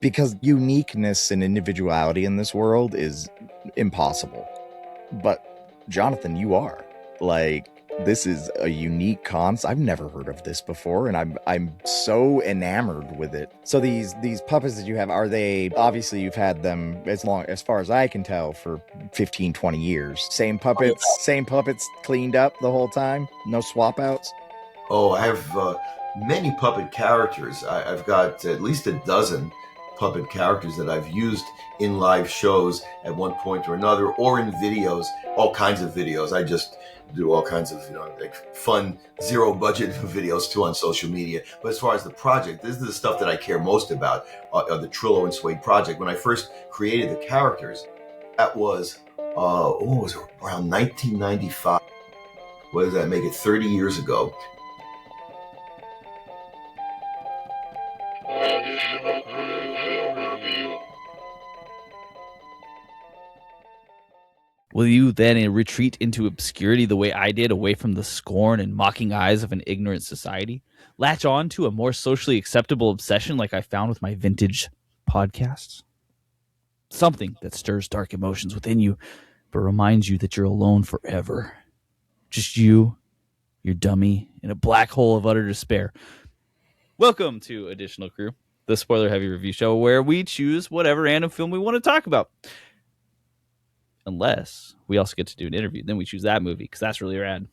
because uniqueness and individuality in this world is impossible. But Jonathan, you are. Like, this is a unique concept. I've never heard of this before, and I'm so enamored with it. So these puppets that you have, are they, obviously you've had them as far as I can tell, for 15, 20 years. Same puppets cleaned up the whole time? No swap outs? Oh, I have many puppet characters. I've got at least a dozen puppet characters that I've used in live shows at one point or another, or in videos, all kinds of videos. I just do all kinds of, like fun, zero budget videos too on social media. But as far as the project, this is the stuff that I care most about, the Trillo and Suede project. When I first created the characters, that was, was it, around 1995. What does that make it? 30 years ago. Will you then retreat into obscurity the way I did, away from the scorn and mocking eyes of an ignorant society? Latch on to a more socially acceptable obsession like I found with my vintage podcasts? Something that stirs dark emotions within you, but reminds you that you're alone forever. Just you, your dummy, in a black hole of utter despair. Welcome to Additional Crew, the spoiler-heavy review show where we choose whatever random film we want to talk about. Unless we also get to do an interview. Then we choose that movie, because that's really rad.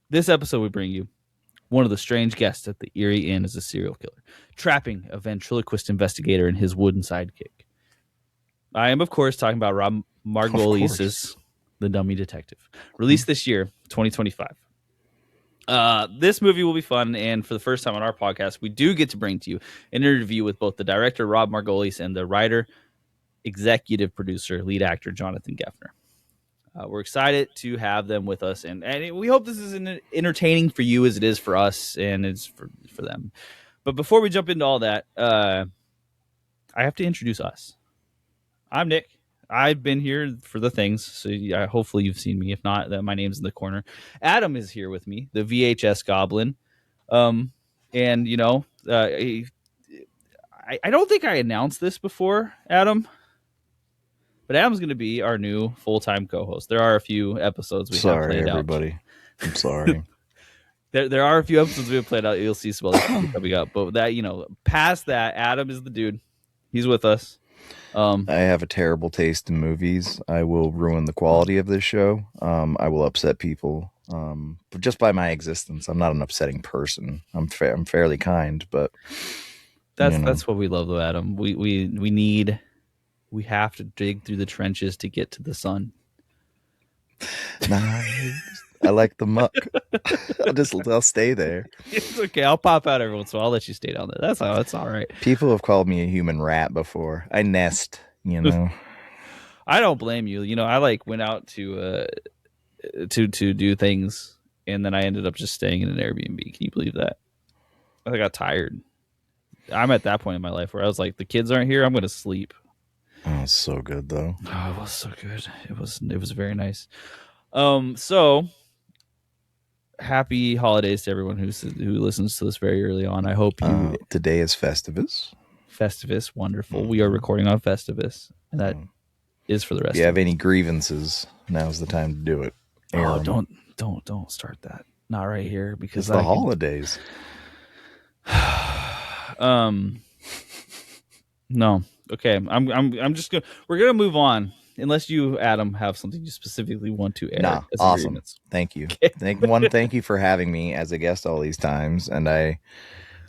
This episode, we bring you one of the strange guests at the Eerie Inn as a serial killer, trapping a ventriloquist investigator and his wooden sidekick. I am, of course, talking about Rob Margolies' The Dummy Detective, released this year, 2025. This movie will be fun, and for the first time on our podcast, we do get to bring to you an interview with both the director, Rob Margolies, and the writer, executive producer, lead actor Jonathan Geffner. We're excited to have them with us, and we hope this is entertaining for you as it is for us, and it's for them. But before we jump into all that, I have to introduce us. I'm Nick. I've been here for the things, so hopefully you've seen me. If not, my name's in the corner. Adam is here with me, the VHS Goblin. And, I don't think I announced this before, Adam. But Adam's going to be our new full-time co-host. There are a few episodes we have played everybody. out. I'm sorry. There are a few episodes we have played out. You'll see some other stuff coming up. But that, past that, Adam is the dude. He's with us. I have a terrible taste in movies. I will ruin the quality of this show. I will upset people. But just by my existence, I'm not an upsetting person. I'm fairly kind, but that's what we love, though, Adam. We have to dig through the trenches to get to the sun. Nah, I like the muck. I'll stay there. It's okay. I'll pop out every once in a while. I'll let you stay down there. That's all right. People have called me a human rat before. I nest, I don't blame you. I went out to do things, and then I ended up just staying in an Airbnb. Can you believe that? I got tired. I'm at that point in my life where I was like, the kids aren't here. I'm going to sleep. Oh, it's so good though. Oh, it was so good. It was very nice. So happy holidays to everyone who listens to this very early on. I hope you. Today is Festivus. Festivus, wonderful. Mm-hmm. We are recording on Festivus, and that is for the rest. If you have any grievances, now's the time to do it. Oh, don't start that. Not right here, because it's the holidays. No. Okay, I'm just we're gonna move on, unless you, Adam, have something you specifically want to add. Nah, awesome. Agreements. Thank you. Okay. Thank you for having me as a guest all these times, and I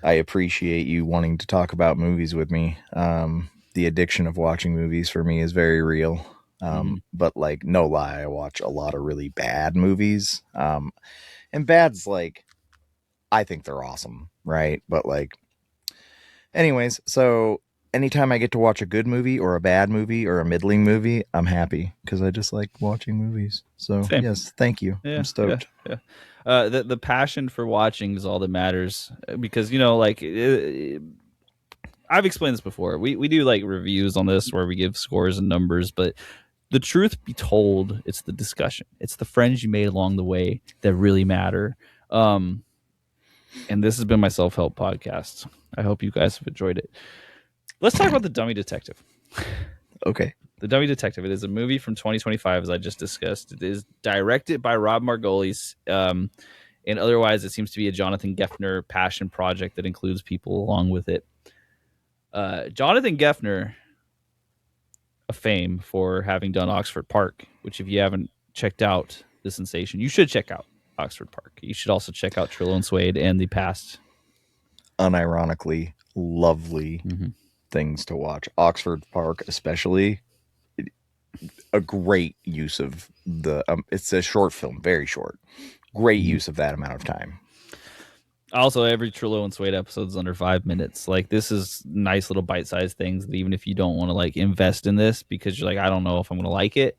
appreciate you wanting to talk about movies with me. The addiction of watching movies for me is very real. But no lie, I watch a lot of really bad movies. And bad's I think they're awesome, right? But anyways, so anytime I get to watch a good movie or a bad movie or a middling movie, I'm happy, because I just like watching movies. So Same. Yes, thank you. Yeah, I'm stoked. Yeah. The passion for watching is all that matters, because I've explained this before. We do reviews on this where we give scores and numbers, but the truth be told, it's the discussion. It's the friends you made along the way that really matter. And this has been my self-help podcast. I hope you guys have enjoyed it. Let's talk about The Dummy Detective. Okay. The Dummy Detective. It is a movie from 2025, as I just discussed. It is directed by Rob Margolies. And otherwise, it seems to be a Jonathan Geffner passion project that includes people along with it. Jonathan Geffner, a fame for having done Oxford Park, which if you haven't checked out the sensation, you should check out Oxford Park. You should also check out Trillo and Suede and The Past. Unironically, lovely things to watch. Oxford Park, especially, a great use of the. It's a short film, very short. Great use of that amount of time. Also, every Trillo and Suede episode is under 5 minutes. Like, this is nice little bite-sized things that even if you don't want to like invest in this because you're like, I don't know if I'm going to like it,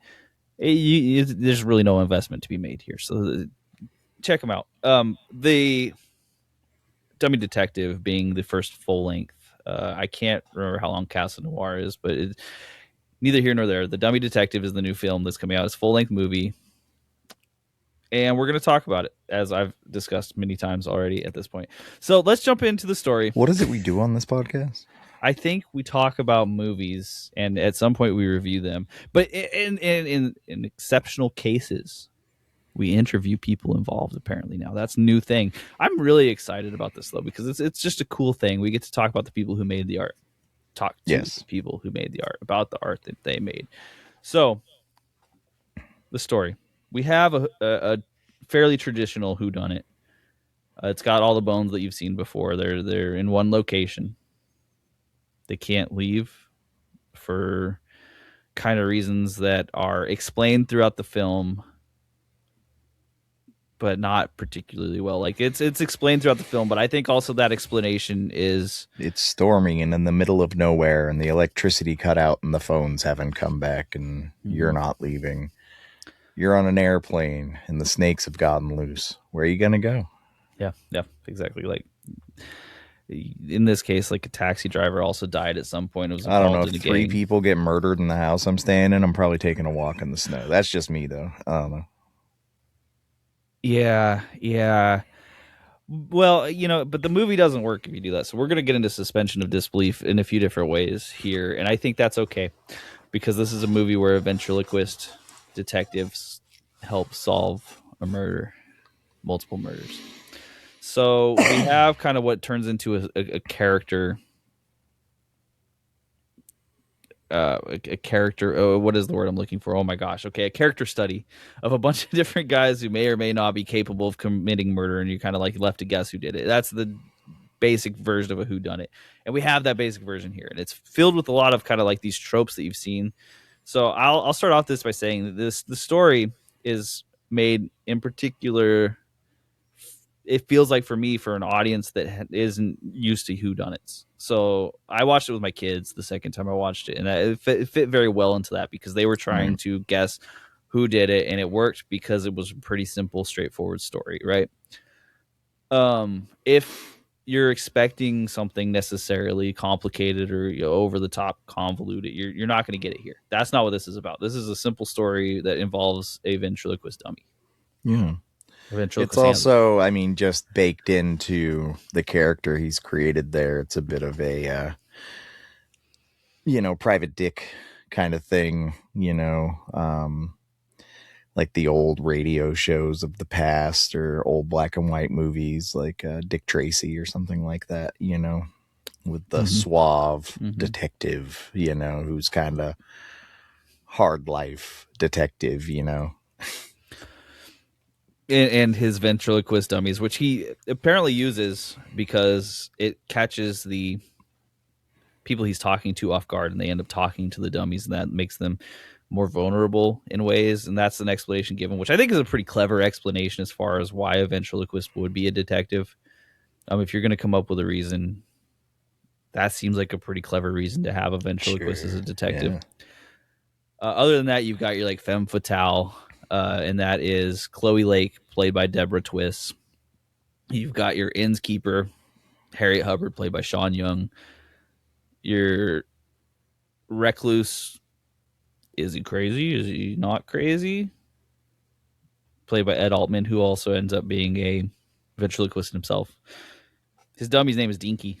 there's really no investment to be made here. So check them out. The Dummy Detective being the first full length. I can't remember how long Casa Noir is, but neither here nor there. The Dummy Detective is the new film that's coming out. It's a full length movie. And we're going to talk about it, as I've discussed many times already at this point. So let's jump into the story. What is it we do on this podcast? I think we talk about movies, and at some point we review them. But in exceptional cases, we interview people involved. Apparently now that's a new thing. I'm really excited about this though because it's just a cool thing. We get to talk about the people who made the art, talk to the people who made the art about the art that they made. So the story. We have a fairly traditional whodunit. It's got all the bones that you've seen before. They're in one location. They can't leave for kind of reasons that are explained throughout the film, but not particularly well. Like it's explained throughout the film, but I think also that explanation is it's storming and in the middle of nowhere, and the electricity cut out, and the phones haven't come back, and you're not leaving. You're on an airplane and the snakes have gotten loose. Where are you going to go? Yeah, exactly. Like in this case, like a taxi driver also died at some point. It was I don't know if 3 people get murdered in the house I'm staying in, I'm probably taking a walk in the snow. That's just me though. I don't know. Yeah. Well, but the movie doesn't work if you do that. So we're going to get into suspension of disbelief in a few different ways here. And I think that's okay because this is a movie where a ventriloquist detectives help solve a murder, multiple murders. So we have kind of what turns into a character. A character. What is the word I'm looking for? Oh my gosh. Okay, a character study of a bunch of different guys who may or may not be capable of committing murder, and you kind of like left to guess who did it. That's the basic version of a whodunit, and we have that basic version here, and it's filled with a lot of kind of like these tropes that you've seen. So I'll start off this by saying that the story is made in particular. It feels like for me, for an audience that isn't used to whodunits. So I watched it with my kids the second time I watched it, and it fit very well into that because they were trying to guess who did it, and it worked because it was a pretty simple, straightforward story, right? If you're expecting something necessarily complicated or over the top convoluted, you're not going to get it here. That's not what this is about. This is a simple story that involves a ventriloquist dummy. Yeah. It's also, I mean, just baked into the character he's created there. It's a bit of a, private dick kind of thing, like the old radio shows of the past or old black and white movies like Dick Tracy or something like that, with the suave detective, who's kind of hard life detective, And his ventriloquist dummies, which he apparently uses because it catches the people he's talking to off guard, and they end up talking to the dummies, and that makes them more vulnerable in ways. And that's an explanation given, which I think is a pretty clever explanation as far as why a ventriloquist would be a detective. If you're going to come up with a reason, that seems like a pretty clever reason to have a ventriloquist as a detective. Yeah. Other than that, you've got your like femme fatale, and that is Chloe Lake, played by Deborah Twiss. You've got your innkeeper, Harriet Hubbard, played by Sean Young. Your recluse, is he crazy? Is he not crazy? Played by Ed Altman, who also ends up being a ventriloquist himself. His dummy's name is Dinky.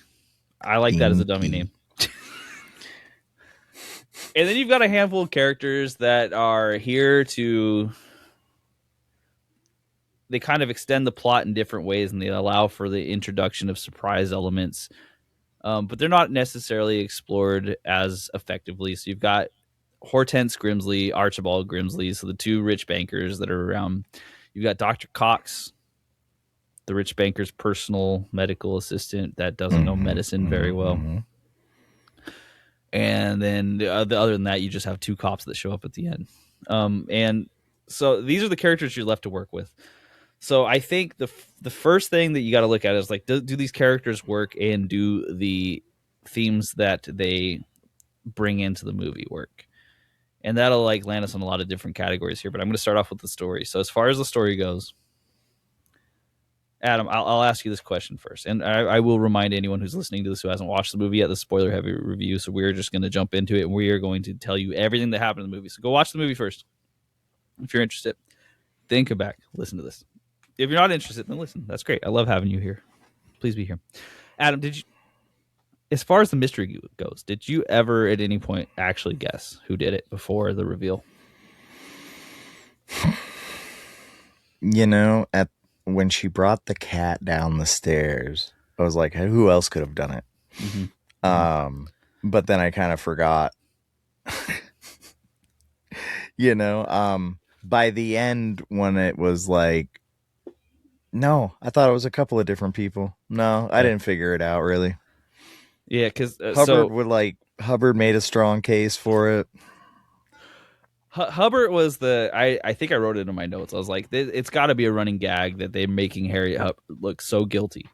I like that as a dummy name. then you've got a handful of characters that are here to. They kind of extend the plot in different ways, and they allow for the introduction of surprise elements, but they're not necessarily explored as effectively. So you've got Hortense Grimsley, Archibald Grimsley, so the two rich bankers that are around. You've got Dr. Cox, the rich banker's personal medical assistant that doesn't know medicine very well. And then other than that, you just have two cops that show up at the end. And so these are the characters you're left to work with. So I think the first thing that you got to look at is like, do these characters work, and do the themes that they bring into the movie work? And that'll like land us on a lot of different categories here. But I'm going to start off with the story. So as far as the story goes, Adam, I'll ask you this question first, and I will remind anyone who's listening to this who hasn't watched the movie yet, the spoiler-heavy review. So we're just going to jump into it, and we are going to tell you everything that happened in the movie. So go watch the movie first, if you're interested. Then come back, listen to this. If you're not interested, then listen. That's great. I love having you here. Please be here. Adam, did you, as far as the mystery goes, did you ever at any point actually guess who did it before the reveal? You know, when she brought the cat down the stairs, I was like, who else could have done it? But then I kind of forgot. By the end, when it was like, no, I thought it was a couple of different people. No, I didn't figure it out really. Yeah, because Hubbard made a strong case for it. Hubbard was I think I wrote it in my notes. I was like, it's got to be a running gag that they're making Harriet Hubbard look so guilty.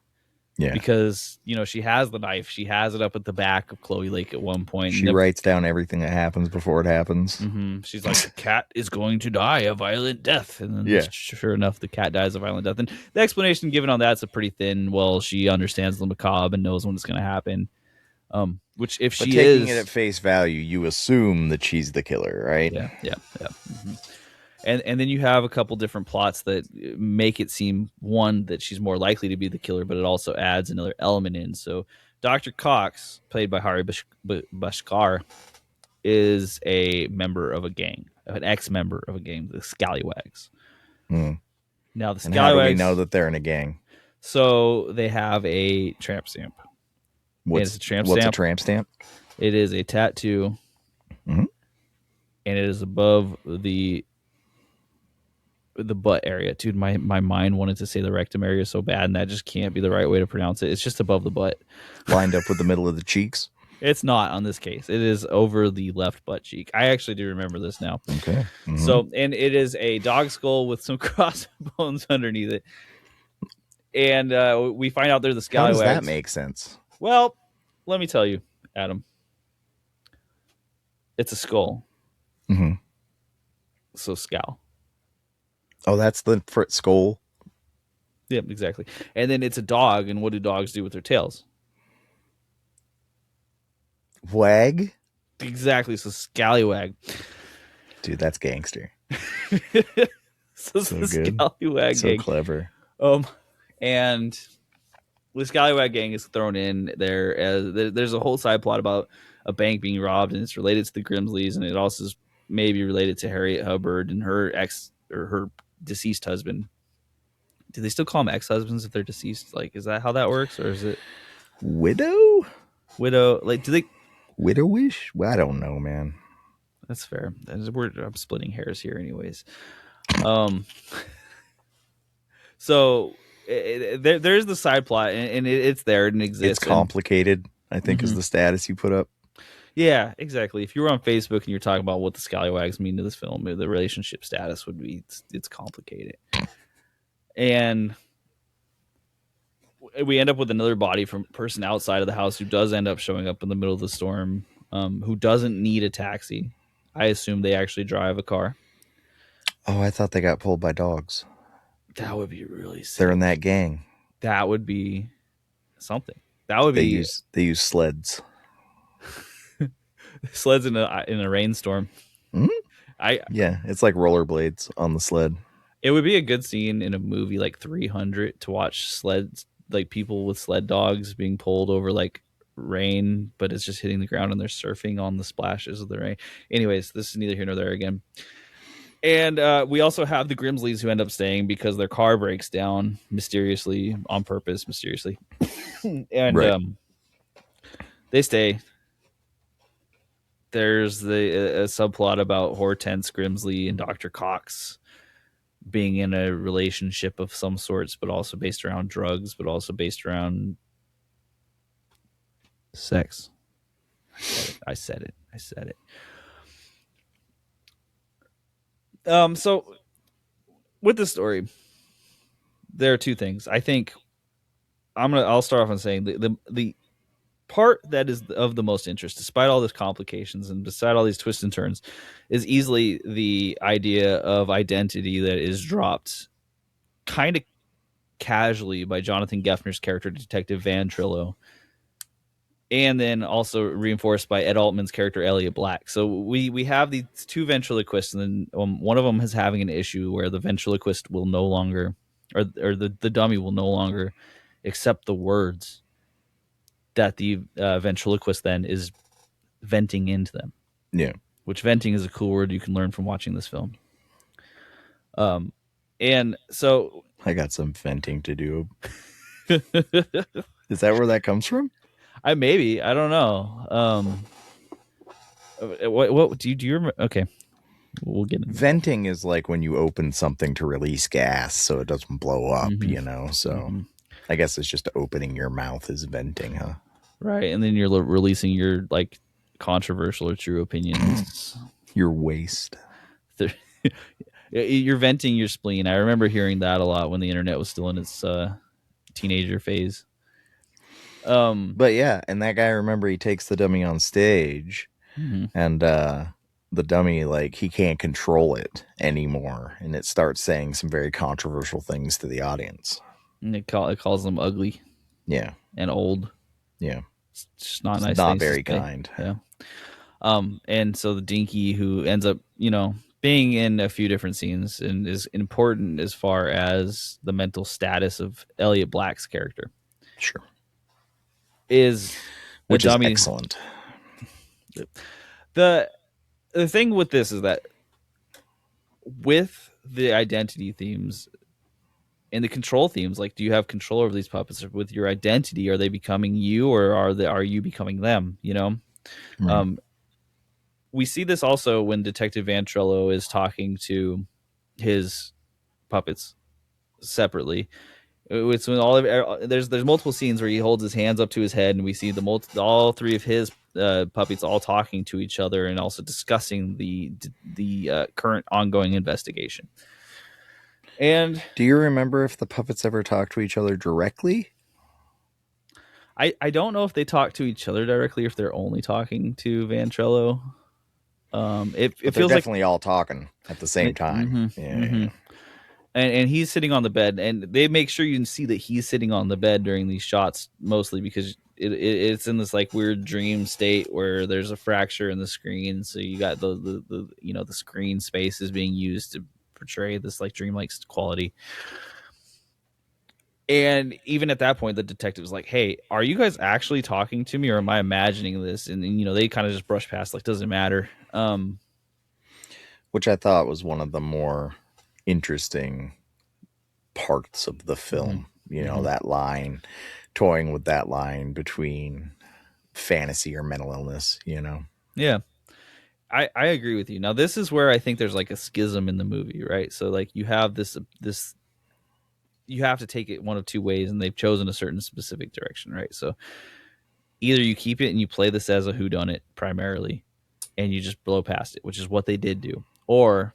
Yeah. Because, she has the knife. She has it up at the back of Chloe Lake at one point. She writes down everything that happens before it happens. Mm-hmm. She's like, the cat is going to die a violent death. And then sure enough, the cat dies a violent death. And the explanation given on that's a pretty thin, well, she understands the macabre and knows when it's going to happen. Which if she is taking it at face value, you assume that she's the killer, right? Yeah. Mm-hmm. And then you have a couple different plots that make it seem, one, that she's more likely to be the killer, but it also adds another element in. So Dr. Cox, played by Hari Bashkar, is a member of a gang, an ex-member of a gang, the Scallywags. Now the Scallywags, and how do we know that they're in a gang? So they have a tramp stamp. What's a tramp stamp? It is a tattoo, and it is above the butt area. Dude, my mind wanted to say the rectum area so bad, and that just can't be the right way to pronounce it. It's just above the butt. Lined up with the middle of the cheeks? It's not on this case. It is over the left butt cheek. I actually do remember this now. Okay. Mm-hmm. So, and it is a dog skull with some crossbones underneath it. And we find out they're the Scallywags. How does that make sense? Well, let me tell you, Adam. It's a skull. Mm-hmm. So scowl. Oh, that's the skull? Yeah, exactly. And then it's a dog, and what do dogs do with their tails? Wag? Exactly, so scallywag. Dude, that's gangster. so the scallywag so gang. Clever. And the scallywag gang is thrown in there. There's a whole side plot about a bank being robbed, and it's related to the Grimsleys, and it also is maybe related to Harriet Hubbard and her her deceased husband. Do they still call them ex-husbands if they're deceased? Like, is that how that works, or is it widow? Like, do they widowish? Well, I don't know, man. That's fair. I'm splitting hairs here, anyways. So there's the side plot, and it's there and exists. It's complicated, I think, is the status you put up. Yeah, exactly. If you were on Facebook and you're talking about what the Scallywags mean to this film, the relationship status would be it's complicated. And we end up with another body from a person outside of the house who does end up showing up in the middle of the storm, who doesn't need a taxi. I assume they actually drive a car. Oh, I thought they got pulled by dogs. That would be really sick. They're in that gang. That would be something. That would be. They use sleds. Sleds in a rainstorm. Mm-hmm. Yeah, it's like rollerblades on the sled. It would be a good scene in a movie like 300 to watch sleds, like people with sled dogs being pulled over like rain, but it's just hitting the ground and they're surfing on the splashes of the rain. Anyways, this is neither here nor there again. And we also have the Grimsleys who end up staying because their car breaks down mysteriously, on purpose, mysteriously. And Right. They stay. There's a subplot about Hortense Grimsley and Dr. Cox being in a relationship of some sorts, but also based around drugs, but also based around sex. I said it. So with the story, there are two things. I think I'll start off on saying the part that is of the most interest, despite all these complications and despite all these twists and turns, is easily the idea of identity that is dropped kind of casually by Jonathan Geffner's character, Detective Van Trillo, and then also reinforced by Ed Altman's character Elliot Black. So we have these two ventriloquists, and then one of them is having an issue where the ventriloquist will no longer, or the dummy will no longer accept the words that the ventriloquist then is venting into them. Yeah. Which venting is a cool word you can learn from watching this film. And so I got some venting to do. Is that where that comes from? I don't know. What do you remember? Okay, we'll get into venting is like when you open something to release gas so it doesn't blow up, you know. So I guess it's just opening your mouth is venting, huh? Right, and then you're releasing your like controversial or true opinions. Your waste. You're venting your spleen. I remember hearing that a lot when the internet was still in its teenager phase. But yeah, and that guy, remember, he takes the dummy on stage, and the dummy, like, he can't control it anymore, and it starts saying some very controversial things to the audience. And it calls them ugly, yeah, and old, yeah. It's just not nice. Not very kind. Yeah. And so the Dinky, who ends up, being in a few different scenes and is important as far as the mental status of Elliot Black's character. Sure. Which is excellent. The thing with this is that with the identity themes and the control themes, like, do you have control over these puppets with your identity? Are they becoming you, or are you becoming them? Right. We see this also when Detective Van Trillo is talking to his puppets separately. It's when there's multiple scenes where he holds his hands up to his head, and we see all three of his puppets all talking to each other and also discussing the current ongoing investigation. And do you remember if the puppets ever talk to each other directly? I don't know if they talk to each other directly, or if they're only talking to Van Trillo. It feels definitely all talking at the same time. Yeah. And he's sitting on the bed, and they make sure you can see that he's sitting on the bed during these shots, mostly because it's in this like weird dream state where there's a fracture in the screen, so you got the screen space is being used to portray this like dreamlike quality. And even at that point, the detective is like, "Hey, are you guys actually talking to me, or am I imagining this?" And they kind of just brush past, like, doesn't matter. Which I thought was one of the more interesting parts of the film. That line, toying with that line between fantasy or mental illness. Yeah, I agree with you. Now, this is where I think there's like a schism in the movie, right? So like you have this. You have to take it one of two ways, and they've chosen a certain specific direction, right? So either you keep it and you play this as a whodunit primarily, and you just blow past it, which is what they did do, or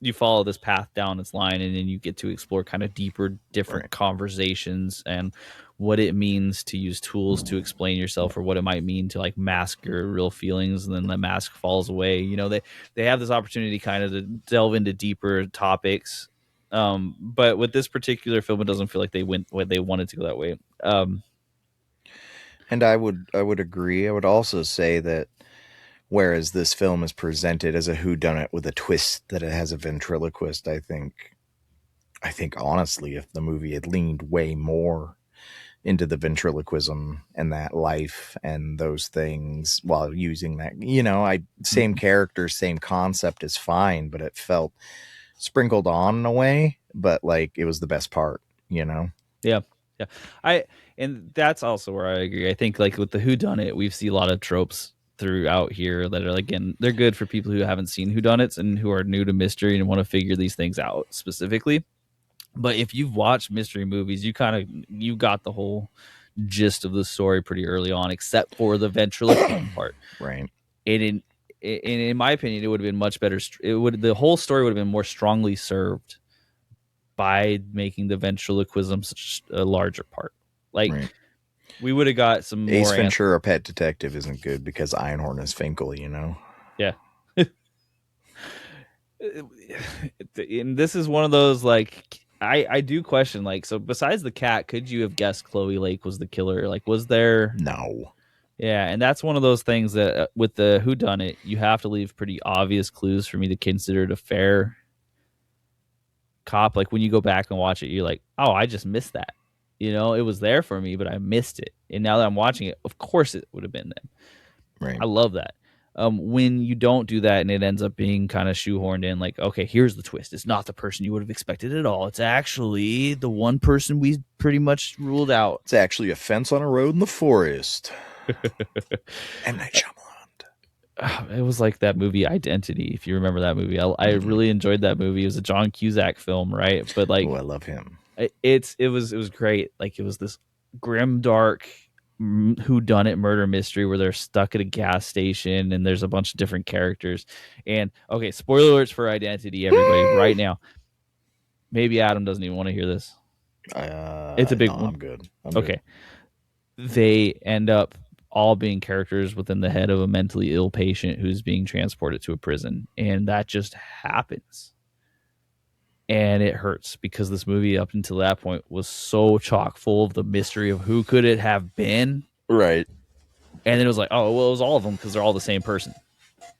you follow this path down its line, and then you get to explore kind of deeper, different conversations and what it means to use tools to explain yourself, or what it might mean to like mask your real feelings, and then the mask falls away. They have this opportunity kind of to delve into deeper topics. But with this particular film, it doesn't feel like they wanted to go that way. And I would agree. I would also say that whereas this film is presented as a whodunit with a twist that it has a ventriloquist, I think honestly, if the movie had leaned way more into the ventriloquism and that life and those things while using that, same character, same concept is fine, but it felt sprinkled on in a way, but like it was the best part, Yeah. And that's also where I agree. I think like with the whodunit, we've seen a lot of tropes throughout here that are, again, they're good for people who haven't seen whodunits and who are new to mystery and want to figure these things out specifically. But if you've watched mystery movies, you got the whole gist of the story pretty early on, except for the ventriloquism part. Right. And in my opinion, it would have been much better. The whole story would have been more strongly served by making the ventriloquism such a larger part. Like, right. We would have got some more. Ace Ventura Pet Detective isn't good because Einhorn is Finkel, Yeah. And this is one of those, like, I do question, like, so besides the cat, could you have guessed Chloe Lake was the killer? Like, was there? No. Yeah, and that's one of those things that with the whodunit, you have to leave pretty obvious clues for me to consider it a fair cop. Like when you go back and watch it, you're like, oh, I just missed that. It was there for me, but I missed it. And now that I'm watching it, of course it would have been them. Right. I love that. When you don't do that and it ends up being kind of shoehorned in, like, okay, here's the twist. It's not the person you would have expected at all. It's actually the one person we pretty much ruled out. It's actually a fence on a road in the forest. M. Night Shyamalan. It was like that movie Identity, if you remember that movie. I really enjoyed that movie. It was a John Cusack film, right? But like, I love him. It was great. Like, it was this grim, dark whodunit murder mystery where they're stuck at a gas station and there's a bunch of different characters. And okay, spoiler alerts for Identity, everybody, right now. Maybe Adam doesn't even want to hear this. It's a big one. I'm good. Okay. They end up all being characters within the head of a mentally ill patient who's being transported to a prison. And that just happens. And it hurts because this movie up until that point was so chock full of the mystery of who could it have been. Right. And then it was like, oh, well, it was all of them because they're all the same person.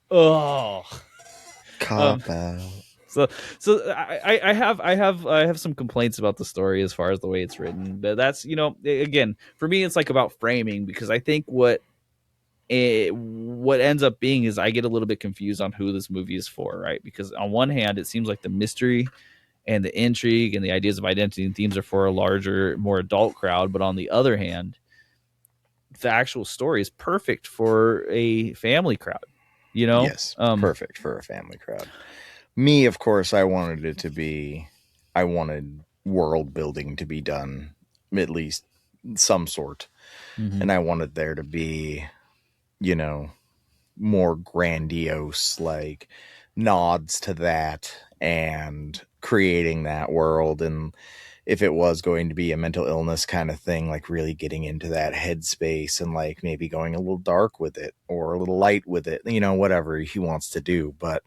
Oh. Cop out. So I have some complaints about the story as far as the way it's written. But that's, again, for me, it's like about framing, because I think what ends up being is I get a little bit confused on who this movie is for, right? Because on one hand, it seems like the mystery and the intrigue and the ideas of identity and themes are for a larger, more adult crowd. But on the other hand, the actual story is perfect for a family crowd, Yes, perfect for a family crowd. Me, of course, I wanted world building to be done, at least some sort. Mm-hmm. And I wanted there to be, more grandiose, like, nods to that and creating that world. And if it was going to be a mental illness kind of thing, like really getting into that headspace and like maybe going a little dark with it or a little light with it, whatever he wants to do. But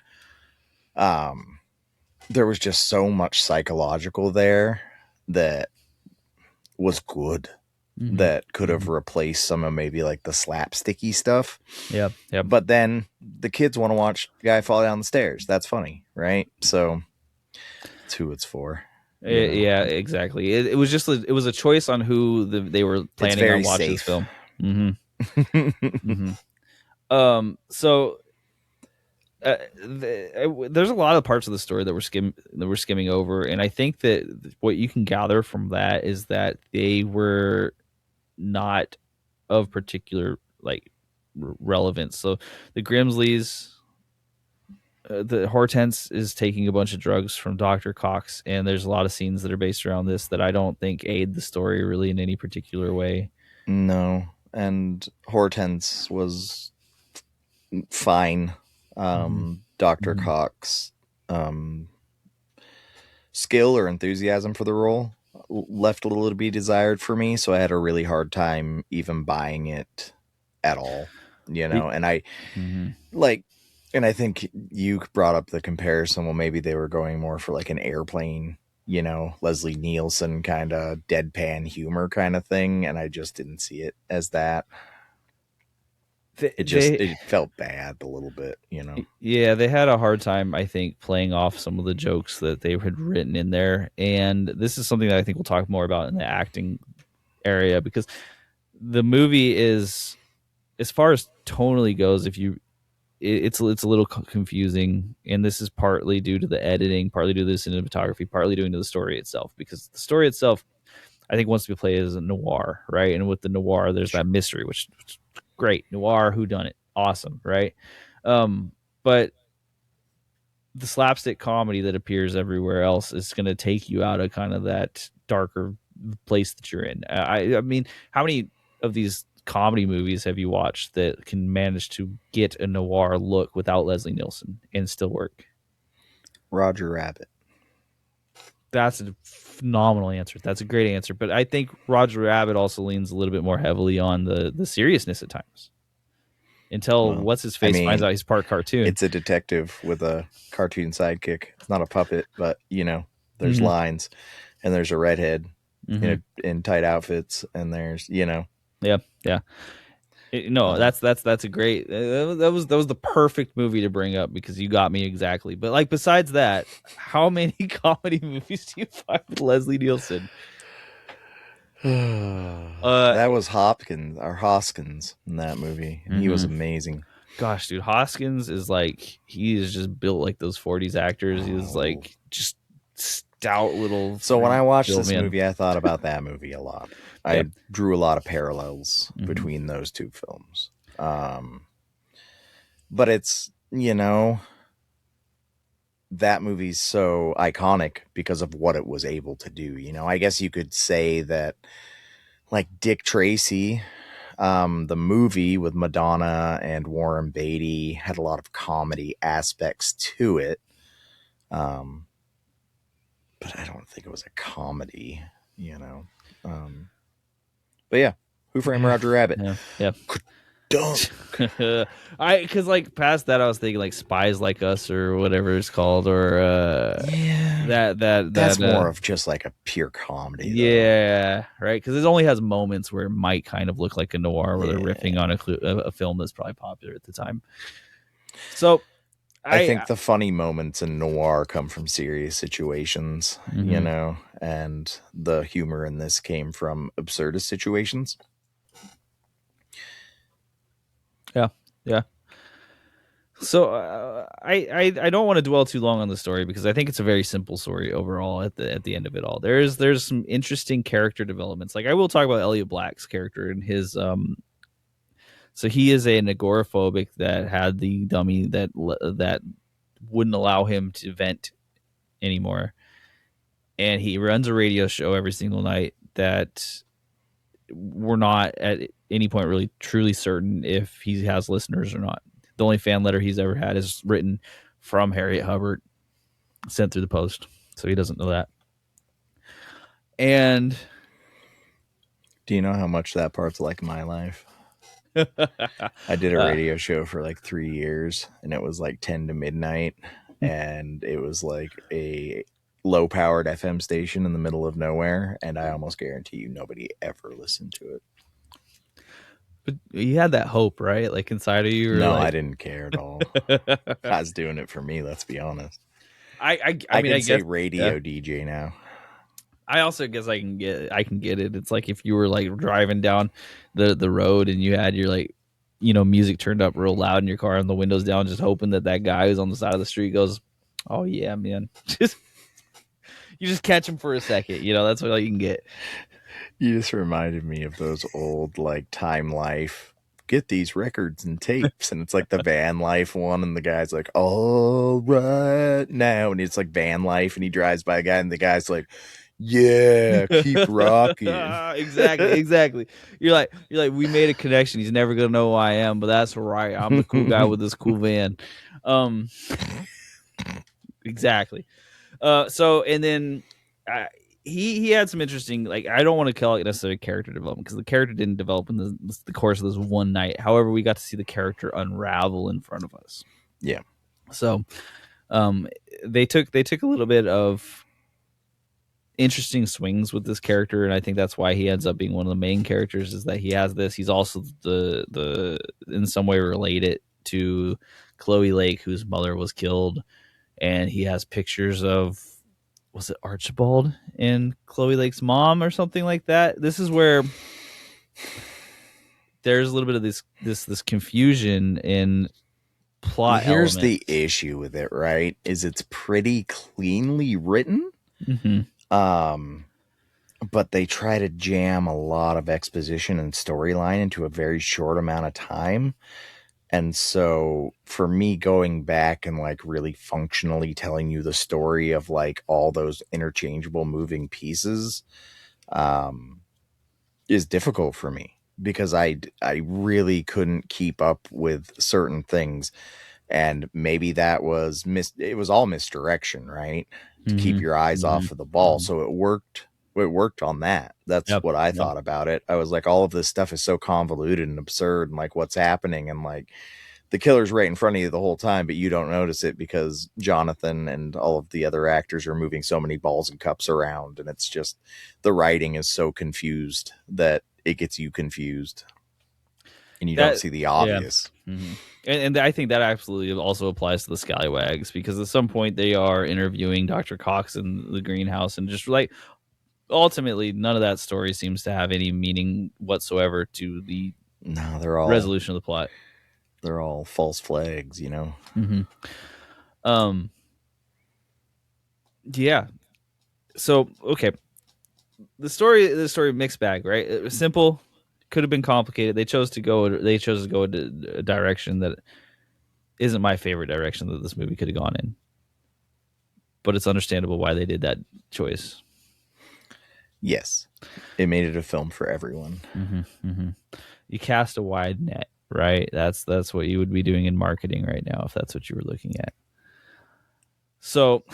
there was just so much psychological there that was good. Mm-hmm. That could have replaced some of maybe like the slapsticky stuff. Yeah. But then the kids want to watch the guy fall down the stairs. That's funny, right? So it's who it's for. Yeah, exactly. It was just it was a choice on who they were planning on watching this film. Mm-hmm. Mm-hmm. So there's a lot of parts of the story that we're skimming over, and I think that what you can gather from that is that they were not of particular like relevance. So the Grimsleys, the Hortense is taking a bunch of drugs from Dr. Cox, and there's a lot of scenes that are based around this that I don't think aid the story really in any particular way. No, and Hortense was fine. Dr. Cox skill or enthusiasm for the role left a little to be desired for me, so I had a really hard time even buying it at all, and I like, and I think you brought up the comparison, well, maybe they were going more for like an Airplane, Leslie Nielsen kind of deadpan humor kind of thing, and I just didn't see it as that. It felt bad a little bit, Yeah, they had a hard time, I think, playing off some of the jokes that they had written in there. And this is something that I think we'll talk more about in the acting area, because the movie is, as far as tonally goes, it's a little confusing, and this is partly due to the editing, partly due to the cinematography, partly due to the story itself, because the story itself, I think, wants to be played as a noir, right? And with the noir, there's that mystery, which great. Noir, whodunit, awesome, right? But the slapstick comedy that appears everywhere else is going to take you out of kind of that darker place that you're in. I mean, how many of these comedy movies have you watched that can manage to get a noir look without Leslie Nielsen and still work? Roger Rabbit. That's a phenomenal answer. That's a great answer. But I think Roger Rabbit also leans a little bit more heavily on the seriousness at times. Until what's his face finds out he's part cartoon. It's a detective with a cartoon sidekick. It's not a puppet, but there's lines, and there's a redhead in tight outfits, and there's yeah. That's a great. That was the perfect movie to bring up, because you got me exactly. But like, besides that, how many comedy movies do you find with Leslie Nielsen? That was Hoskins in that movie, and he was amazing. Gosh, dude, Hoskins is like, he is just built like those 40s actors. He was like just stout little. So when I watched this movie, I thought about that movie a lot. I drew a lot of parallels between those two films. But it's, that movie's so iconic because of what it was able to do. I guess you could say that, like Dick Tracy, the movie with Madonna and Warren Beatty had a lot of comedy aspects to it. But I don't think it was a comedy, but yeah, Who Framed Roger Rabbit? Yeah. Because like past that, I was thinking like Spies Like Us or whatever it's called, or that's more of just like a pure comedy. Yeah, right. Because it only has moments where it might kind of look like a noir, where they're riffing on a film that's probably popular at the time. So I think the funny moments in noir come from serious situations, and the humor in this came from absurdist situations. Yeah. So I don't want to dwell too long on the story, because I think it's a very simple story overall. At the end of it all, there's some interesting character developments. Like, I will talk about Elliot Black's character and his So he is an agoraphobic that had the dummy that wouldn't allow him to vent anymore, and he runs a radio show every single night that we're not at any point really truly certain if he has listeners or not. The only fan letter he's ever had is written from Harriet Hubbard, sent through the post, so he doesn't know that. And do you know how much that part's like my life? I did a radio show for like 3 years, and it was like 10 to midnight, and it was like a low-powered FM station in the middle of nowhere, and I almost guarantee you nobody ever listened to it. But you had that hope, right? Like inside of you? No, I didn't care at all. I was doing it for me, let's be honest. I mean, I guess radio DJ now. I also guess I can get it. It's like if you were like driving down the road and you had your like, music turned up real loud in your car and the windows down, just hoping that guy who's on the side of the street goes, "Oh yeah, man." You just catch him for a second. That's what you can get. You just reminded me of those old like Time Life. Get these records and tapes, and it's like the Van Life one, and the guy's like, "All right now," and it's like Van Life, and he drives by a guy, and the guy's like, "Yeah, keep rocking." Exactly. You're like, we made a connection. He's never gonna know who I am, but that's right. I'm the cool guy with this cool van. Exactly. So, and then he had some interesting, like, I don't want to call it necessarily character development, because the character didn't develop in the course of this one night. However, we got to see the character unravel in front of us. Yeah. So, they took a little bit of interesting swings with this character, and I think that's why he ends up being one of the main characters, is that he has this. He's also the in some way related to Chloe Lake, whose mother was killed, and he has pictures of was it Archibald and Chloe Lake's mom or something like that. This is where there's a little bit of this confusion in plot Here's elements. the issue with it, right? Is it's pretty cleanly written. But they try to jam a lot of exposition and storyline into a very short amount of time. And so for me, going back and like really functionally telling you the story of like all those interchangeable moving pieces is difficult for me, because I really couldn't keep up with certain things. And maybe that was it was all misdirection, right? To keep your eyes off of the ball. So it worked on that. That's what I thought about it. I was like, all of this stuff is so convoluted and absurd, and like what's happening, and like the killer's right in front of you the whole time, but you don't notice it because Jonathan and all of the other actors are moving so many balls and cups around, and it's just the writing is so confused that it gets you confused and you don't see the obvious. And I think that absolutely also applies to the Scallywags, because at some point they are interviewing Dr. Cox in the greenhouse, and just like ultimately none of that story seems to have any meaning whatsoever to the they're all resolution of the plot. They're all false flags, you know? Yeah. So, okay. The story mixed bag, right? It was simple, could have been complicated. They chose to go in a direction that isn't my favorite direction that this movie could have gone in. But it's understandable why they did that choice. Yes. It made it a film for everyone. You cast a wide net, right? That's what you would be doing in marketing right now if that's what you were looking at. So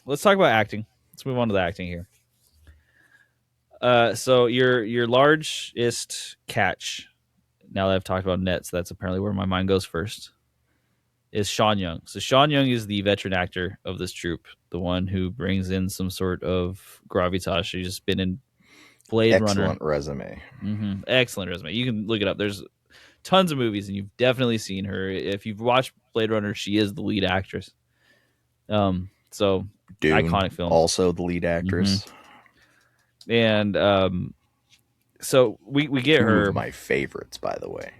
let's talk about acting. Let's move on to the acting here. So your largest catch, now that I've talked about nets, that's apparently where my mind goes first, is Sean Young. So Sean Young is the veteran actor of this troupe, the one who brings in some sort of gravitas. He's just been in Blade Excellent Runner. resume. Excellent resume. You can look it up. There's tons of movies, and you've definitely seen her. If you've watched Blade Runner, she is the lead actress. So Dune, iconic film. Also the lead actress. And so we get her. Two of my favorites, by the way.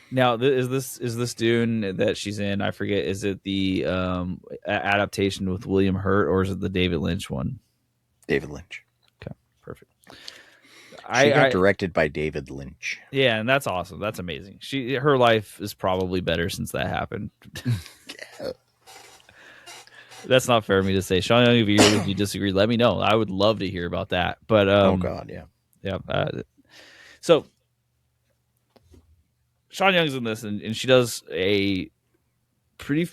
Now, is this Dune that she's in? I forget. Is it the adaptation with William Hurt, or is it the David Lynch one? David Lynch. Okay, perfect. She got directed by David Lynch. Yeah, and that's awesome. That's amazing. Her life is probably better since that happened. That's not fair of me to say. Sean Young, if you disagree, let me know. I would love to hear about that. But oh God, yeah. So Sean Young's in this, and she does a pretty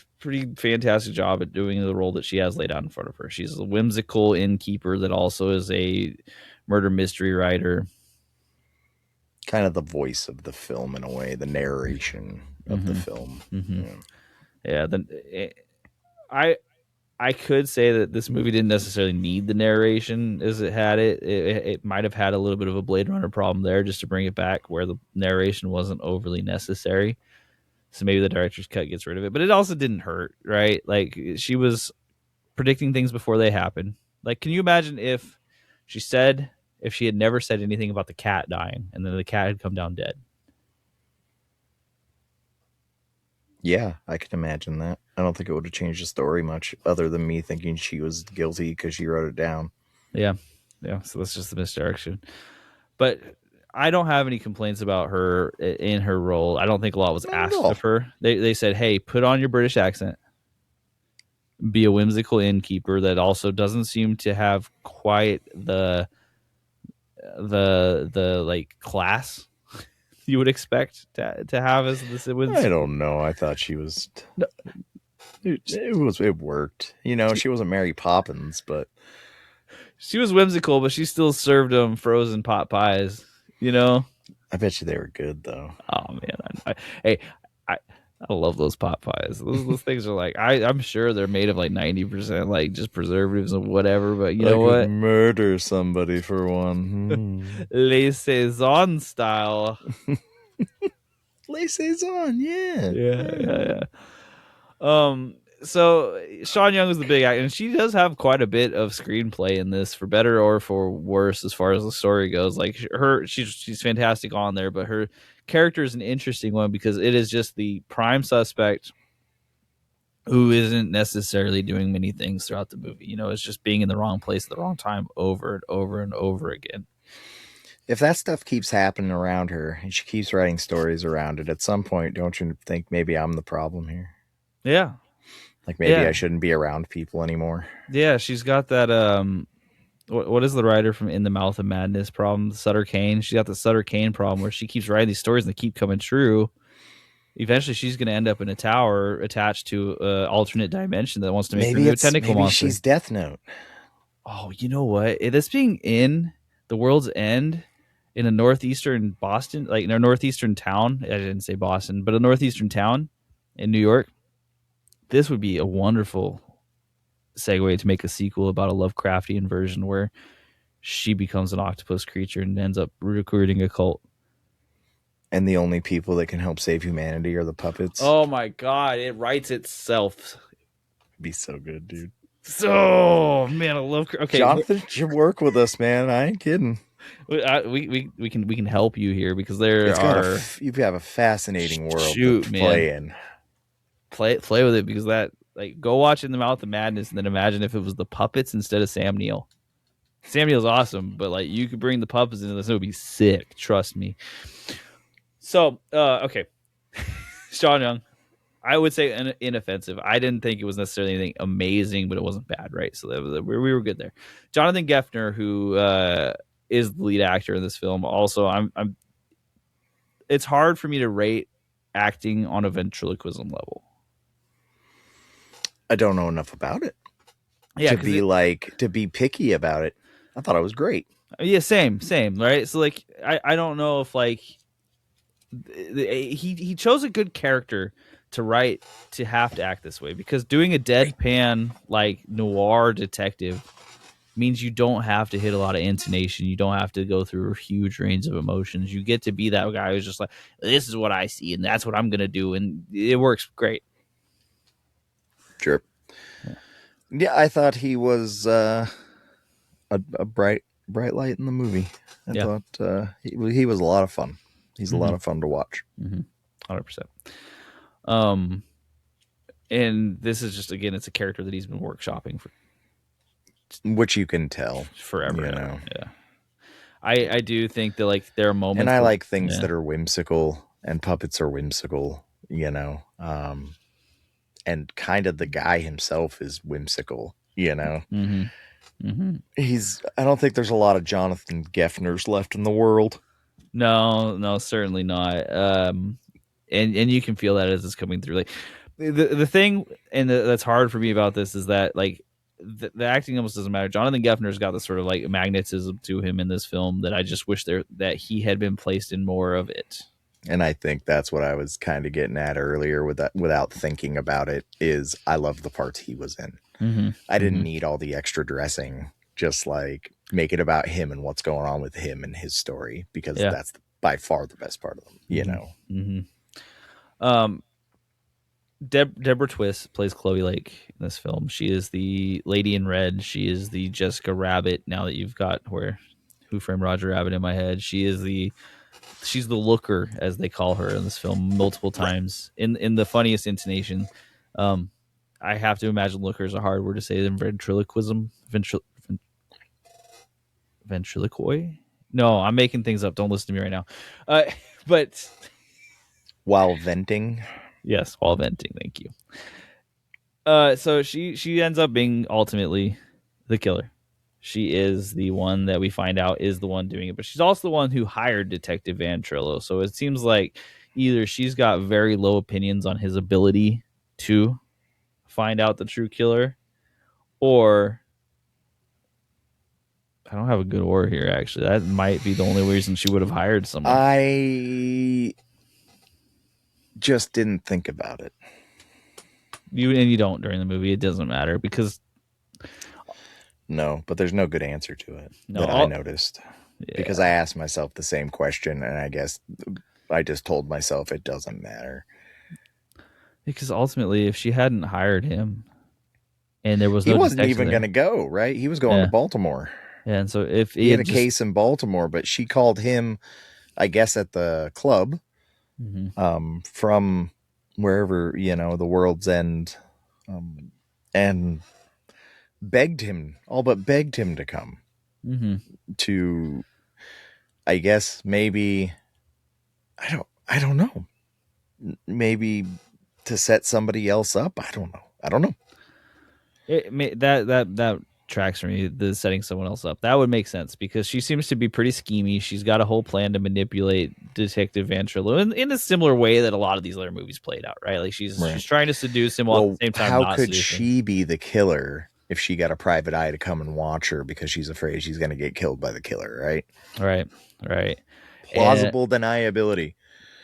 fantastic job at doing the role that she has laid out in front of her. She's a whimsical innkeeper that also is a murder mystery writer. Kind of the voice of the film in a way, the narration of the film. Yeah. I could say that this movie didn't necessarily need the narration as it had it. It might have had a little bit of a Blade Runner problem there, just to bring it back where the narration wasn't overly necessary. So maybe the director's cut gets rid of it, but it also didn't hurt, right? Like, she was predicting things before they happened. Like, can you imagine if she had never said anything about the cat dying, and then the cat had come down dead? Yeah, I can imagine that. I don't think it would have changed the story much, other than me thinking she was guilty because she wrote it down. Yeah. So that's just the misdirection. But I don't have any complaints about her in her role. I don't think a lot was asked of her. They said, "Hey, put on your British accent. Be a whimsical innkeeper that also doesn't seem to have quite the like class you would expect to have as this." I don't know. I thought she was. It worked. You know, she wasn't Mary Poppins, but she was whimsical. But she still served them frozen pot pies. You know. I bet you they were good though. Oh man, I love those pot pies. Those things are like, I'm sure they're made of like 90% like just preservatives and whatever. But you know what? Murder somebody for one. Les Saison style. Les Saison, yeah. Yeah. So Sean Young was the big actor, and she does have quite a bit of screenplay in this, for better or for worse, as far as the story goes. Like she's fantastic on there, but her character is an interesting one because it is just the prime suspect who isn't necessarily doing many things throughout the movie. You know, it's just being in the wrong place at the wrong time over and over and over again. If that stuff keeps happening around her and she keeps writing stories around it, at some point, don't you think maybe I'm the problem here? Yeah. Like maybe Yeah. I shouldn't be around people anymore. Yeah, she's got that what is the writer from In the Mouth of Madness problem? Sutter Kane. She got the Sutter Kane problem where she keeps writing these stories and they keep coming true. Eventually, she's going to end up in a tower attached to an alternate dimension that wants to make her into a tentacle monster. She's Death Note. Oh, you know what? This being in the world's end in a northeastern Boston, like in a northeastern town. I didn't say Boston, but a northeastern town in New York. This would be a wonderful segue to make a sequel about a Lovecraftian version where she becomes an octopus creature and ends up recruiting a cult. And the only people that can help save humanity are the puppets. Oh my god, it writes itself. It'd be so good, dude. So man, I love. Okay, Jonathan, you work with us, man. I ain't kidding. We can help you here because there you have a fascinating world to play in. Play with it because that go watch In the Mouth of Madness and then imagine if it was the puppets instead of Sam Neill. Sam Neill's awesome, but you could bring the puppets into this, it would be sick. Trust me. So okay, Sean Young, I would say inoffensive. I didn't think it was necessarily anything amazing, but it wasn't bad, right? So we were good there. Jonathan Geffner, who is the lead actor in this film, also I'm. It's hard for me to rate acting on a ventriloquism level. I don't know enough about it. Yeah, to be picky about it. I thought it was great. Yeah, same, right? So I don't know if he chose a good character to write to have to act this way, because doing a deadpan noir detective means you don't have to hit a lot of intonation. You don't have to go through a huge range of emotions. You get to be that guy who's just like, this is what I see and that's what I'm going to do. And it works great. Sure. Yeah, I thought he was a bright light in the movie. I thought he was a lot of fun. He's a lot of fun to watch. 100%. And this is just, again, it's a character that he's been workshopping for, which you can tell forever. Yeah. I do think that there are moments, and I like things that are whimsical, and puppets are whimsical, and kind of the guy himself is whimsical, I don't think there's a lot of Jonathan Geffners left in the world. No, certainly not. And you can feel that as it's coming through. The thing, and that's hard for me about this is that the acting almost doesn't matter. Jonathan Geffner's got this sort of magnetism to him in this film that I just wish that he had been placed in more of it. And I think that's what I was kind of getting at earlier with that, without thinking about it, is I love the parts he was in. I didn't need all the extra dressing. Just make it about him and what's going on with him and his story, because that's by far the best part of them, Deborah Twist plays Chloe Lake in this film. She is the lady in red. She is the Jessica Rabbit. Now that you've got Who Framed Roger Rabbit in my head, she's the looker, as they call her in this film, multiple times in the funniest intonation. I have to imagine looker is a hard word to say than ventriloquism. Ventriloquy? No, I'm making things up. Don't listen to me right now. But while venting. Yes, while venting. Thank you. So she ends up being ultimately the killer. She is the one that we find out is the one doing it, but she's also the one who hired Detective Van Trillo. So it seems like either she's got very low opinions on his ability to find out the true killer, or I don't have a good or here, actually. That might be the only reason she would have hired someone. I just didn't think about it. You don't during the movie. It doesn't matter because... No, but there's no good answer to it that I noticed. Yeah. Because I asked myself the same question, and I guess I just told myself it doesn't matter. Because ultimately, if she hadn't hired him and there was He no wasn't detective even going there, to go, right? He was going to yeah, Baltimore. yeah. And so if He he had had a just, case in Baltimore, but she called him, I guess, at the club mm-hmm, from wherever, the world's end, and all but begged him to come mm-hmm. to, I guess, maybe, I don't know, maybe to set somebody else up. I don't know. That tracks for me. The setting someone else up, that would make sense because she seems to be pretty schemy. She's got a whole plan to manipulate Detective Ventrilo in a similar way that a lot of these other movies played out, right? Like Right. she's trying to seduce him while at Well, the same time how not could seducing. she be the killer if she got a private eye to come and watch her because she's afraid she's going to get killed by the killer, right? Right, right. And Plausible deniability.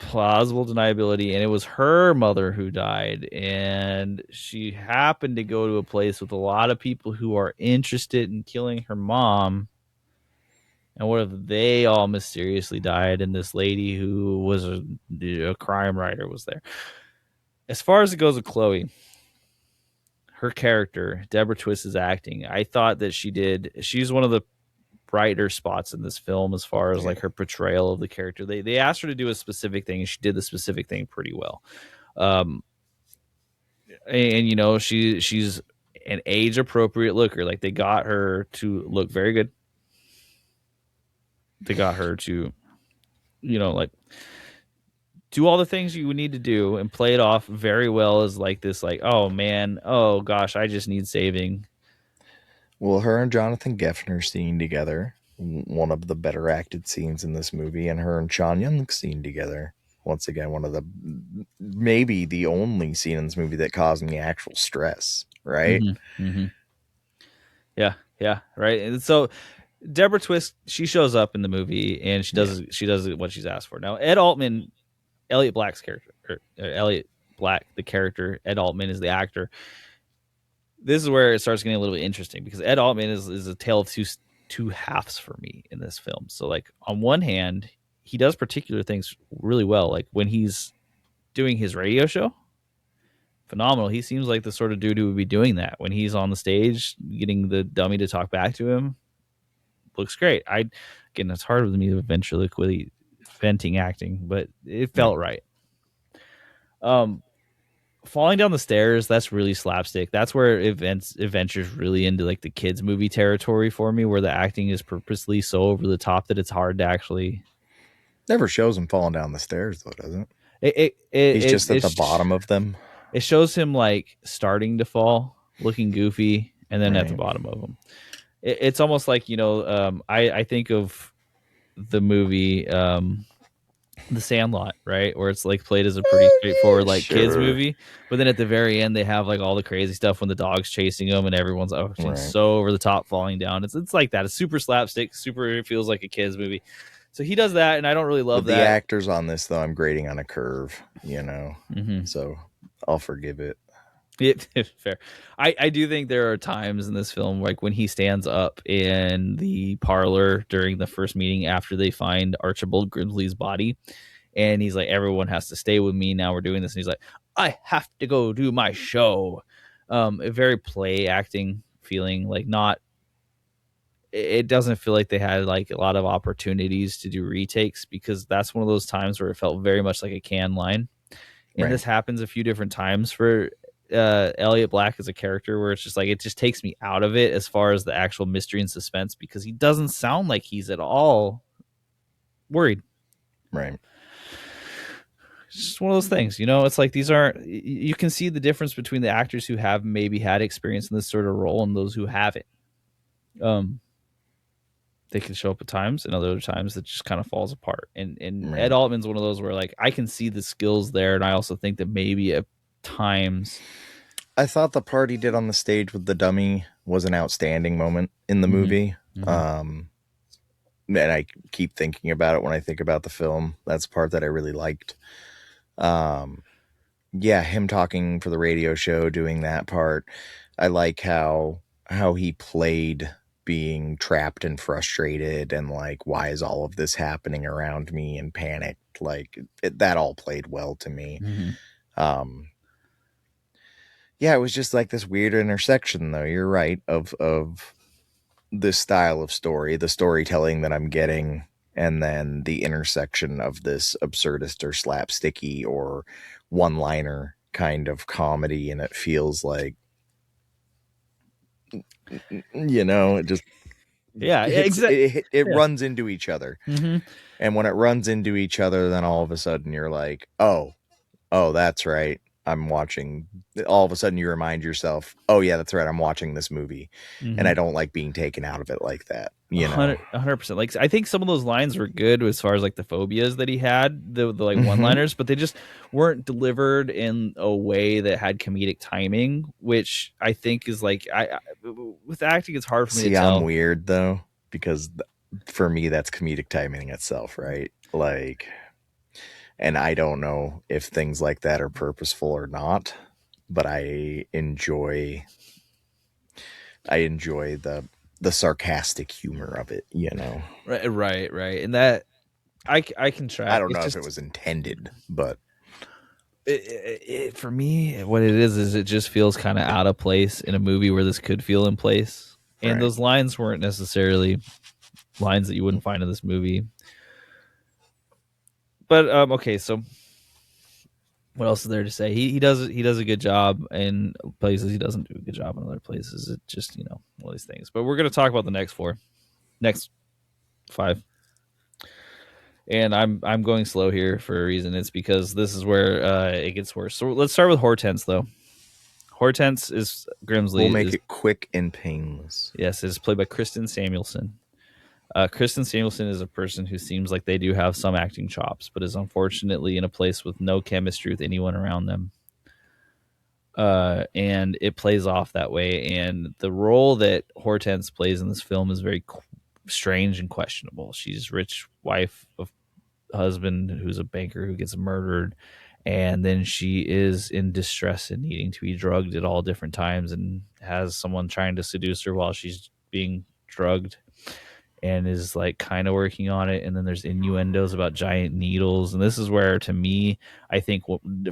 plausible deniability, and it was her mother who died, and she happened to go to a place with a lot of people who are interested in killing her mom. And what if they all mysteriously died and this lady who was a crime writer was there? As far as it goes with Chloe, her character, Deborah Twist's acting, I thought that she's one of the brighter spots in this film as far as Yeah. like her portrayal of the character. They asked her to do a specific thing and she did the specific thing pretty well. Um, and she's an age appropriate looker. Like they got her to look very good. They got her to, like do all the things you would need to do and play it off very well as like this, like, oh man, oh gosh, I just need saving. Well, her and Jonathan Geffner scene together, one of the better acted scenes in this movie, and her and Sean Young scene together. Once again, one of the maybe the only scene in this movie that caused me actual stress, right? Mm-hmm. Mm-hmm. Yeah, yeah, right. And so Deborah Twist, she shows up in the movie and Yeah. she does what she's asked for. Now Ed Altman, Elliot Black's character, Elliot Black, the character, Ed Altman is the actor. This is where it starts getting a little bit interesting because Ed Altman is a tale of two halves for me in this film. So like on one hand, he does particular things really well. Like when he's doing his radio show, phenomenal. He seems like the sort of dude who would be doing that when he's on the stage, getting the dummy to talk back to him. Looks great. Again, it's hard with me to ventriloquy venting acting, but it Yeah. felt right. Falling down the stairs, that's really slapstick. That's where it ventures really into like the kids movie territory for me, where the acting is purposely so over the top that it's hard to actually. Never shows him falling down the stairs, though, does it? He's It just at the bottom of them. it shows him like starting to fall, looking goofy, and then at the Right. bottom of them. It's almost like I think of the movie The Sandlot, right, where it's like played as a pretty straightforward like kids Sure. movie, but then at the very end they have like all the crazy stuff when the dog's chasing them and everyone's Right. so over the top falling down. It's like that. It's super slapstick, super, it feels like a kids movie. So he does that, and I don't really love The that. actors on this, though, I'm grading on a curve, Mm-hmm. so I'll forgive it. Fair. I do think there are times in this film, like when he stands up in the parlor during the first meeting after they find Archibald Grimsley's body, and he's like, everyone has to stay with me now, we're doing this, and he's like, I have to go do my show. A very play acting feeling, like not, it doesn't feel like they had like a lot of opportunities to do retakes, because that's one of those times where it felt very much like a canned line. And Right. this happens a few different times for Elliot Black as a character, where it's just like, it just takes me out of it as far as the actual mystery and suspense, because he doesn't sound like he's at all worried. Right. It's just one of those things, it's like, these aren't, you can see the difference between the actors who have maybe had experience in this sort of role and those who haven't. They can show up at times, and other times it just kind of falls apart. And Right. Ed Altman's one of those where like I can see the skills there, and I also think that maybe at times, I thought the part he did on the stage with the dummy was an outstanding moment in the movie. And I keep thinking about it when I think about the film. That's the part that I really liked. Yeah, him talking for the radio show, doing that part. I like how he played being trapped and frustrated and like, why is all of this happening around me, and panicked. Like that all played well to me. yeah, it was just like this weird intersection, though. You're right, of this style of story, the storytelling that I'm getting, and then the intersection of this absurdist or slapsticky or one-liner kind of comedy, and it feels like, it just Yeah, hits exactly. it Yeah. runs into each other. And when it runs into each other, then all of a sudden you're like, oh, that's right, I'm watching. All of a sudden you remind yourself, oh yeah, that's right, I'm watching this movie. And I don't like being taken out of it like that. 100%. Like, I think some of those lines were good as far as like the phobias that he had, the like one liners, but they just weren't delivered in a way that had comedic timing, which I think is like, I with acting, it's hard for me to See, I'm tell. weird though, because for me that's comedic timing itself, right? Like, and I don't know if things like that are purposeful or not, but I enjoy the sarcastic humor of it. Right. And that I can I track. don't It's know if it just was intended, but for me, what it is it just feels kind of out of place in a movie where this could feel in place. And right. those lines weren't necessarily lines that you wouldn't find in this movie. But okay, so what else is there to say? He does a good job in places. He doesn't do a good job in other places. It just all these things. But we're gonna talk about the next five, and I'm going slow here for a reason. It's because this is where it gets worse. So let's start with Hortense though. Hortense is Grimsley. We'll make it quick and painless. Yes, is played by Kristen Samuelson. Kristen Samuelson is a person who seems like they do have some acting chops, but is unfortunately in a place with no chemistry with anyone around them. And it plays off that way. And the role that Hortense plays in this film is very strange and questionable. She's rich wife of husband who's a banker who gets murdered, and then she is in distress and needing to be drugged at all different times, and has someone trying to seduce her while she's being drugged, and is like kind of working on it. And then there's innuendos about giant needles, and this is where, to me, I think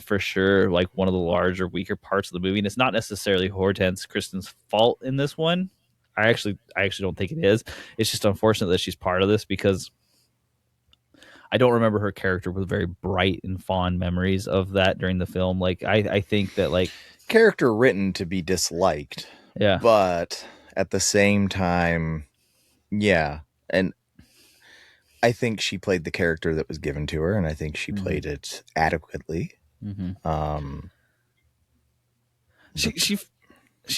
for sure, like one of the larger weaker parts of the movie. And it's not necessarily Hortense Kristen's fault in this one. I actually don't think it is. It's just unfortunate that she's part of this, because I don't remember her character with very bright and fond memories of that during the film. Like, I think that, like, character written to be disliked, yeah, but at the same time, yeah. And I think she played the character that was given to her, and I think she played it adequately. She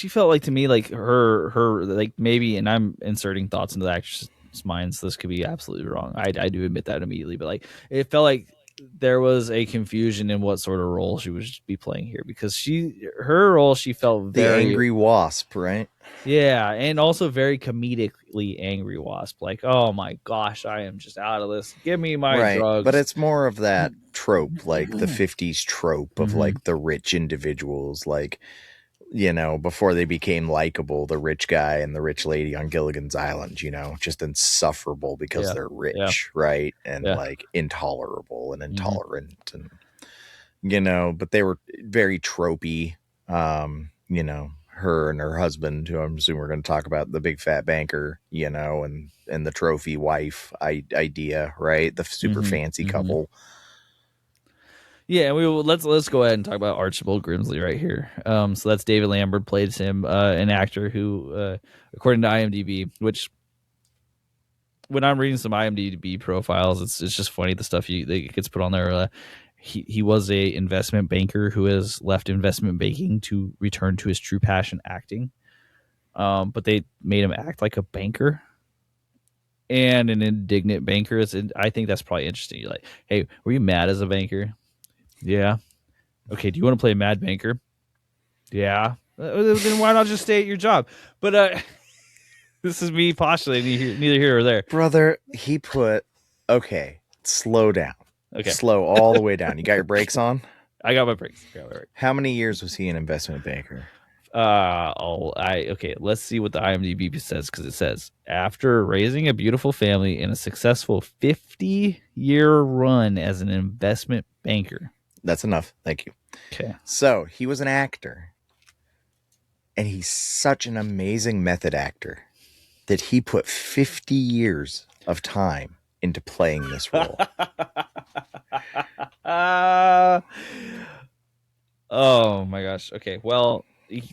felt like, to me, like her like, maybe, and I'm inserting thoughts into the actress' mind, so this could be absolutely wrong. I do admit that immediately, but like, it felt like there was a confusion in what sort of role she would be playing here, because her role, she felt The very angry wasp, right? yeah, and also very comedically angry wasp. Like, oh my gosh, I am just out of this. Give me my Right. drugs. But it's more of that trope, like the 50s trope of like the rich individuals, like, before they became likable, the rich guy and the rich lady on Gilligan's Island, just insufferable because they're rich, right? And like intolerable and intolerant, and but they were very tropey. Her and her husband, who I'm assuming we're going to talk about, the big fat banker, and the trophy wife idea, right? The super fancy couple. Yeah, let's go ahead and talk about Archibald Grimsley right here. So that's David Lambert plays him, an actor who, according to IMDb, which when I'm reading some IMDb profiles, it's just funny the stuff that gets put on there. He was a investment banker who has left investment banking to return to his true passion, acting. But they made him act like a banker and an indignant banker. I think that's probably interesting. You're like, hey, were you mad as a banker? Yeah. Okay, do you want to play a mad banker? Yeah. Then why not just stay at your job? But this is me postulating, neither here or there. Brother, okay, slow down. Okay. Slow all the way down. You got your brakes on? I got my brakes. How many years was he an investment banker? Okay, let's see what the IMDb says, because it says, after raising a beautiful family in a successful 50-year run as an investment banker. That's enough. Thank you. Okay. So he was an actor. And he's such an amazing method actor that he put 50 years of time into playing this role. Oh my gosh. Okay. Well,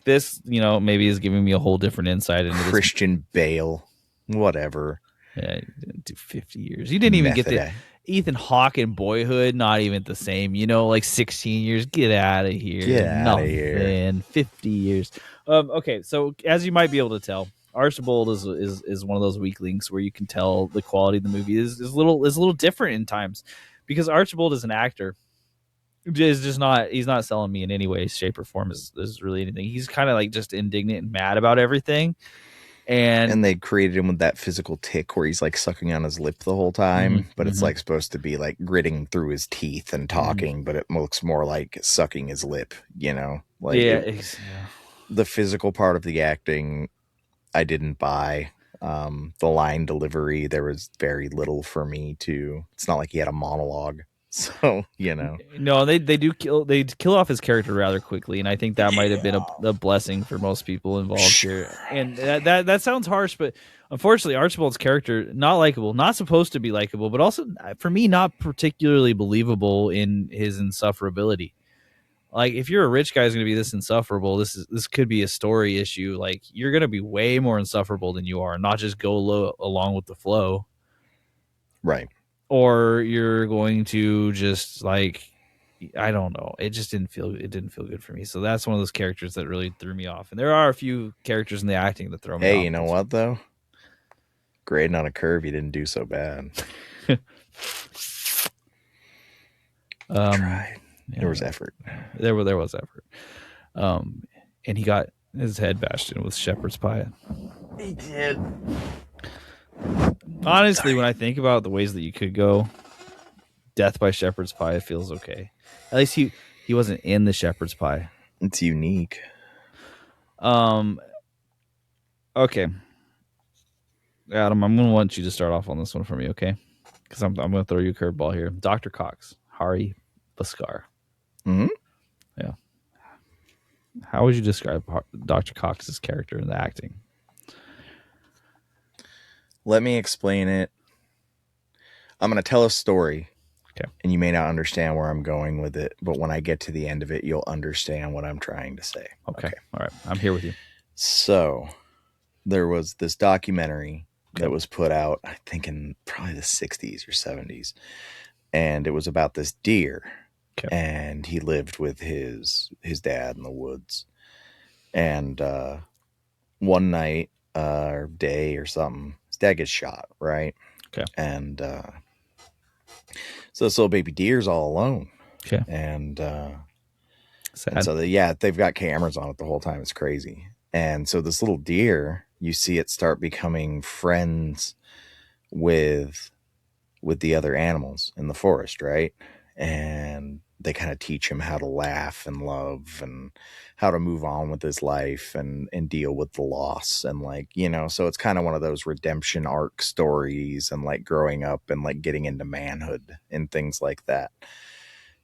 this, maybe is giving me a whole different insight into Christian Bale, whatever. Yeah, you didn't do 50 years. You didn't even get the Ethan Hawke in Boyhood, not even the same. Like 16 years. Get out of here. Get out of here. 50 years. Okay, so as you might be able to tell, Archibald is one of those weak links where you can tell the quality of the movie is a little different in times, because Archibald is an actor. He's not selling me in any way, shape, or form is really anything. He's kind of like just indignant and mad about everything. And they created him with that physical tick where he's like sucking on his lip the whole time, but it's like supposed to be like gritting through his teeth and talking, but it looks more like sucking his lip, like the physical part of the acting I didn't buy. The line delivery, there was very little for me to. It's not like he had a monologue. So, No, they kill off his character rather quickly, and I think that might have been a blessing for most people involved here. And that sounds harsh, but unfortunately, Archibald's character, not likable, not supposed to be likable, but also for me, not particularly believable in his insufferability. Like, if you're a rich guy who's going to be this insufferable, this could be a story issue. Like, you're going to be way more insufferable than you are, not just go along with the flow, right? Or you're going to just like, I don't know. It didn't feel good for me. So that's one of those characters that really threw me off. And there are a few characters in the acting that throw me off. Hey, you know what though? Grading on a curve, he didn't do so bad. Tried. There was effort. There was effort. And he got his head bashed in with shepherd's pie. He did. Honestly, when I think about the ways that you could go, death by shepherd's pie feels okay. At least he wasn't in the shepherd's pie. It's unique. Okay. Adam, I'm going to want you to start off on this one for me, okay? Because I'm going to throw you a curveball here. Dr. Cox, Hari Bhaskar. Mm-hmm. Yeah. How would you describe Dr. Cox's character in the acting? Let me explain it. I'm going to tell a story. Okay. And you may not understand where I'm going with it, but when I get to the end of it, you'll understand what I'm trying to say. Okay. All right. I'm here with you. So there was this documentary that was put out, I think in probably the 60s or 70s. And it was about this deer. Okay. And he lived with his dad in the woods. And one night or day or something, his dad gets shot, right? Okay. And so this little baby deer's all alone. Okay. And sad. So they've got cameras on it the whole time. It's crazy. And so this little deer, you see it start becoming friends with the other animals in the forest, right? And they kind of teach him how to laugh and love and how to move on with his life and deal with the loss. And like, so it's kind of one of those redemption arc stories and like growing up and like getting into manhood and things like that.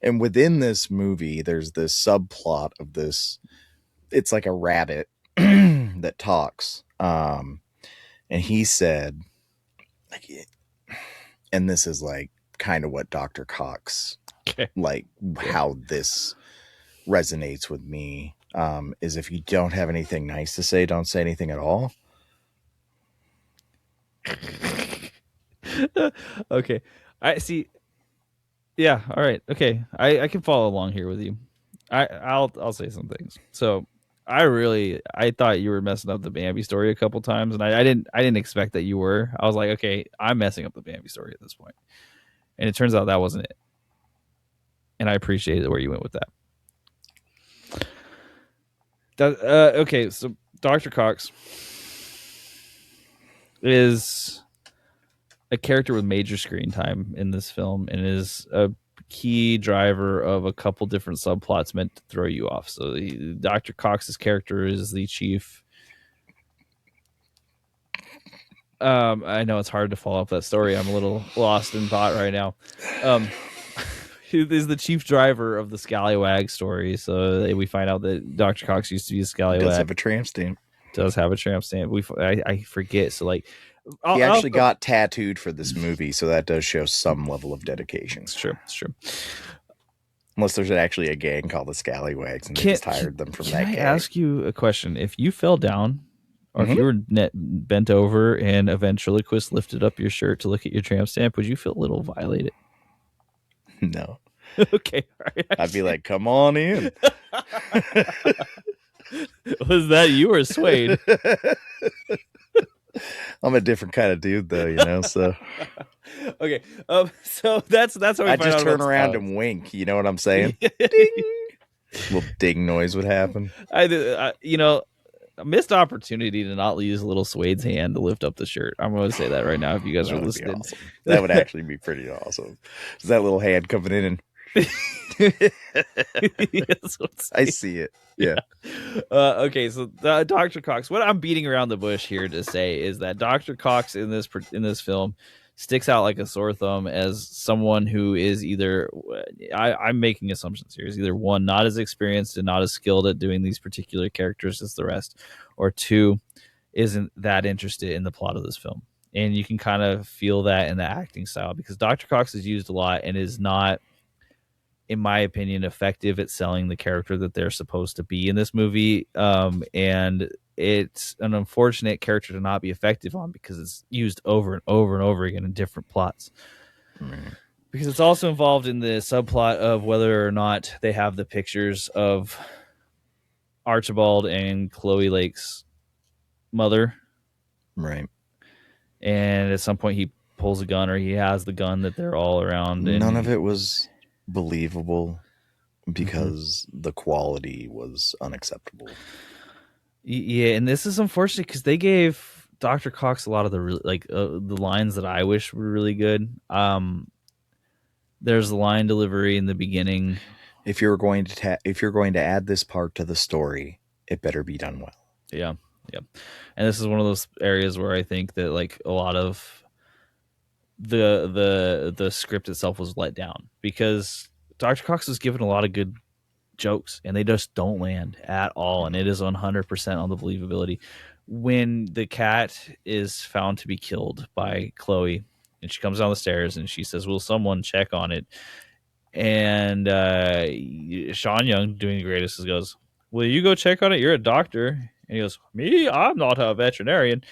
And within this movie, there's this subplot of this, it's like a rabbit that talks. And he said, like, and this is like kind of what Dr. Cox, like how this resonates with me, is if you don't have anything nice to say, don't say anything at all. Okay. I see. Yeah. All right. Okay. I can follow along here with you. I'll say some things. So I thought you were messing up the Bambi story a couple times, and I didn't expect that you were. I was like, okay, I'm messing up the Bambi story at this point. And it turns out that wasn't it. And I appreciated where you went with that. Okay, so Dr. Cox is a character with major screen time in this film and is a key driver of a couple different subplots meant to throw you off. So Dr. Cox's character is the chief. I know it's hard to follow up that story. I'm a little lost in thought right now. is the chief driver of the Scallywag story. So we find out that Dr. Cox used to be a Scallywag. Does have a tramp stamp. Does have a tramp stamp. I forget. So like, he actually got tattooed for this movie, so that does show some level of dedication. It's true. It's true. Unless there's actually a gang called the Scallywags, and they just hired them from that gang. Can I ask you a question? If you fell down, or if you were bent over and a ventriloquist lifted up your shirt to look at your tramp stamp, would you feel a little violated? No. Okay. All right. I'd be like, come on in. Was that you or Suede? I'm a different kind of dude, though, so. Okay. So that's how I just turn around and wink. You know what I'm saying? Ding. Little ding noise would happen. A missed opportunity to not use little Suede's hand to lift up the shirt. I'm going to say that right now. If you guys are listening, awesome. That would actually be pretty awesome. Is that little hand coming in and? I see it. Yeah. Okay, so Dr. Cox. What I'm beating around the bush here to say is that Dr. Cox in this film sticks out like a sore thumb as someone who is either I'm making assumptions here, is either one, not as experienced and not as skilled at doing these particular characters as the rest, or two, isn't that interested in the plot of this film. And you can kind of feel that in the acting style, because Dr. Cox is used a lot and is not, in my opinion, effective at selling the character that they're supposed to be in this movie. And it's an unfortunate character to not be effective on, because it's used over and over and over again in different plots. Because it's also involved in the subplot of whether or not they have the pictures of Archibald and Chloe Lake's mother. Right. And at some point he pulls a gun, or he has the gun that they're all around. And none of it was believable because the quality was unacceptable. Yeah, and this is unfortunate because they gave Dr. Cox a lot of the lines that I wish were really good. There's the line delivery in the beginning. If you're going to add this part to the story, it better be done well. Yeah. And this is one of those areas where I think that like a lot of the script itself was let down, because Dr. Cox was given a lot of good jokes and they just don't land at all, and it is 100% on the believability. When the cat is found to be killed by Chloe and she comes down the stairs and she says, will someone check on it? And Sean Young, doing the greatest, goes, will you go check on it? You're a doctor. And he goes, me? I'm not a veterinarian.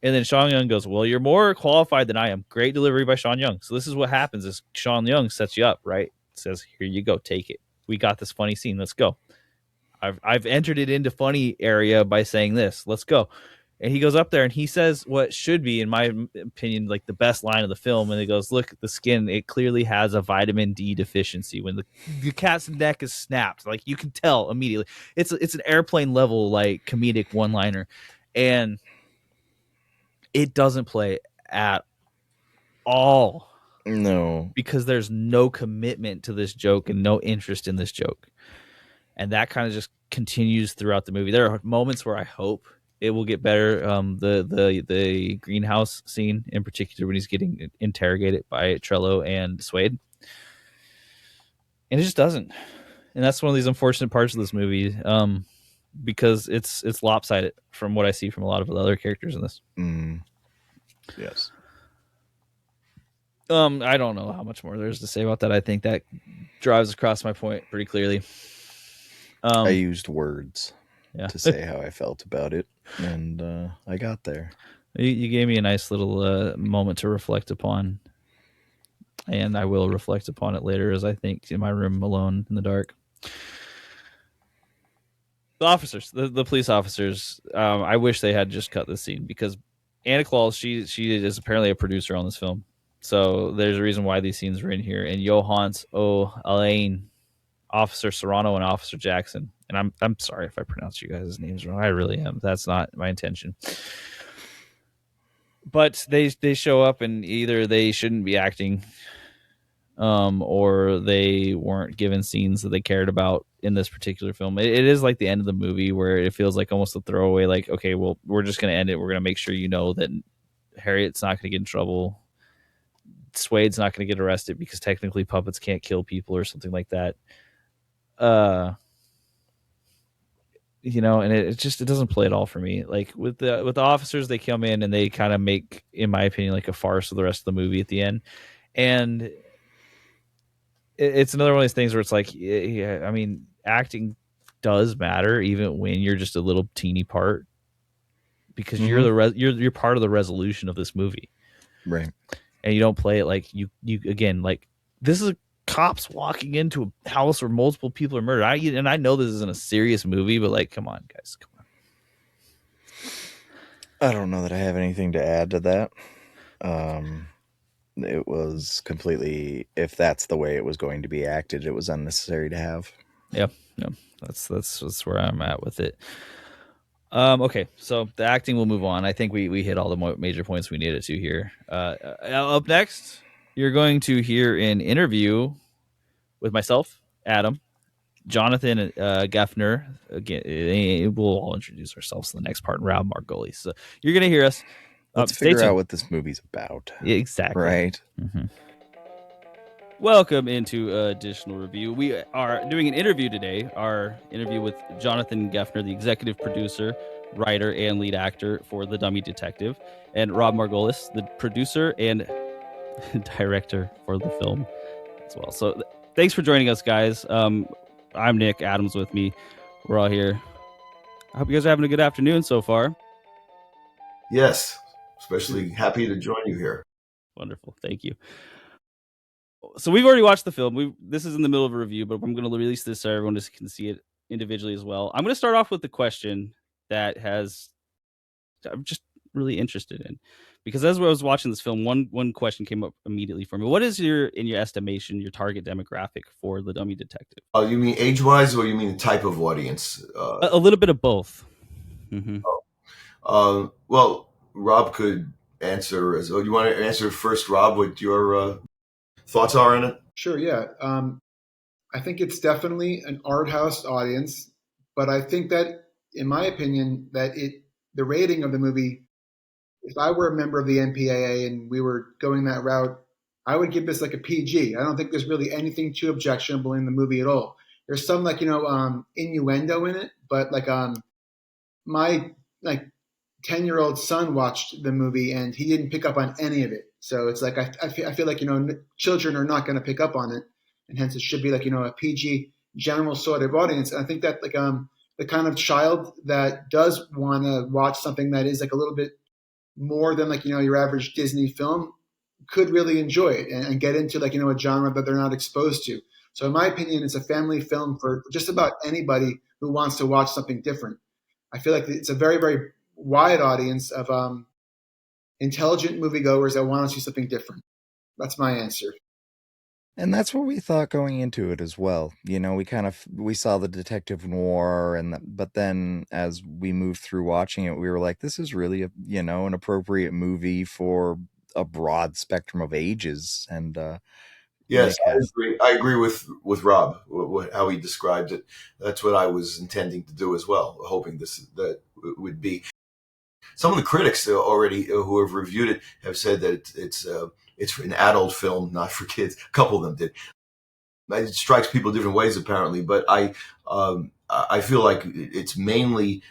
And then Sean Young goes, well, you're more qualified than I am. Great delivery by Sean Young. So this is what happens is Sean Young sets you up, right? Says, here you go, take it. We got this funny scene. Let's go. I've entered it into funny area by saying this. Let's go. And he goes up there and he says what should be, in my opinion, like the best line of the film. And he goes, look, the skin, it clearly has a vitamin D deficiency. When the cat's neck is snapped, like you can tell immediately. It's an airplane level, like comedic one-liner. And it doesn't play at all. No. Because there's no commitment to this joke and no interest in this joke. And that kind of just continues throughout the movie. There are moments where I hope it will get better. The greenhouse scene in particular, when he's getting interrogated by Trello and Suede. And it just doesn't. And that's one of these unfortunate parts of this movie. Because it's lopsided from what I see from a lot of the other characters in this. Yes. I don't know how much more there's to say about that. I think that drives across my point pretty clearly. I used words to say how I felt about it, and I got there. You gave me a nice little moment to reflect upon, and I will reflect upon it later, as I think in my room alone in the dark. The officers, the police officers, I wish they had just cut this scene, because Anna Claus, she is apparently a producer on this film. So there's a reason why these scenes were in here. And Johannes Elaine, Officer Serrano, and Officer Jackson. And I'm sorry if I pronounce you guys' names wrong. I really am. That's not my intention. But they show up, and either they shouldn't be acting, or they weren't given scenes that they cared about in this particular film. It is like the end of the movie where it feels like almost a throwaway, like, okay, well, we're just going to end it. We're going to make sure you know that Harriet's not going to get in trouble. Suede's not going to get arrested because technically puppets can't kill people or something like that. And it doesn't play at all for me. Like with the officers, they come in and they kind of make, in my opinion, like a farce of the rest of the movie at the end. And it's another one of those things where it's like, yeah, I mean, acting does matter even when you're just a little teeny part, because you're part of the resolution of this movie, right? And you don't play it like you again, like this is cops walking into a house where multiple people are murdered. I know this isn't a serious movie, but like, come on, guys, come on. I don't know that I have anything to add to that. It was completely, if that's the way it was going to be acted, it was unnecessary to have. Yep. That's where I'm at with it. Okay, so the acting will move on. I think we hit all the major points we needed to here. Up next, you're going to hear an interview with myself, Adam, Jonathan Geffner. Again, we'll all introduce ourselves in the next part, and Rob Margolies. So you're going to hear us. Let's figure out what this movie's about. Exactly. Right. Mm-hmm. Welcome into Additional Review. We are doing an interview today. Our interview with Jonathan Geffner, the executive producer, writer, and lead actor for The Dummy Detective, and Rob Margolies, the producer and director for the film as well. So thanks for joining us, guys. I'm Nick. Adam's with me. We're all here. I hope you guys are having a good afternoon so far. Yes, especially happy to join you here. Wonderful. Thank you. So we've already watched the film. This is in the middle of a review, but I'm going to release this so everyone just can see it individually as well. I'm going to start off with the question that I'm just really interested in, because as I was watching this film, one question came up immediately for me. What is in your estimation, your target demographic for The Dummy Detective? Oh, you mean age-wise, or you mean the type of audience? A little bit of both. Mm-hmm. Well, Rob could answer. You want to answer first, Rob, what your thoughts are on it? Sure, yeah. I think it's definitely an art house audience, but I think that, in my opinion, that the rating of the movie, if I were a member of the MPAA and we were going that route, I would give this like a PG. I don't think there's really anything too objectionable in the movie at all. There's some innuendo in it, but my 10-year-old son watched the movie and he didn't pick up on any of it. So it's like I feel like children are not going to pick up on it, and hence it should be a PG general sort of audience. And I think that the kind of child that does want to watch something that is like a little bit more than your average Disney film could really enjoy it and get into a genre that they're not exposed to. So in my opinion, it's a family film for just about anybody who wants to watch something different. I feel like it's a very, very wide audience of intelligent moviegoers that want to see something different. That's my answer. And that's what we thought going into it as well. We saw the detective noir, but then as we moved through watching it, we were like, this is really an appropriate movie for a broad spectrum of ages. And yes, I agree with Rob, how he described it. That's what I was intending to do as well, hoping that would be. Some of the critics already who have reviewed it have said that it's an adult film, not for kids. A couple of them did. It strikes people different ways, apparently, but I feel like it's mainly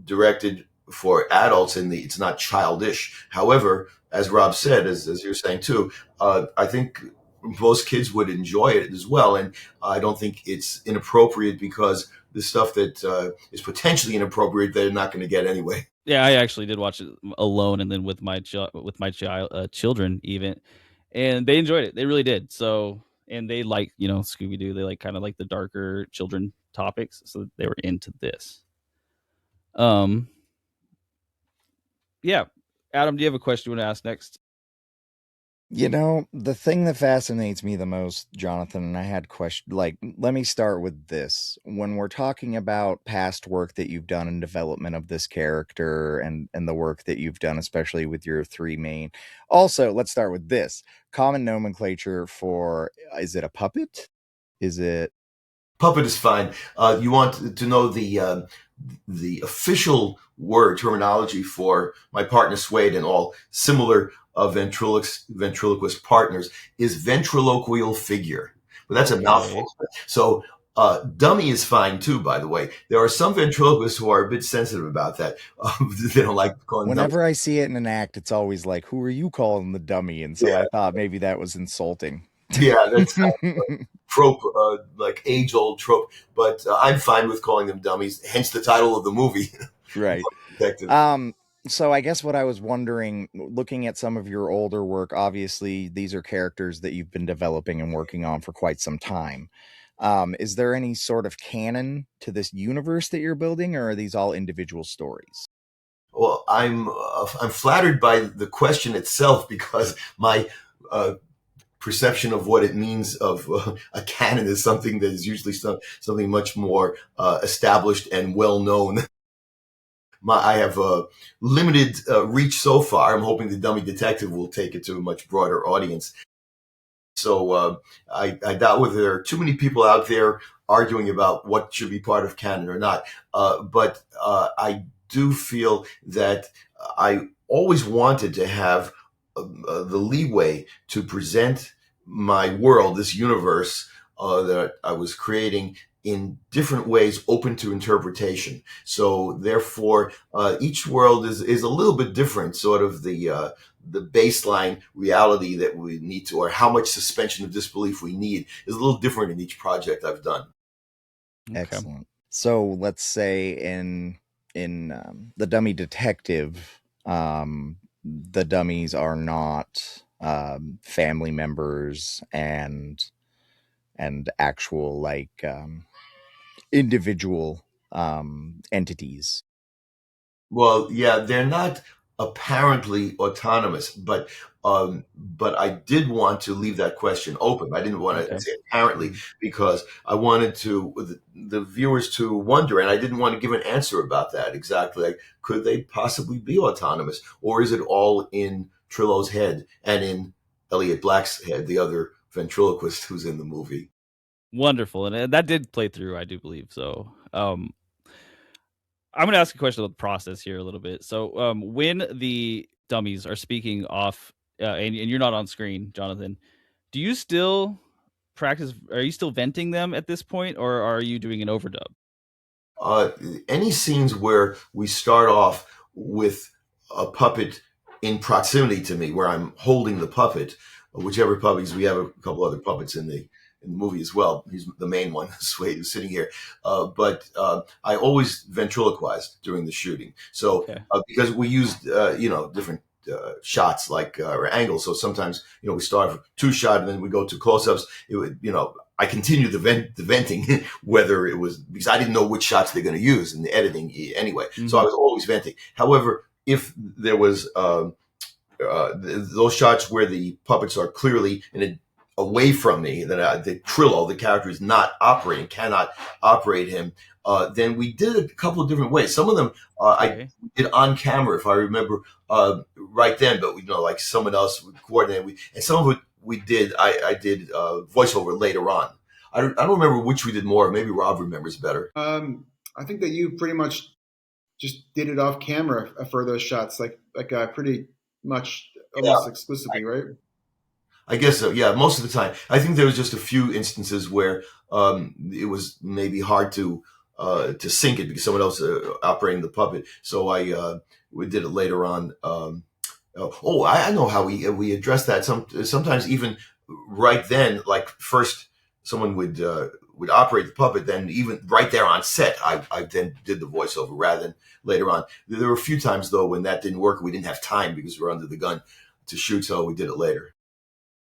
directed for adults, and it's not childish. However, as Rob said, as you're saying too, I think most kids would enjoy it as well, and I don't think it's inappropriate because the stuff that is potentially inappropriate they're not going to get anyway. Yeah, I actually did watch it alone, and then with my children even, and they enjoyed it. They really did. So, and they like Scooby Doo. They like kind of like the darker children topics, so they were into this. Yeah, Adam, do you have a question you want to ask next? The thing that fascinates me the most, Jonathan, and I had let me start with this. When we're talking about past work that you've done in development of this character and the work that you've done, especially with your three main. Also, let's start with this. Common nomenclature for, is it a puppet? Is it? Puppet is fine. You want to know the official word terminology for my partner Suede and all similar ventriloquist partners is ventriloquial figure. But that's a mouthful. So dummy is fine too, by the way. There are some ventriloquists who are a bit sensitive about that. They don't like calling Whenever I see it in an act, it's always like, who are you calling the dummy? And so I thought maybe that was insulting. Yeah, that's kind of a trope, like age-old trope. But I'm fine with calling them dummies, hence the title of the movie. Right. So I guess what I was wondering, looking at some of your older work, obviously these are characters that you've been developing and working on for quite some time. Is there any sort of canon to this universe that you're building, or are these all individual stories? Well, I'm flattered by the question itself, because my perception of what it means of a canon is something that is usually something much more established and well known. I have a limited reach so far. I'm hoping the Dummy Detective will take it to a much broader audience. So I doubt whether there are too many people out there arguing about what should be part of canon or not. But I do feel that I always wanted to have the leeway to present my world, this universe that I was creating, in different ways open to interpretation. So therefore, each world is a little bit different, sort of the baseline reality that we need to, or how much suspension of disbelief we need, is a little different in each project I've done. Okay. Excellent. So let's say in the Dummy Detective, the dummies are not family members and actual like individual entities. Well, yeah, they're not apparently autonomous, but I did want to leave that question open. I didn't want to say apparently, because I wanted the viewers to wonder, and I didn't want to give an answer about that exactly. Like, could they possibly be autonomous, or is it all in Trillo's head and in Elliot Black's head, the other ventriloquist who's in the movie? Wonderful, and that did play through, I do believe. So I'm going to ask a question about the process here a little bit. So when the dummies are speaking off, and you're not on screen, Jonathan, do you still practice? Are you still venting them at this point, or are you doing an overdub? Any scenes where we start off with a puppet in proximity to me, where I'm holding the puppet, whichever puppies, we have a couple other puppets in the movie as well. He's the main one, Swade, who's sitting here. But I always ventriloquized during the shooting. So because we used different shots, like or angles. So sometimes we start with 2-shot and then we go to close-ups. It would I continued the venting, whether it was because I didn't know which shots they're going to use in the editing anyway. Mm-hmm. So I was always venting. However, if there was those shots where the puppets are clearly away from me, that the Trillo, the character, is not operating, cannot operate him, then we did a couple of different ways. Some of them I did on camera, if I remember right then, but like someone else would coordinate. And some of it we did, I did voiceover later on. I don't remember which we did more. Maybe Rob remembers better. I think that you pretty much just did it off camera for those shots, like pretty much almost exclusively, right? I guess so. Yeah, most of the time. I think there was just a few instances where it was maybe hard to sync it because someone else operating the puppet. So we did it later on. I know how we addressed that. Sometimes even right then, like first someone would operate the puppet, then even right there on set, I then did the voiceover rather than later on. There were a few times though when that didn't work. We didn't have time because we were under the gun to shoot, so we did it later.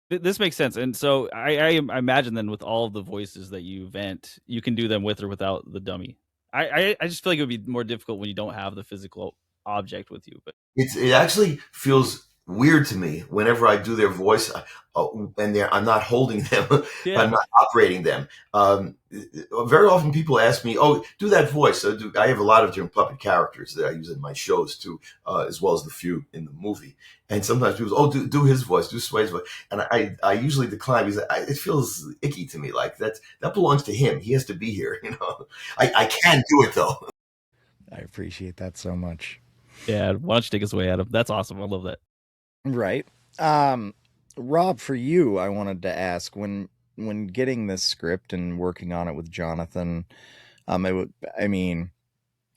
This makes sense. And so I imagine then with all the voices that you vent, you can do them with or without the dummy. I just feel like it would be more difficult when you don't have the physical object with you. But it actually feels weird to me whenever I do their voice and I'm not holding them, I'm not operating them. Very often people ask me, "Oh, do that voice." I have a lot of different puppet characters that I use in my shows too, as well as the few in the movie. And sometimes people say, "Oh, do his voice, do Swade's voice," and I usually decline because it feels icky to me. Like that belongs to him. He has to be here. I can do it though. I appreciate that so much. Yeah, why don't you take us away, Adam? That's awesome. I love that. Right. Rob, for you, I wanted to ask when getting this script and working on it with Jonathan, it would, I mean,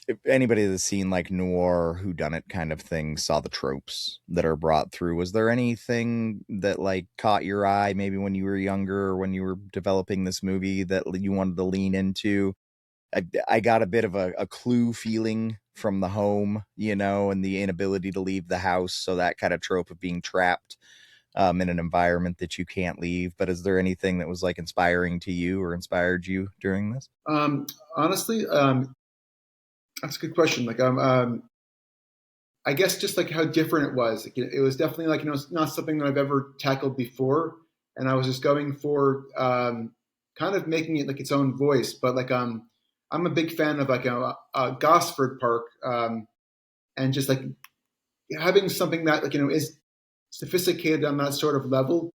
if anybody that's seen like noir whodunit kind of thing saw the tropes that are brought through. Was there anything that like caught your eye maybe when you were younger or when you were developing this movie that you wanted to lean into? I got a bit of a clue feeling from the home, and the inability to leave the house. So that kind of trope of being trapped in an environment that you can't leave. But is there anything that was like inspiring to you or inspired you during this? Honestly, that's a good question. Like, I guess just like how different it was. Like, it was definitely like it's not something that I've ever tackled before, and I was just going for kind of making it like its own voice. But like I'm a big fan of like Gosford Park, and just like having something that like is sophisticated on that sort of level.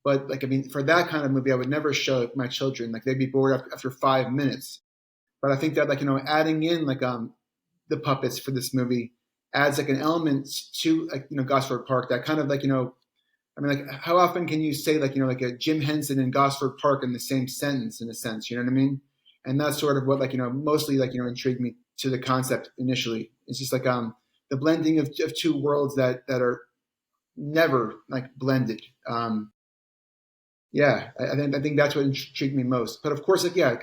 But like I mean, for that kind of movie, I would never show my children. Like they'd be bored after 5 minutes. But I think that like adding in like the puppets for this movie adds like an element to like Gosford Park that kind of like I mean like how often can you say like like a Jim Henson and Gosford Park in the same sentence in a sense, you know what I mean? And that's sort of what like mostly like intrigued me to the concept initially. It's just like the blending of two worlds that are never like blended. Yeah, I think that's what intrigued me most. But of course, like yeah,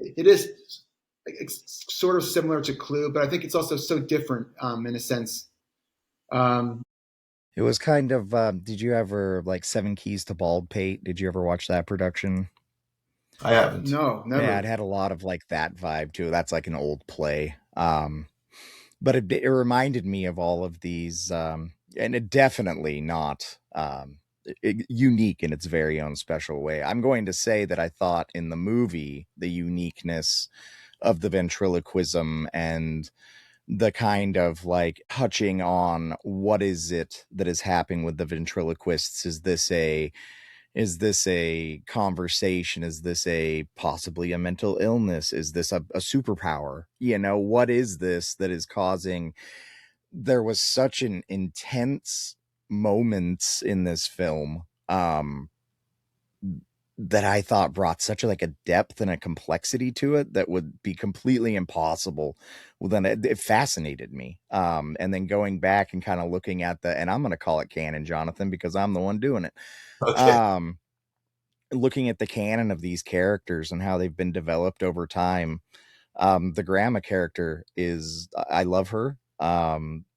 it is it's sort of similar to Clue, but I think it's also so different in a sense. Um, It was kind of. Did you ever like Seven Keys to Baldpate? Did you ever watch that production? I haven't. no, Yeah, it never. had a lot of like that vibe too. That's like an old play. But it reminded me of all of these, and it definitely not unique in its very own special way. I'm going to say that I thought in the movie the uniqueness of the ventriloquism and the kind of like touching on what is it that is happening with the ventriloquists. Is this a conversation? Is this a possibly a mental illness? Is this a superpower? What is this that is causing? There was such an intense moments in this film that I thought brought such like a depth and a complexity to it that would be completely impossible. Well, then it fascinated me. And then going back and kind of looking at and I'm going to call it canon, Jonathan, because I'm the one doing it. Okay. Um, Looking at the canon of these characters and how they've been developed over time. The grandma character I love her.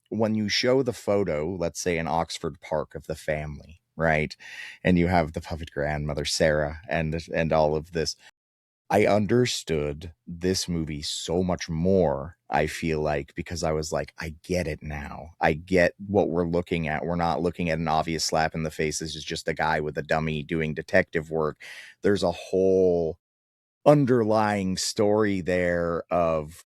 When you show the photo, let's say in Oxford Park of the family, right? And you have the puppet grandmother, Sarah, and all of this. I understood this movie so much more, I feel like, because I was like, I get it now. I get what we're looking at. We're not looking at an obvious slap in the face. This is just a guy with a dummy doing detective work. There's a whole underlying story there of,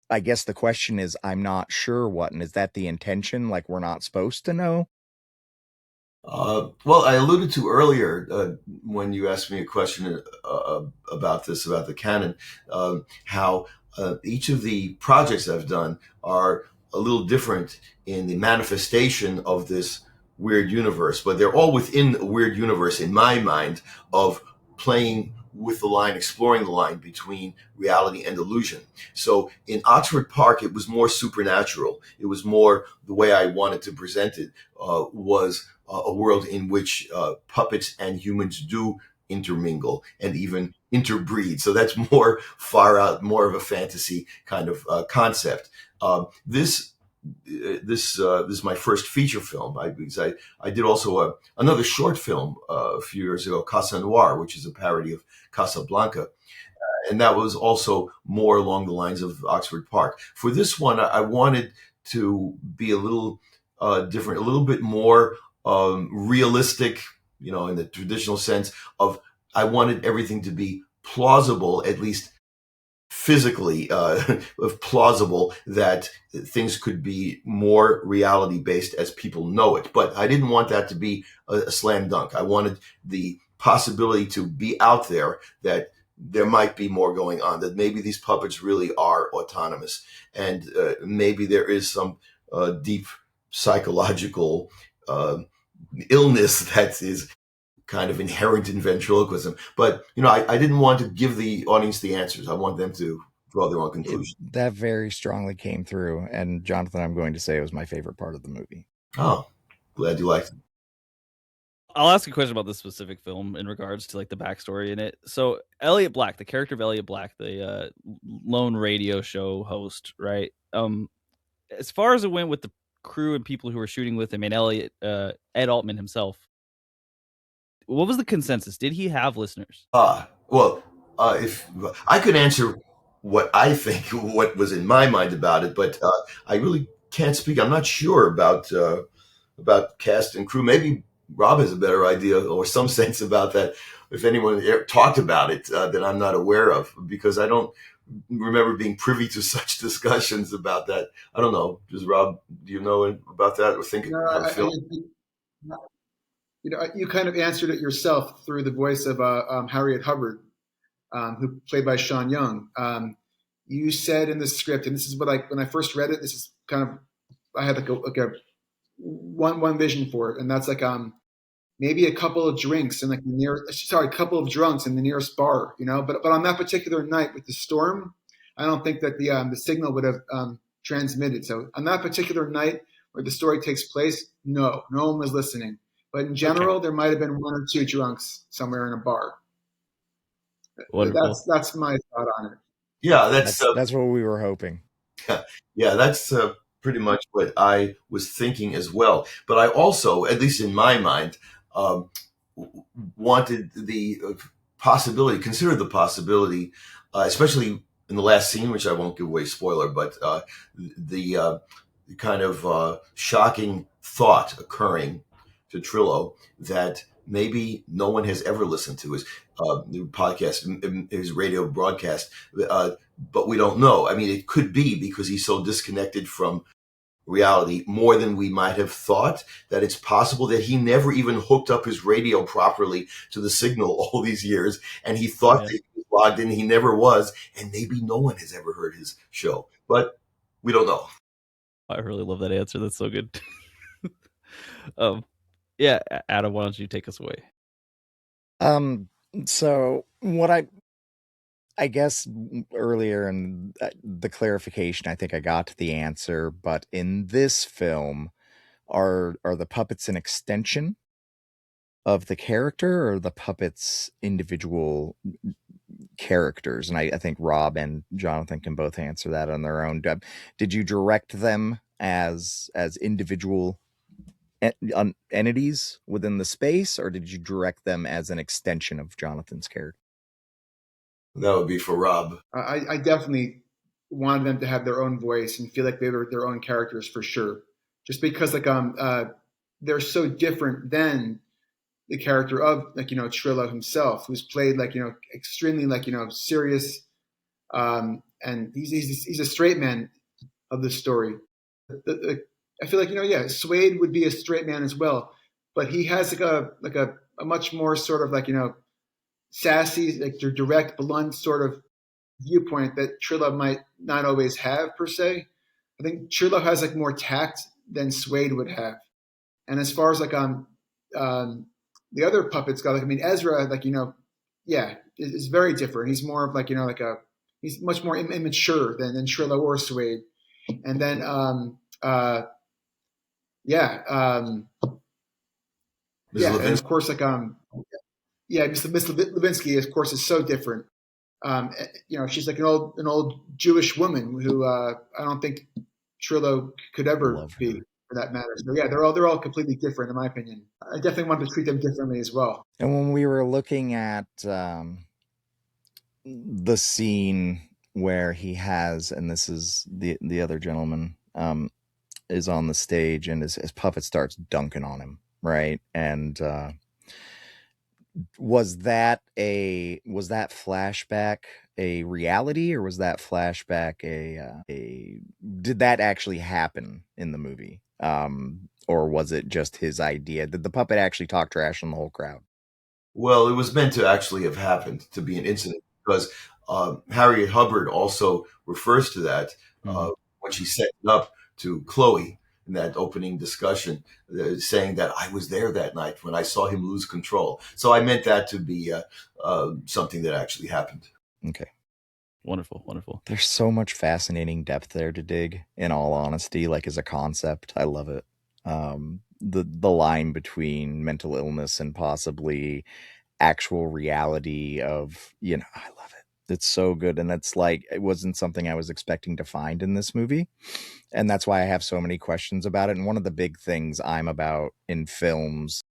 I guess the question is, I'm not sure what, and is that the intention? Like, we're not supposed to know? Well, I alluded to earlier when you asked me a question about this, about the canon, how each of the projects I've done are a little different in the manifestation of this weird universe, but they're all within a weird universe in my mind of playing with the line, exploring the line between reality and illusion. So in Oxford Park, it was more supernatural. It was more the way I wanted to present it was a world in which puppets and humans do intermingle and even interbreed. So that's more far out, more of a fantasy kind of concept. This is my first feature film because I did also another short film a few years ago, Casa Noir, which is a parody of Casablanca, and that was also more along the lines of Oxford Park. For this one, I wanted to be a little different, a little bit more realistic, in the traditional sense of I wanted everything to be plausible, at least physically plausible, that things could be more reality based as people know it. But I didn't want that to be a slam dunk. I wanted the possibility to be out there that there might be more going on, that maybe these puppets really are autonomous, and maybe there is some deep psychological illness that is kind of inherent in ventriloquism. But I didn't want to give the audience the answers. I want them to draw their own conclusions. That very strongly came through. And Jonathan, I'm going to say it was my favorite part of the movie. Oh, glad you liked it. I'll ask a question about this specific film in regards to like the backstory in it. So Elliot Black, the character of Elliot Black, the lone radio show host, right? As far as it went with the crew and people who were shooting with him and Elliot, Ed Altman himself, what was the consensus? Did he have listeners? Well, if I could answer what I think, what was in my mind about it, but I really can't speak. I'm not sure about cast and crew. Maybe Rob has a better idea or some sense about that. If anyone talked about it that I'm not aware of, because I don't remember being privy to such discussions about that. I don't know. Does Rob, do you know about that or think? You kind of answered it yourself through the voice of Harriet Hubbard, who played by Sean Young. You said in the script, and this is what when I first read it, this is kind of, I had like a one vision for it, and that's like maybe a couple of drinks and a couple of drunks in the nearest bar, But on that particular night with the storm, I don't think that the signal would have transmitted. So on that particular night where the story takes place, no one was listening. But in general, There might have been one or two drunks somewhere in a bar. Wonderful. That's my thought on it. Yeah, that's what we were hoping. Yeah, that's pretty much what I was thinking as well. But I also, at least in my mind, wanted the possibility, considered the possibility, especially in the last scene, which I won't give away spoiler, but the kind of shocking thought occurring to Trillo that maybe no one has ever listened to his podcast, his radio broadcast, but we don't know. I mean, it could be because he's so disconnected from reality more than we might have thought, that it's possible that he never even hooked up his radio properly to the signal all these years, and he thought that he was logged in. He never was, and maybe no one has ever heard his show, but we don't know. I really love that answer. That's so good. Yeah, Adam, why don't you take us away? So what I guess earlier in the clarification, I think I got to the answer, but in this film, are the puppets an extension of the character, or the puppets individual characters? And I think Rob and Jonathan can both answer that on their own. Did you direct them as individual entities within the space, or did you direct them as an extension of Jonathan's character? That would be for Rob. I definitely wanted them to have their own voice and feel like they were their own characters for sure. Just because they're so different than the character of Trillo himself, who's played extremely serious, and he's a straight man of the story. I feel like Suede would be a straight man as well, but he has a much more sort of sassy, direct, blunt sort of viewpoint that Trillo might not always have per se. I think Trillo has more tact than Suede would have. And as far as the other puppets go, Ezra, is very different. He's more of he's much more immature than Trillo or Suede. And then and of course Miss Levinsky, of course, is so different. She's like an old Jewish woman who I don't think Trillo could ever be, for that matter. So yeah, they're all completely different in my opinion. I definitely wanted to treat them differently as well. And when we were looking at the scene where he has, and this is the other gentleman, is on the stage and his puppet starts dunking on him, right? And was that flashback a reality, or was that flashback did that actually happen in the movie, or was it just his idea? Did the puppet actually talk trash on the whole crowd? Well, it was meant to actually have happened, to be an incident, because Harriet Hubbard also refers to that when she's setting up to Chloe, in that opening discussion, saying that I was there that night when I saw him lose control. So I meant that to be something that actually happened. Okay. Wonderful, wonderful. There's so much fascinating depth there to dig, in all honesty, like as a concept. I love it. The line between mental illness and possibly actual reality of, I love it. It's so good. And it's like, it wasn't something I was expecting to find in this movie. And that's why I have so many questions about it. And one of the big things I'm about in films,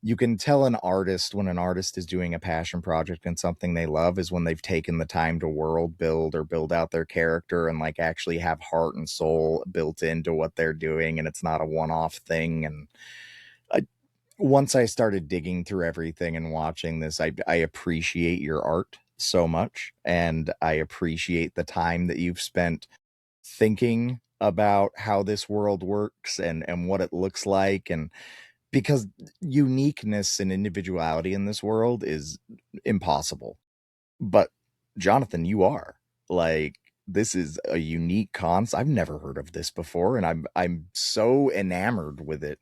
you can tell an artist when an artist is doing a passion project and something they love is when they've taken the time to world build or build out their character and like actually have heart and soul built into what they're doing. And it's not a one-off thing. And once I started digging through everything and watching this, I appreciate your art so much. And I appreciate the time that you've spent thinking about how this world works and what it looks like. And because uniqueness and individuality in this world is impossible. But Jonathan, you are like, this is a unique concept. I've never heard of this before, and I'm so enamored with it.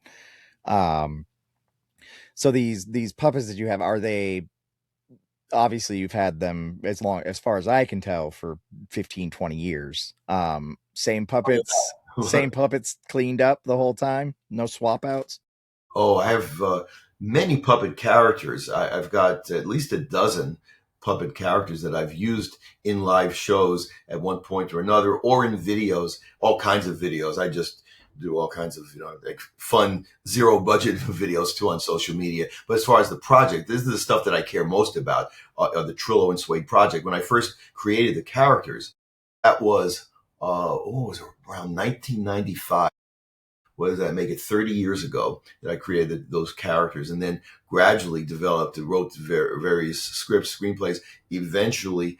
So these puppets that you have, are they, obviously you've had them as far as I can tell for 15, 20 years. Same puppets, same puppets cleaned up the whole time. No swap outs. Oh, I have many puppet characters. I've got at least a dozen puppet characters that I've used in live shows at one point or another, or in videos, all kinds of videos. I just do all kinds of, like fun, zero budget videos too on social media. But as far as the project, this is the stuff that I care most about, the Trillo and Suede project. When I first created the characters, that was, was it around 1995. What does that make it? 30 years ago that I created those characters, and then gradually developed and wrote various scripts, screenplays. Eventually,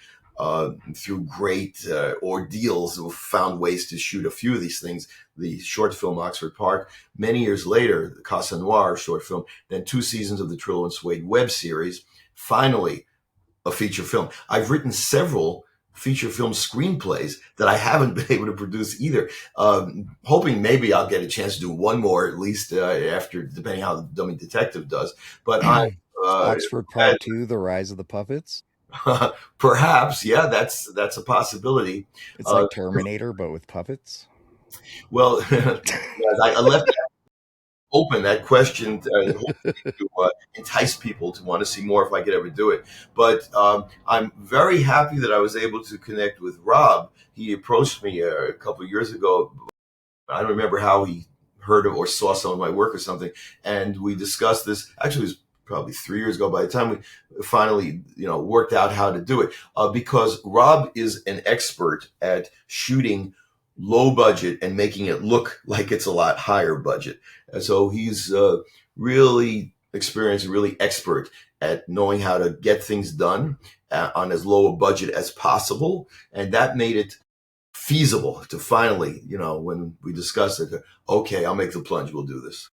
through great ordeals, found ways to shoot a few of these things. The short film Oxford Park. Many years later, the Casa Noir short film. Then 2 seasons of the Trillo and Suede web series. Finally, a feature film. I've written several feature film screenplays that I haven't been able to produce either. Hoping maybe I'll get a chance to do one more, at least after, depending how the Dummy Detective does. But Oxford Part 2, The Rise of the Puppets. Perhaps, yeah, that's a possibility. It's like Terminator, but with puppets. Well, I left that open, that question, to entice people to want to see more if I could ever do it. But I'm very happy that I was able to connect with Rob. He approached me a couple of years ago. I don't remember how he heard of or saw some of my work or something. And we discussed this. Actually, it was probably 3 years ago by the time we finally, worked out how to do it. Because Rob is an expert at shooting low budget and making it look like it's a lot higher budget. And so he's really experienced, really expert at knowing how to get things done on as low a budget as possible. And that made it feasible to finally, when we discussed it, okay, I'll make the plunge. We'll do this.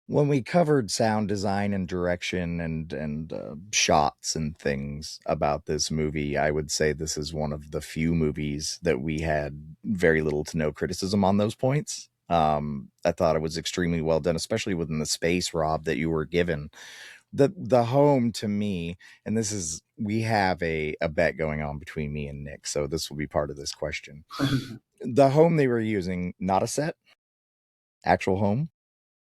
When we covered sound design and direction and shots and things about this movie, I would say this is one of the few movies that we had very little to no criticism on those points. I thought it was extremely well done, especially within the space, Rob, that you were given. The home, to me, and we have a bet going on between me and Nick, so this will be part of this question. The home they were using, not a set, actual home.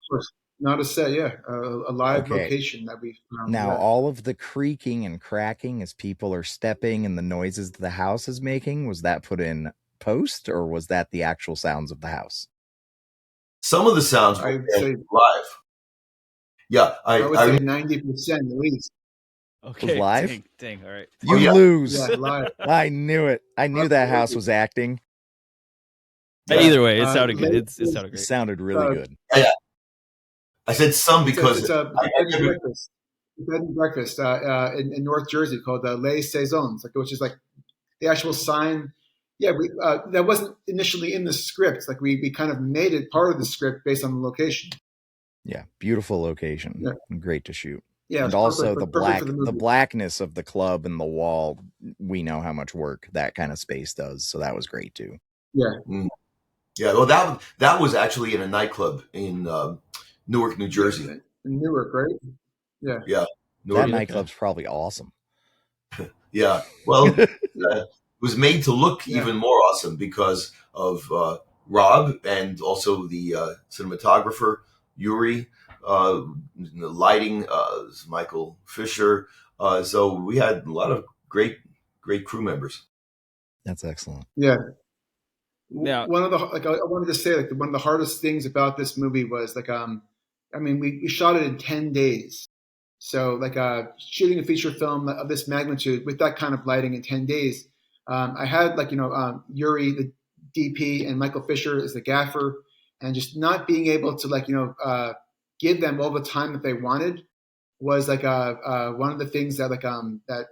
Of course. Not a set, yeah. A live location that we found. Now, all of the creaking and cracking as people are stepping and the noises the house is making, was that put in post, or was that the actual sounds of the house? Some of the sounds were live. Yeah, I would say 90% at least. Okay, was live? Dang, all right. You lose. Yeah, live. I knew it. I knew that house was acting. Either way, it sounded good. It sounded great. It sounded really good. Yeah. I said some because it's a bed and breakfast in North Jersey called Les Saisons, which is like the actual sign. Yeah, that wasn't initially in the script. Like we kind of made it part of the script based on the location. Yeah, beautiful location. Yeah. Great to shoot. Yeah, and also the blackness of the club and the wall. We know how much work that kind of space does, so that was great too. Yeah. Mm. Yeah, well, that was actually in a nightclub in Newark, New Jersey. In Newark, right? Yeah. Yeah, That Newark. nightclub's probably awesome. Yeah, well, Yeah. it was made to look Yeah. even more awesome because of Rob and also the cinematographer Yuri, the lighting Michael Fisher. So we had a lot of great crew members. That's excellent. Yeah. Now, One of the I wanted to say one of the hardest things about this movie was I mean we shot it in 10 days. So shooting a feature film of this magnitude with that kind of lighting in 10 days. I had Yuri the DP and Michael Fisher as the gaffer, and just not being able to give them all the time that they wanted was one of the things that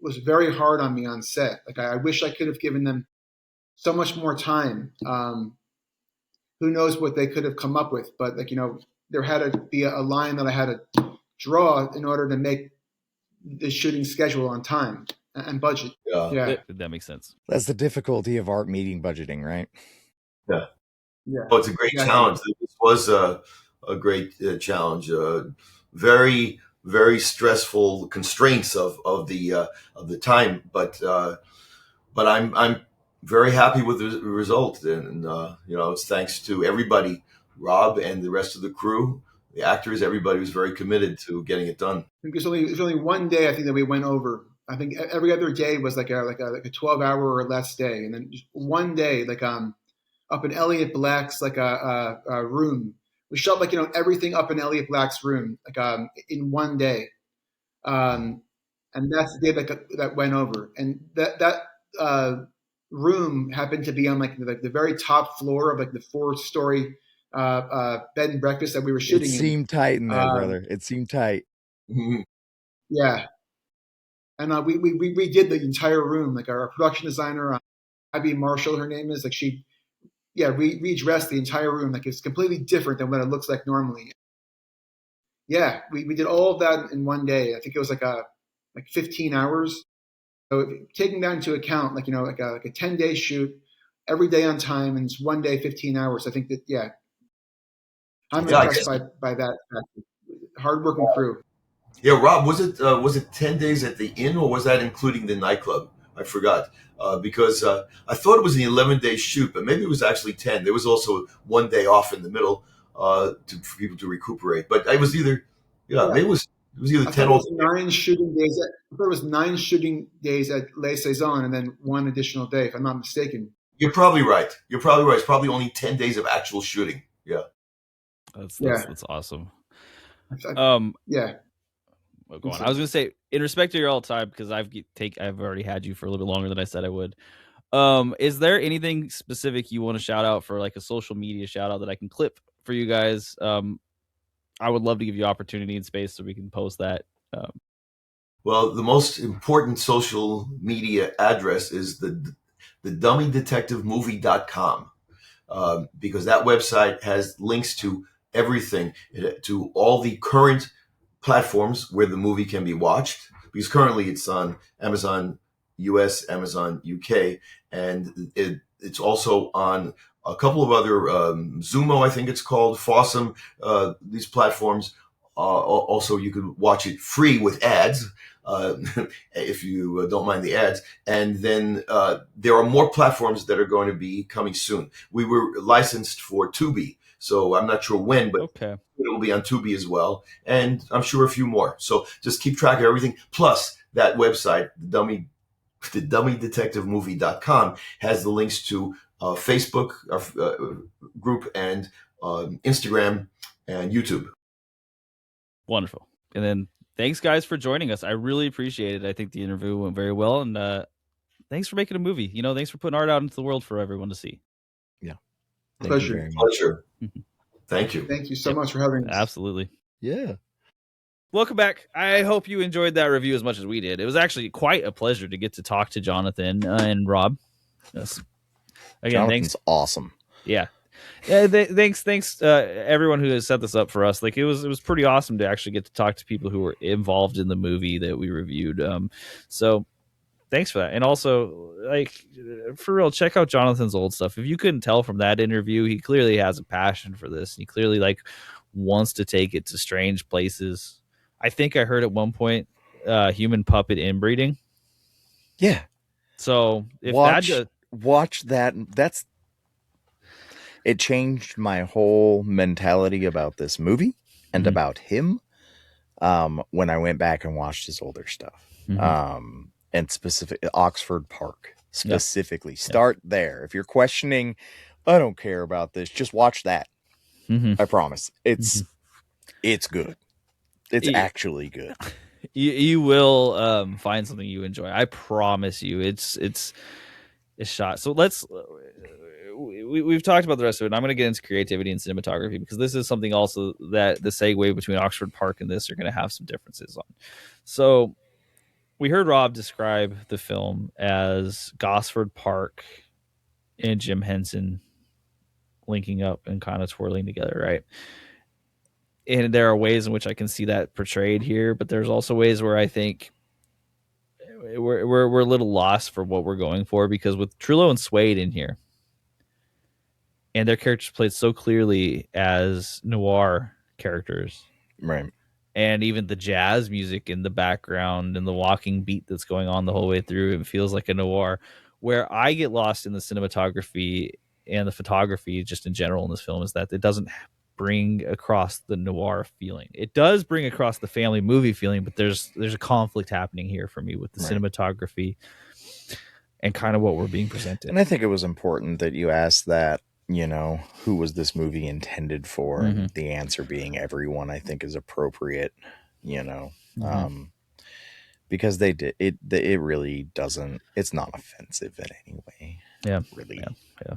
was very hard on me on set. I wish I could have given them so much more time. Who knows what they could have come up with? But there had to be a line that I had to draw in order to make the shooting schedule on time and budget. Yeah, that makes sense. That's the difficulty of art meeting budgeting, right? Yeah. yeah. Oh, it's a great challenge. This was a great challenge. Very, very stressful constraints of the time, but I'm very happy with the result, and it's thanks to everybody, Rob and the rest of the crew, the actors. Everybody was very committed to getting it done. I think there's only one day I think that we went over. I think every other day was like a 12-hour or less day, and then just one day up in Elliot Black's a room. We shot everything up in Elliot Black's room in one day, and that's the day that went over. And that room happened to be on the very top floor of the 4-story bed and breakfast that we were shooting. It seemed tight in there, brother. It seemed tight. Yeah, and we redid the entire room. Our production designer, Abby Marshall, her name is, redressed the entire room. It's completely different than what it looks like normally. Yeah, we did all of that in one day. I think it was 15 hours. So taking that into account, a 10-day shoot, every day on time, and it's one day, 15 hours. I think that I'm impressed by that hardworking crew. Yeah, Rob, was it 10 days at the inn, or was that including the nightclub? I forgot because I thought it was an 11-day shoot, but maybe it was actually 10. There was also one day off in the middle for people to recuperate. But it was either maybe it was either 10 or 9 shooting days. I thought it was 9 shooting days at Les Saisons, and then one additional day, if I'm not mistaken. You're probably right. It's probably only 10 days of actual shooting. Yeah. That's awesome. Yeah. Well, go on. I was going to say, in respect to your all time, because I've already had you for a little bit longer than I said I would. Is there anything specific you want to shout out for, a social media shout out that I can clip for you guys? I would love to give you opportunity and space so we can post that. Well, the most important social media address is the dummydetectivemovie.com, because that website has links to everything, to all the current platforms where the movie can be watched, because currently it's on Amazon US, Amazon UK, and it's also on a couple of other Zumo, I think it's called, Fossum. These platforms also you can watch it free with ads if you don't mind the ads. And then there are more platforms that are going to be coming soon. We were licensed for Tubi, so I'm not sure when, but okay. It will be on Tubi as well, and I'm sure a few more. So just keep track of everything. Plus, that website, the dummydetectivemovie.com, has the links to Facebook group and Instagram and YouTube. Wonderful. And then thanks, guys, for joining us. I really appreciate it. I think the interview went very well, and thanks for making a movie. Thanks for putting art out into the world for everyone to see. Yeah. Pleasure. Thank you. Thank you so much for having us. Absolutely. Yeah. Welcome back. I hope you enjoyed that review as much as we did. It was actually quite a pleasure to get to talk to Jonathan and Rob. Yes. Again, Jonathan's awesome. Yeah. Thanks, everyone who has set this up for us. It was pretty awesome to actually get to talk to people who were involved in the movie that we reviewed. So thanks for that. And also, like, for real, check out Jonathan's old stuff. If you couldn't tell from that interview, he clearly has a passion for this. He clearly like wants to take it to strange places. I think I heard at one point human puppet inbreeding. Yeah. So if watch that, it changed my whole mentality about this movie and about him. When I went back and watched his older stuff, and specific Oxford Park specifically, start there. If you're questioning, I don't care about this, just watch that. I promise, it's good. It's actually good. You will find something you enjoy. I promise you. It's shot. So we've talked about the rest of it. And I'm going to get into creativity and cinematography because this is something also that the segue between Oxford Park and this are going to have some differences on. So we heard Rob describe the film as Gosford Park and Jim Henson linking up and kind of twirling together, right? And there are ways in which I can see that portrayed here, but there's also ways where I think we're a little lost for what we're going for, because with Trullo and Suede in here, and their characters played so clearly as noir characters, right? And even the jazz music in the background and the walking beat that's going on the whole way through, it feels like a noir. Where I get lost in the cinematography and the photography just in general in this film is that it doesn't bring across the noir feeling. It does bring across the family movie feeling, but there's a conflict happening here for me with the cinematography and kind of what we're being presented. And I think it was important that you asked that, you know, who was this movie intended for? And the answer being everyone, I think is appropriate, you know, because they did it. It really doesn't. It's not offensive in any way. Yeah, really. Yeah.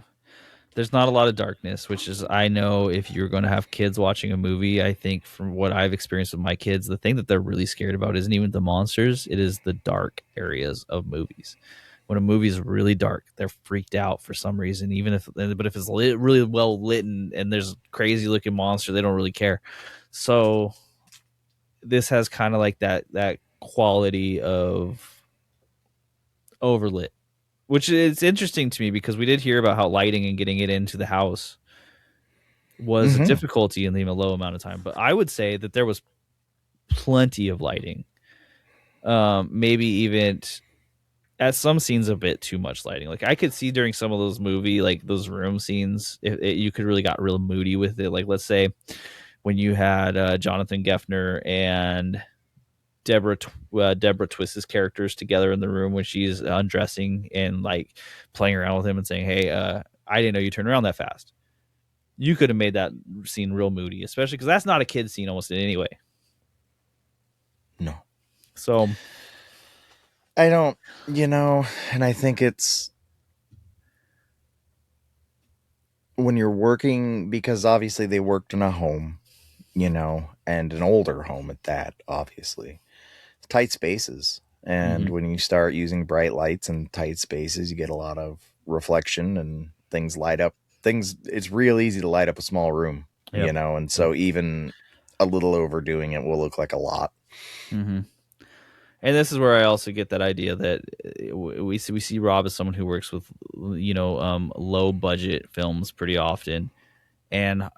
There's not a lot of darkness, which is, I know if you're going to have kids watching a movie, I think from what I've experienced with my kids, the thing that they're really scared about isn't even the monsters. It is the dark areas of movies. When a movie is really dark, they're freaked out for some reason. But if it's really well lit and there's a crazy looking monster, they don't really care. So this has kind of like that quality of overlit, which is interesting to me because we did hear about how lighting and getting it into the house was a difficulty in even a low amount of time. But I would say that there was plenty of lighting. Maybe even at some scenes a bit too much lighting. Like I could see during some of those like those room scenes, you could really got real moody with it. Like let's say when you had Jonathan Geffner and Deborah Twist's characters together in the room when she's undressing and like playing around with him and saying, "Hey, I didn't know you turned around that fast." You could have made that scene real moody, especially because that's not a kid scene almost in any way. No. So I don't, and I think it's when you're working, because obviously they worked in a home, and an older home at that, obviously. Tight spaces. And when you start using bright lights and tight spaces, you get a lot of reflection and things light up. It's real easy to light up a small room, and so even a little overdoing it will look like a lot. And this is where I also get that idea that we see Rob as someone who works with, low budget films pretty often, and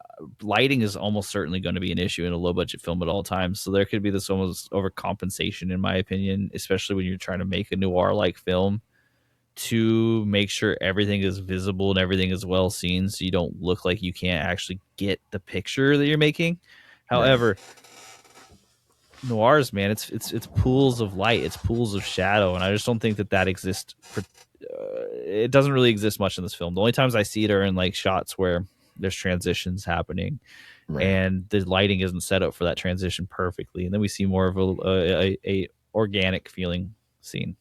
lighting is almost certainly going to be an issue in a low budget film at all times. So there could be this almost overcompensation, in my opinion, especially when you're trying to make a noir like film, to make sure everything is visible and everything is well seen, so you don't look like you can't actually get the picture that you're making. However, noirs, man, it's pools of light, it's pools of shadow, and I just don't think that exists. It doesn't really exist much in this film. The only times I see it are in like shots where there's transitions happening, and the lighting isn't set up for that transition perfectly, and then we see more of a organic feeling scene.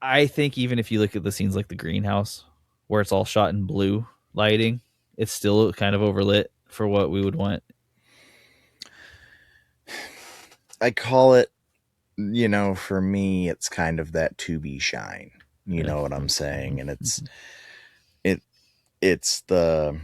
I think even if you look at the scenes like the greenhouse, where it's all shot in blue lighting, it's still kind of overlit for what we would want. I call it, for me, it's kind of that to be shine. You know what I'm saying? And it's the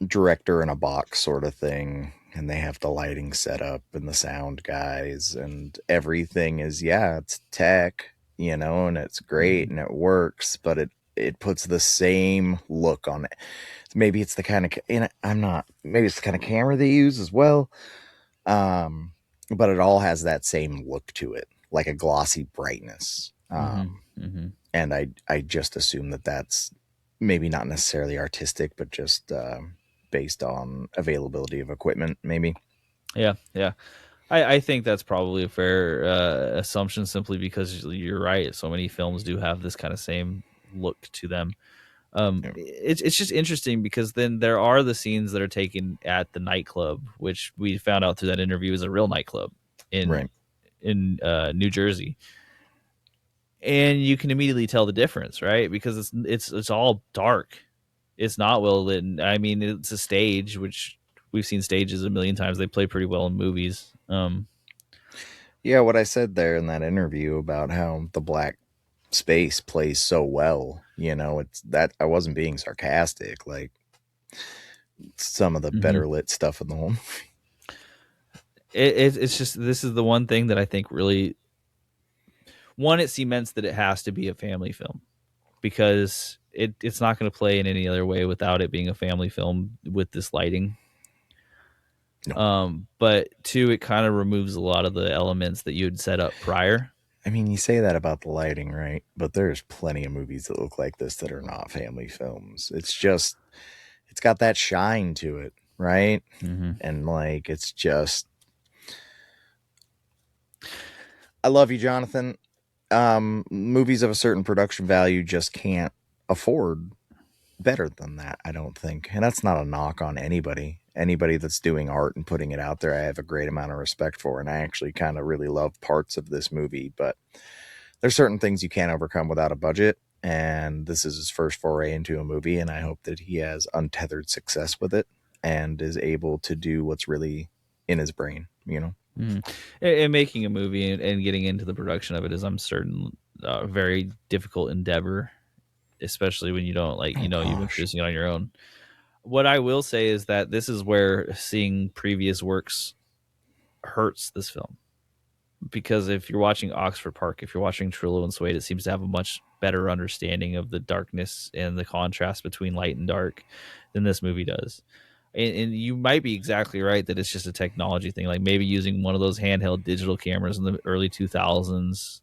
director in a box sort of thing. and they have the lighting set up and the sound guys and everything is, yeah, it's tech, you know, and it's great and it works, but it puts the same look on it. Maybe it's the kind of, and maybe it's the kind of camera they use as well. But it all has that same look to it, like a glossy brightness. And I just assume that that's maybe not necessarily artistic, but just based on availability of equipment, maybe. Yeah. I think that's probably a fair assumption, simply because you're right. So many films do have this kind of same look to them. Yeah. It's just interesting because then there are the scenes that are taken at the nightclub, which we found out through that interview is a real nightclub in New Jersey, and you can immediately tell the difference, right? Because it's all dark. It's not well lit. I mean, it's a stage, which we've seen stages a million times. They play pretty well in movies. Yeah, what I said there in that interview about how the black space plays so well, you know, it's that I wasn't being sarcastic. Like some of the better lit stuff in the whole. It's just, this is the one thing that I think really, one, it cements that it has to be a family film, because it's not going to play in any other way without it being a family film with this lighting. No. But two, it kind of removes a lot of the elements that you had set up prior. I mean, you say that about the lighting, right? But there's plenty of movies that look like this that are not family films. It's just, it's got that shine to it, right? And like, it's just, I love you, Jonathan. Movies of a certain production value just can't afford better than that, I don't think. And that's not a knock on anybody. Anybody that's doing art and putting it out there, I have a great amount of respect for. And I actually kind of really love parts of this movie. But there's certain things you can't overcome without a budget. And this is his first foray into a movie. And I hope that he has untethered success with it and is able to do what's really in his brain, you know? And making a movie and getting into the production of it is, I'm certain, a very difficult endeavor, especially when you don't, like, you've been producing it on your own. What I will say is that this is where seeing previous works hurts this film, because if you're watching Oxford Park, if you're watching Trillo and Suede, it seems to have a much better understanding of the darkness and the contrast between light and dark than this movie does. And you might be exactly right that it's just a technology thing, like maybe using one of those handheld digital cameras in the early 2000s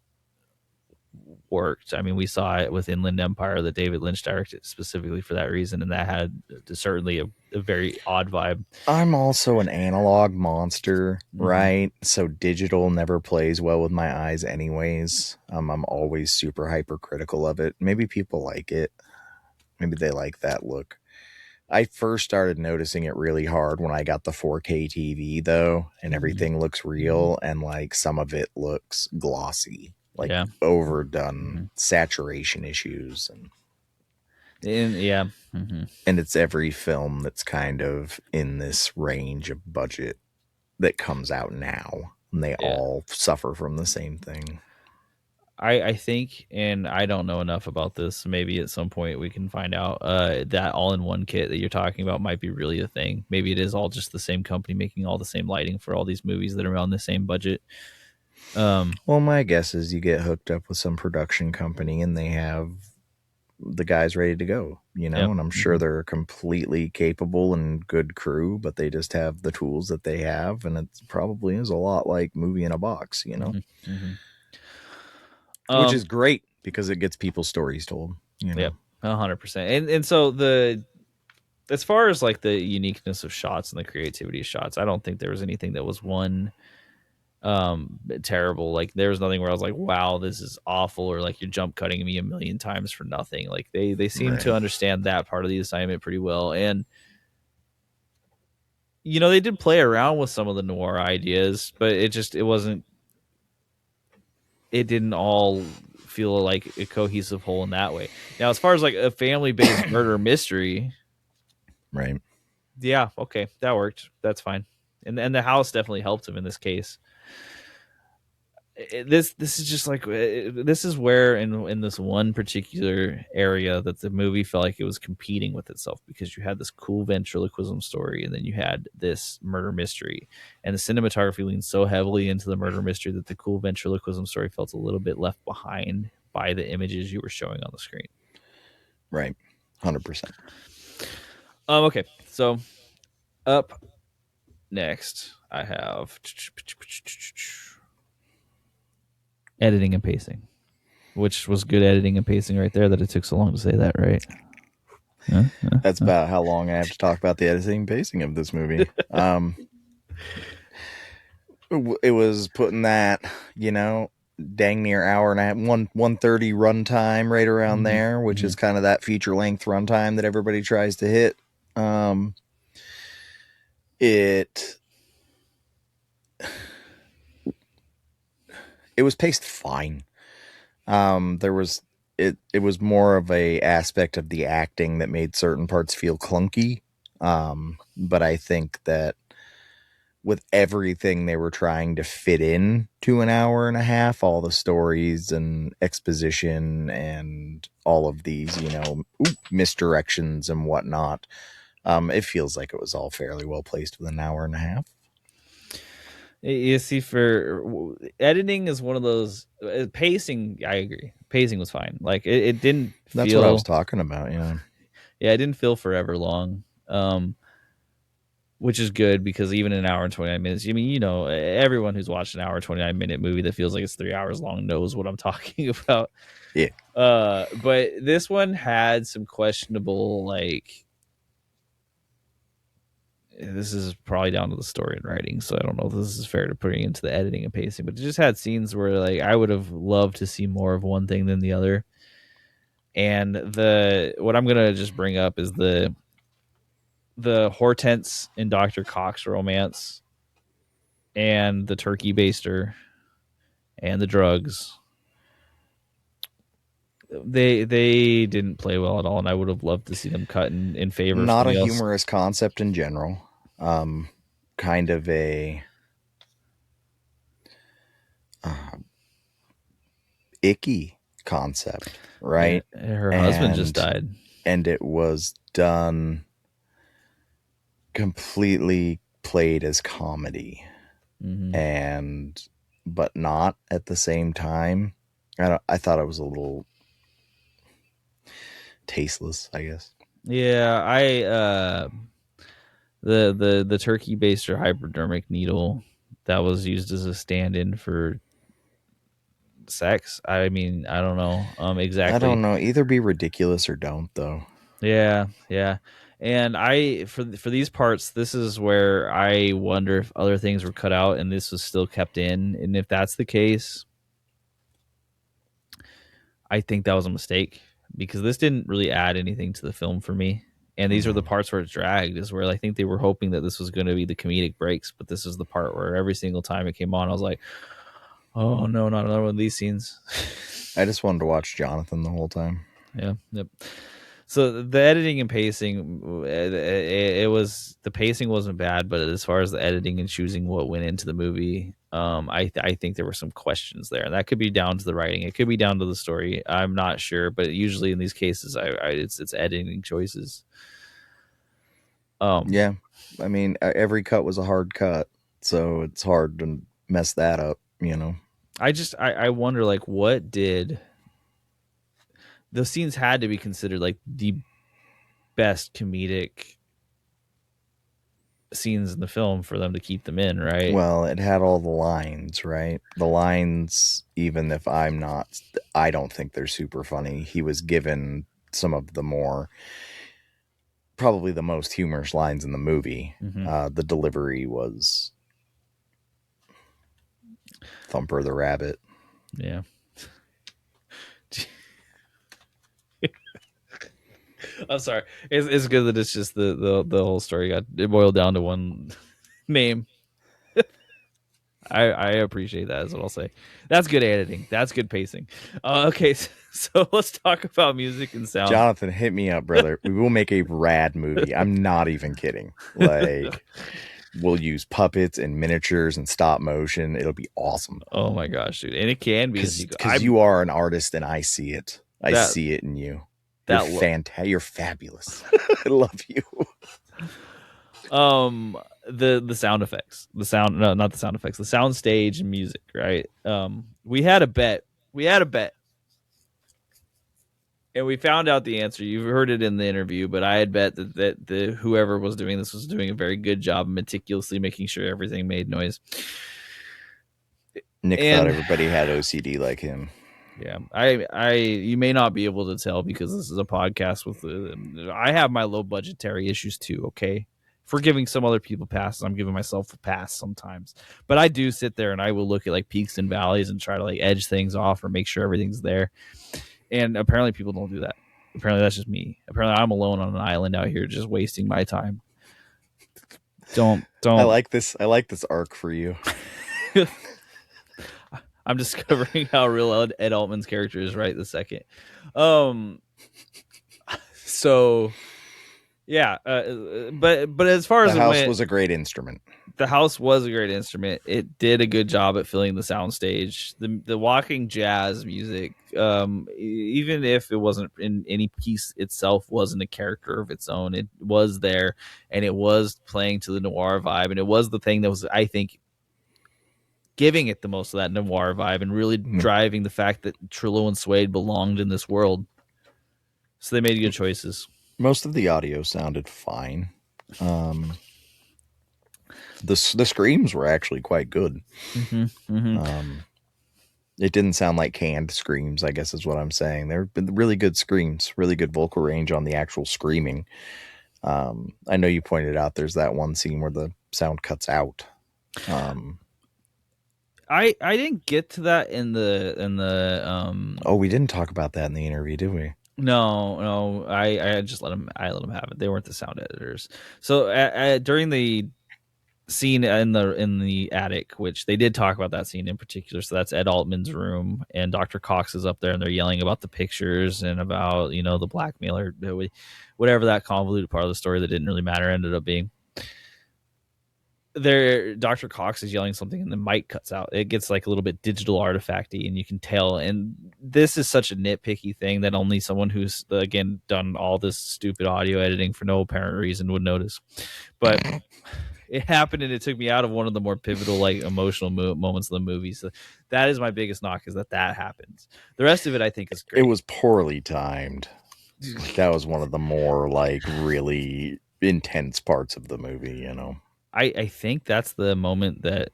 worked. I mean, we saw it with Inland Empire that David Lynch directed specifically for that reason, and that had certainly a very odd vibe. I'm also an analog monster, right? So digital never plays well with my eyes anyways. I'm always super hypercritical of it. Maybe people like it. Maybe they like that look. I first started noticing it really hard when I got the 4K TV though, and everything looks real, and like some of it looks glossy, like overdone saturation issues, and it's every film that's kind of in this range of budget that comes out now, and they all suffer from the same thing. I think, and I don't know enough about this, maybe at some point we can find out, that all-in-one kit that you're talking about might be really a thing. Maybe it is all just the same company making all the same lighting for all these movies that are on the same budget. Well, my guess is you get hooked up with some production company and they have the guys ready to go, you know, and I'm sure they're completely capable and good crew, but they just have the tools that they have, and it probably is a lot like movie in a box, you know. Which is great because it gets people's stories told, you know. 100%. And so as far as like the uniqueness of shots and the creativity of shots, I don't think there was anything that was terrible. Like there was nothing where I was like, wow, this is awful, or like you're jump cutting me a million times for nothing. Like they seem to understand that part of the assignment pretty well. And they did play around with some of the noir ideas, but it didn't all feel like a cohesive whole in that way. Now, as far as like a family-based murder mystery, right? Yeah, okay, that worked. That's fine. And the house definitely helped him in this case. this is just like this is where in this one particular area that the movie felt like it was competing with itself, because you had this cool ventriloquism story and then you had this murder mystery, and the cinematography leaned so heavily into the murder mystery that the cool ventriloquism story felt a little bit left behind by the images you were showing on the screen. Right. 100%. Okay, so up next I have editing and pacing, which was good editing and pacing right there that it took so long to say that, right? That's about how long I have to talk about the editing and pacing of this movie. It was putting that, dang near hour and a half, 1:30 runtime right around there, which is kind of that feature length runtime that everybody tries to hit. It was paced fine. It was more of a aspect of the acting that made certain parts feel clunky. But I think that with everything they were trying to fit in to an hour and a half, all the stories and exposition and all of these, misdirections and whatnot, it feels like it was all fairly well placed with an hour and a half. You see, for editing is one of those pacing. I agree. Pacing was fine. Like it didn't. That's what I was talking about. Yeah. Yeah, it didn't feel forever long, which is good, because even an hour and 29 minutes. I mean, everyone who's watched an hour and 29-minute movie that feels like it's 3 hours long knows what I'm talking about. Yeah. But this one had some questionable, like. This is probably down to the story and writing, so I don't know if this is fair to putting into the editing and pacing, but it just had scenes where, like, I would have loved to see more of one thing than the other. And what I'm gonna just bring up is the Hortense and Dr. Cox romance, and the turkey baster, and the drugs. They didn't play well at all, and I would have loved to see them cut in favor. Not of a else. Humorous concept in general. Kind of a icky concept, right? Yeah, her husband just died, and it was done completely played as comedy, but not at the same time. I thought it was a little tasteless, I guess. Yeah, the turkey baster hypodermic needle that was used as a stand-in for sex. I mean, I don't know exactly. I don't know. Either be ridiculous or don't, though. Yeah. And for these parts, this is where I wonder if other things were cut out and this was still kept in. And if that's the case, I think that was a mistake, because this didn't really add anything to the film for me. And these are the parts where it dragged, is where I think they were hoping that this was going to be the comedic breaks, but this is the part where every single time it came on, I was like, oh no, not another one of these scenes. I just wanted to watch Jonathan the whole time. Yeah. Yep. So the editing and pacing, the pacing wasn't bad, but as far as the editing and choosing what went into the movie, I think there were some questions there, and that could be down to the writing. It could be down to the story. I'm not sure, but usually in these cases, it's editing choices. Yeah, I mean, every cut was a hard cut, so it's hard to mess that up, I wonder, like, what did those scenes had to be considered like the best comedic scenes in the film for them to keep them in, right? Well, it had all the lines, right? The lines, even if I don't think they're super funny. He was given some of the probably the most humorous lines in the movie. The delivery was Thumper the Rabbit. Yeah. I'm sorry. It's good that it's just the whole story it boiled down to one name. I appreciate that, is what I'll say. That's good editing. That's good pacing. Okay, so let's talk about music and sound. Jonathan, hit me up, brother. We will make a rad movie. I'm not even kidding. Like, we'll use puppets and miniatures and stop motion. It'll be awesome. Oh my gosh, dude. And it can be because you are an artist and I see it. I see it in you. You're fantastic. You're fabulous. I love you. The sound effects, the sound stage and music, right? We had a bet and we found out the answer. You've heard it in the interview, but I had bet that the whoever was doing this was doing a very good job meticulously making sure everything made noise. Nick thought everybody had OCD like him. Yeah, you may not be able to tell because this is a podcast with I have my low budgetary issues too. Okay, for giving some other people passes, I'm giving myself a pass sometimes. But I do sit there and I will look at like peaks and valleys and try to like edge things off or make sure everything's there. And apparently people don't do that. Apparently that's just me. Apparently I'm alone on an island out here just wasting my time. Don't. I like this arc for you. I'm discovering how real Ed Altman's character is right this second. So yeah, but as far as the house was a great instrument. The house was a great instrument. It did a good job at filling the soundstage. The walking jazz music, even if it wasn't in any piece itself, wasn't a character of its own. It was there, and it was playing to the noir vibe, and it was the thing that was, I think, giving it the most of that noir vibe and really driving the fact that Trillo and Suede belonged in this world. So they made good choices. Most of the audio sounded fine. The screams were actually quite good. It didn't sound like canned screams, I guess is what I'm saying. There have been really good screams, really good vocal range on the actual screaming. I know you pointed out there's that one scene where the sound cuts out. I didn't get to that in the Oh, we didn't talk about that in the interview, did we? No. I just let them have it. They weren't the sound editors. So during the scene in the attic, which they did talk about that scene in particular. So that's Ed Altman's room, and Dr. Cox is up there, and they're yelling about the pictures and about the blackmail or whatever that convoluted part of the story that didn't really matter ended up being. There, Dr. Cox is yelling something and the mic cuts out. It gets like a little bit digital artifacty, and you can tell. And this is such a nitpicky thing that only someone who's again done all this stupid audio editing for no apparent reason would notice. But it happened, and it took me out of one of the more pivotal, like emotional moments of the movie. So that is my biggest knock, is that happens. The rest of it, I think, is great. It was poorly timed. That was one of the more like really intense parts of the movie, I think that's the moment that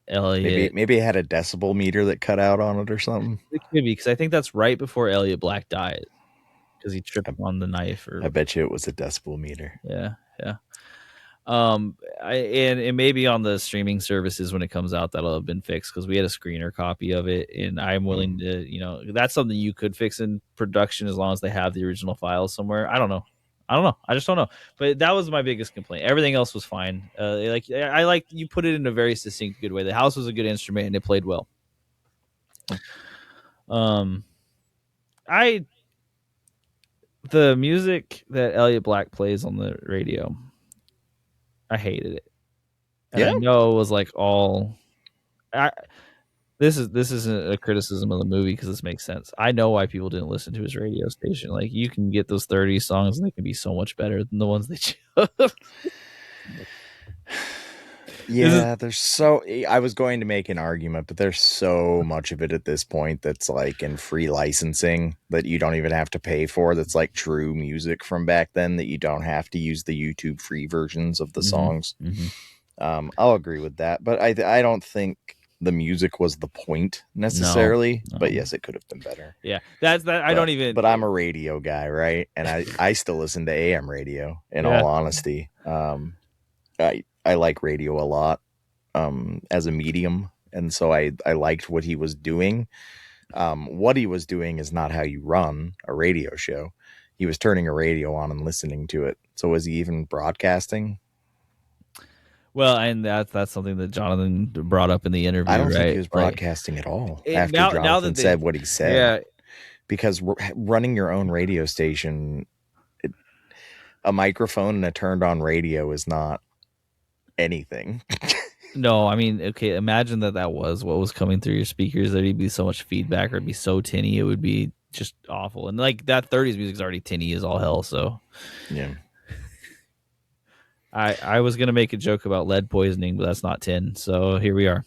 Elliot maybe it had a decibel meter that cut out on it or something. It could be, because I think that's right before Elliot Black died, because he tripped on the knife. I bet you it was a decibel meter. Yeah. And maybe on the streaming services when it comes out that'll have been fixed, because we had a screener copy of it, and I'm willing to, that's something you could fix in production as long as they have the original files somewhere. I don't know. I just don't know. But that was my biggest complaint. Everything else was fine. I like you put it in a very succinct, good way. The house was a good instrument and it played well. The music that Elliot Black plays on the radio, I hated it. And I know it was like all. This isn't a criticism of the movie, because this makes sense. I know why people didn't listen to his radio station. Like, you can get those 30 songs, and they can be so much better than the ones they chose. Yeah, I was going to make an argument, but there's so much of it at this point that's like in free licensing that you don't even have to pay for. That's like true music from back then, that you don't have to use the YouTube free versions of the songs. I'll agree with that, but I don't think the music was the point necessarily. No. But yes, it could have been better. Yeah, that's that. I don't even. But I'm a radio guy, right? And I still listen to AM radio. In all honesty, I like radio a lot as a medium, and so I liked what he was doing. What he was doing is not how you run a radio show. He was turning a radio on and listening to it. So was he even broadcasting? Well, and that's something that Jonathan brought up in the interview. I don't think he was broadcasting at all after Jonathan said what he said. Yeah. Because running your own radio station, a microphone and a turned on radio is not anything. No, I mean, okay, imagine that was what was coming through your speakers. There'd be so much feedback, or it'd be so tinny, it would be just awful. And like that 30s music's already tinny as all hell. So Yeah. I was gonna make a joke about lead poisoning, but that's not tin. So here we are.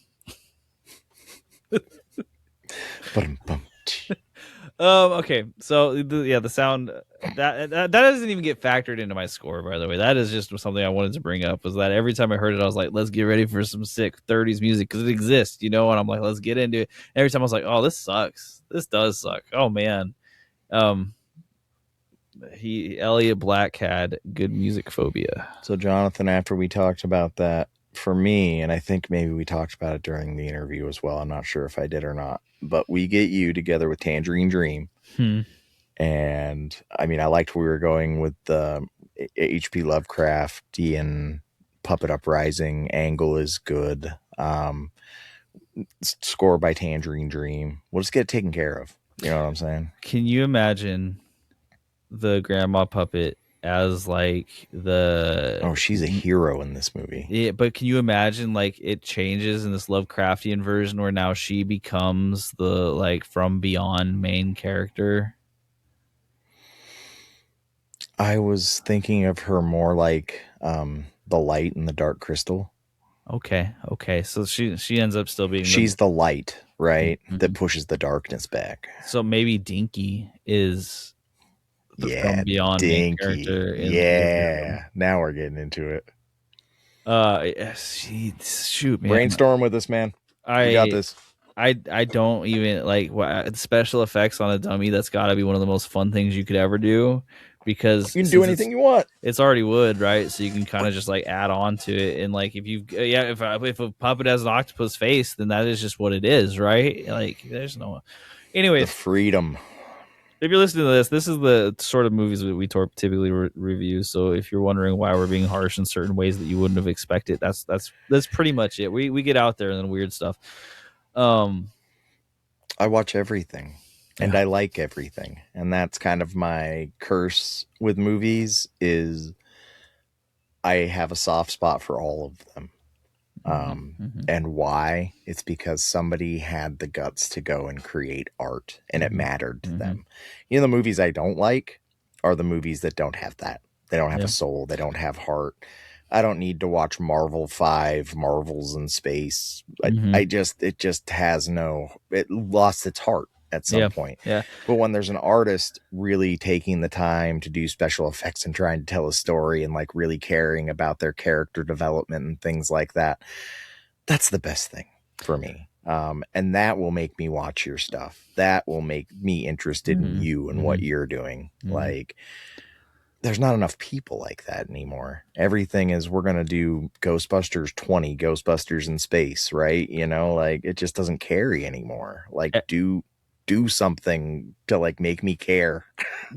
Okay, so the sound that doesn't even get factored into my score. By the way, that is just something I wanted to bring up. Was that every time I heard it, I was like, "Let's get ready for some sick 30s music," because it exists, And I'm like, "Let's get into it." Every time I was like, "Oh, this sucks. This does suck. Oh man." Elliot Black had good music phobia. So Jonathan, after we talked about that, for me, and I think maybe we talked about it during the interview as well. I'm not sure if I did or not, but we get you together with Tangerine Dream. And I mean, I liked where we were going with the H.P. Lovecraftian Puppet Uprising angle is good. Score by Tangerine Dream. We'll just get it taken care of. You know what I'm saying? Can you imagine the grandma puppet as like she's a hero in this movie. Yeah, but can you imagine like it changes in this Lovecraftian version where now she becomes the like from beyond main character? I was thinking of her more like the light in the Dark Crystal. Okay. So she ends up still being she's the light, right? Mm-hmm. That pushes the darkness back. So maybe Dinky is the from beyond main character. Yeah. Now we're getting into it. Shoot, man. Brainstorm with us, man. We got this. I don't even like special effects on a dummy. That's got to be one of the most fun things you could ever do, because you can do anything you want. It's already wood, right? So you can kind of just like add on to it, and like if a puppet has an octopus face, then that is just what it is, right? Like there's no. Anyways, the freedom. If you're listening to this is the sort of movies that we typically review. So if you're wondering why we're being harsh in certain ways that you wouldn't have expected, that's pretty much it. We get out there and then weird stuff. I watch everything and I like everything. And that's kind of my curse with movies is I have a soft spot for all of them. And why? It's because somebody had the guts to go and create art and it mattered to them. The movies I don't like are the movies that don't have that. They don't have a soul. They don't have heart. I don't need to watch Marvel 5 Marvels in space. It just has it lost its heart at some point. Yeah. But when there's an artist really taking the time to do special effects and trying to tell a story and like really caring about their character development and things like that, that's the best thing for me. And that will make me watch your stuff. That will make me interested in you and what you're doing. Like, there's not enough people like that anymore. Everything is, we're going to do Ghostbusters 20, Ghostbusters in space, right? Like it just doesn't carry anymore. Like do something to like make me care.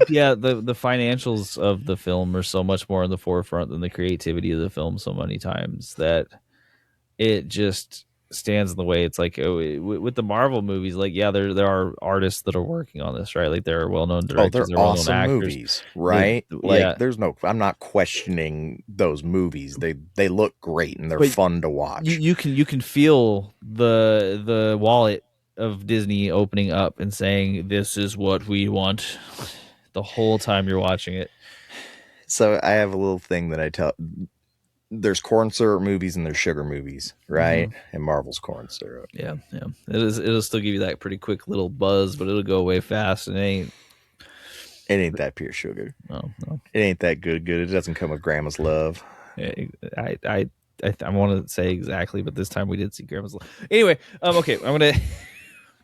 Yeah, the financials of the film are so much more in the forefront than the creativity of the film so many times that it just stands in the way. It's like with the Marvel movies, like there are artists that are working on this, right? Like there are well-known directors, they're awesome movies, right? There's I'm not questioning those movies. They look great and they're fun to watch. You can feel the wallet of Disney opening up and saying, "This is what we want," the whole time you're watching it. So I have a little thing that I tell. There's corn syrup movies and there's sugar movies, right? And Marvel's corn syrup. Yeah. It'll still give you that pretty quick little buzz, but it'll go away fast, and it ain't that pure sugar. No. It ain't that good. It doesn't come with grandma's love. I want to say exactly, but this time we did see grandma's love. Anyway, okay, I'm gonna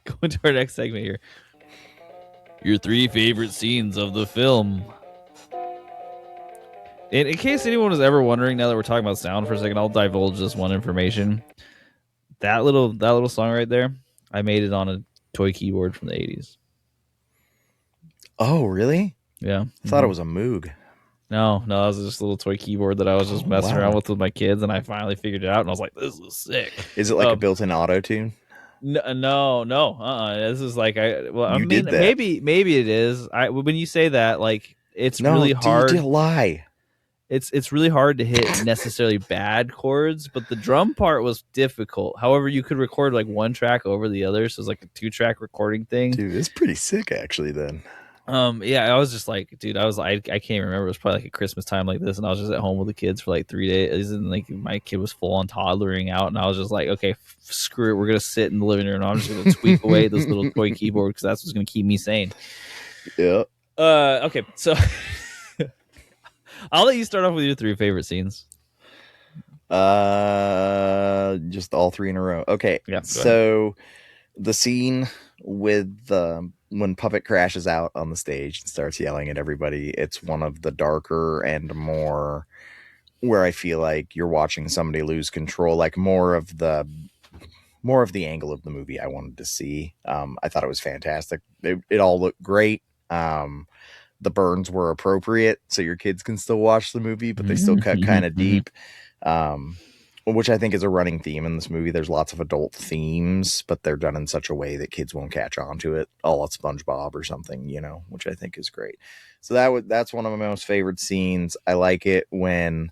go into our next segment here. Your 3 favorite scenes of the film. In case anyone was ever wondering, now that we're talking about sound for a second, I'll divulge this one information. That little song right there, I made it on a toy keyboard from the 80s. Oh, really? Yeah. I thought it was a Moog. No, that was just a little toy keyboard that I was just messing around with my kids, and I finally figured it out, and I was like, this is sick. Is it like a built-in auto-tune? No. This is like did that. Maybe it is. When you say that, like it's really hard. You lie. it's really hard to hit necessarily bad chords, but the drum part was difficult. However, you could record like one track over the other, so it's like a 2-track recording thing. Dude, it's pretty sick actually then. Yeah, I was just like, dude, I can't remember. It was probably like a Christmas time like this, and I was just at home with the kids for like 3 days, and like my kid was full on toddlering out, and I was just like, okay, screw it, we're gonna sit in the living room, and I'm just gonna tweak away this little toy keyboard because that's what's gonna keep me sane. Yeah. Okay, so I'll let you start off with your 3 favorite scenes. Just all 3 in a row. Okay. Yeah. So the scene with when Puppet crashes out on the stage and starts yelling at everybody, it's one of the darker and more where I feel like you're watching somebody lose control, like more of the angle of the movie I wanted to see. I thought it was fantastic. It all looked great. The burns were appropriate, so your kids can still watch the movie, but they still cut kind of deep, which I think is a running theme in this movie. There's lots of adult themes, but they're done in such a way that kids won't catch on to it, all at SpongeBob or something, which I think is great. So that's one of my most favorite scenes. I like it when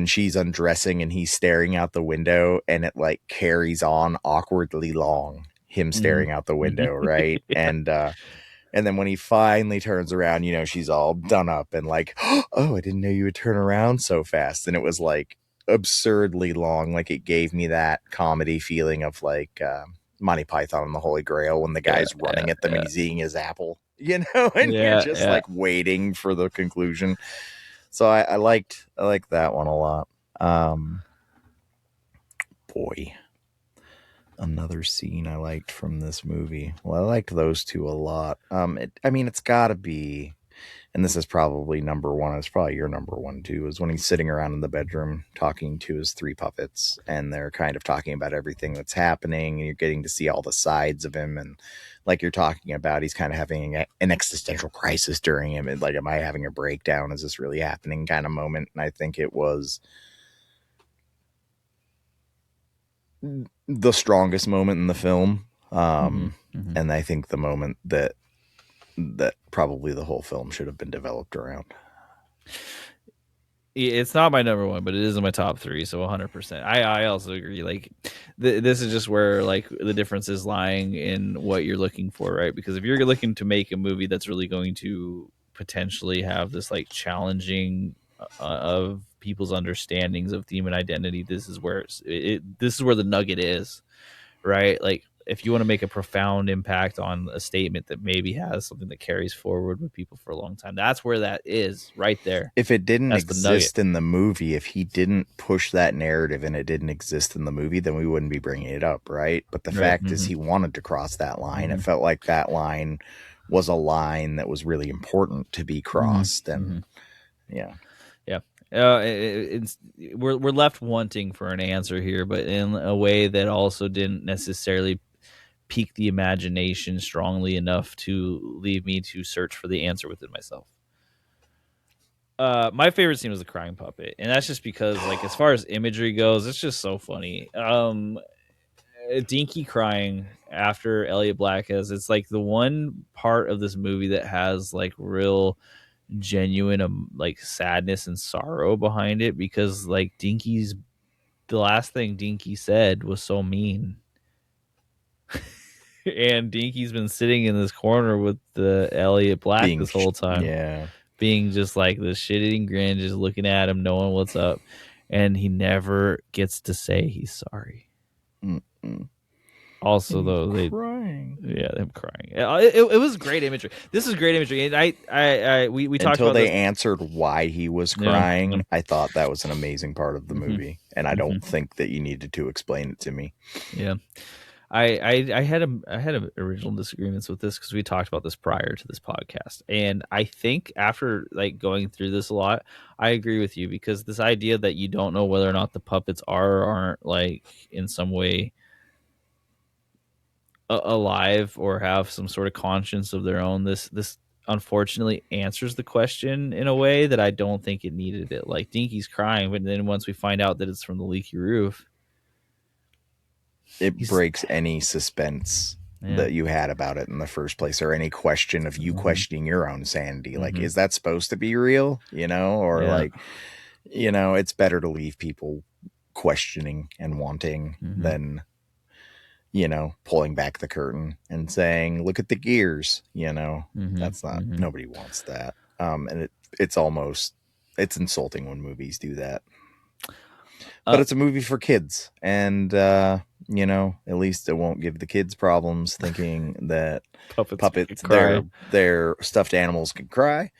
she's undressing and he's staring out the window, and it like carries on awkwardly long, him staring out the window, right? And then when he finally turns around, she's all done up and like, oh, I didn't know you would turn around so fast. And it was like absurdly long. Like it gave me that comedy feeling of like Monty Python and the Holy Grail when the guy's running at them and he's eating his apple, and you're just like waiting for the conclusion. So I liked that one a lot. Boy. Another scene I liked from this movie. Well, I liked those 2 a lot. It's got to be, and this is probably number 1. It's probably your number 1 too. Is when he's sitting around in the bedroom talking to his 3 puppets, and they're kind of talking about everything that's happening, and you're getting to see all the sides of him. And like you're talking about, he's kind of having an existential crisis during him. And like, am I having a breakdown? Is this really happening? Kind of moment. And I think it was the strongest moment in the film, and I think the moment that probably the whole film should have been developed around. It's not my number 1, but it is in my top 3, so 100%. I also agree. Like, this is just where like the difference is lying in what you're looking for, right? Because if you're looking to make a movie that's really going to potentially have this like challenging of people's understandings of theme and identity, this is where this is where the nugget is, right? Like, if you want to make a profound impact on a statement that maybe has something that carries forward with people for a long time, that's where that is, right there. If it didn't exist in the movie, if he didn't push that narrative and it didn't exist in the movie, then we wouldn't be bringing it up, right? But the fact is he wanted to cross that line. It felt like that line was a line that was really important to be crossed. And yeah. We're left wanting for an answer here, but in a way that also didn't necessarily pique the imagination strongly enough to leave me to search for the answer within myself. My favorite scene was the crying puppet, and that's just because, like, as far as imagery goes, it's just so funny. Dinky crying after Elliot Black it's like the one part of this movie that has like real genuine like sadness and sorrow behind it, because like the last thing Dinky said was so mean. And Dinky's been sitting in this corner with the Elliot Black this whole time, being just like this shit-eating grin, just looking at him, knowing what's up, and he never gets to say he's sorry. Also, though, them crying. It was great imagery. This is great imagery, and we talked about until they this. Answered why he was crying. I thought that was an amazing part of the movie, and I don't think that you needed to explain it to me. Yeah. I had original disagreements with this because we talked about this prior to this podcast, and I think after like going through this a lot, I agree with you, because this idea that you don't know whether or not the puppets are or aren't like in some way alive or have some sort of conscience of their own, this unfortunately answers the question in a way that I don't think it needed it. Like, Dinky's crying, but then once we find out that it's from the leaky roof, it breaks any suspense that you had about it in the first place, or any question of you questioning your own sanity. Like, is that supposed to be real? Or like, it's better to leave people questioning and wanting than, pulling back the curtain and saying, look at the gears, that's not, nobody wants that. And it's insulting when movies do that. But it's a movie for kids, and at least it won't give the kids problems thinking that puppets their stuffed animals can cry,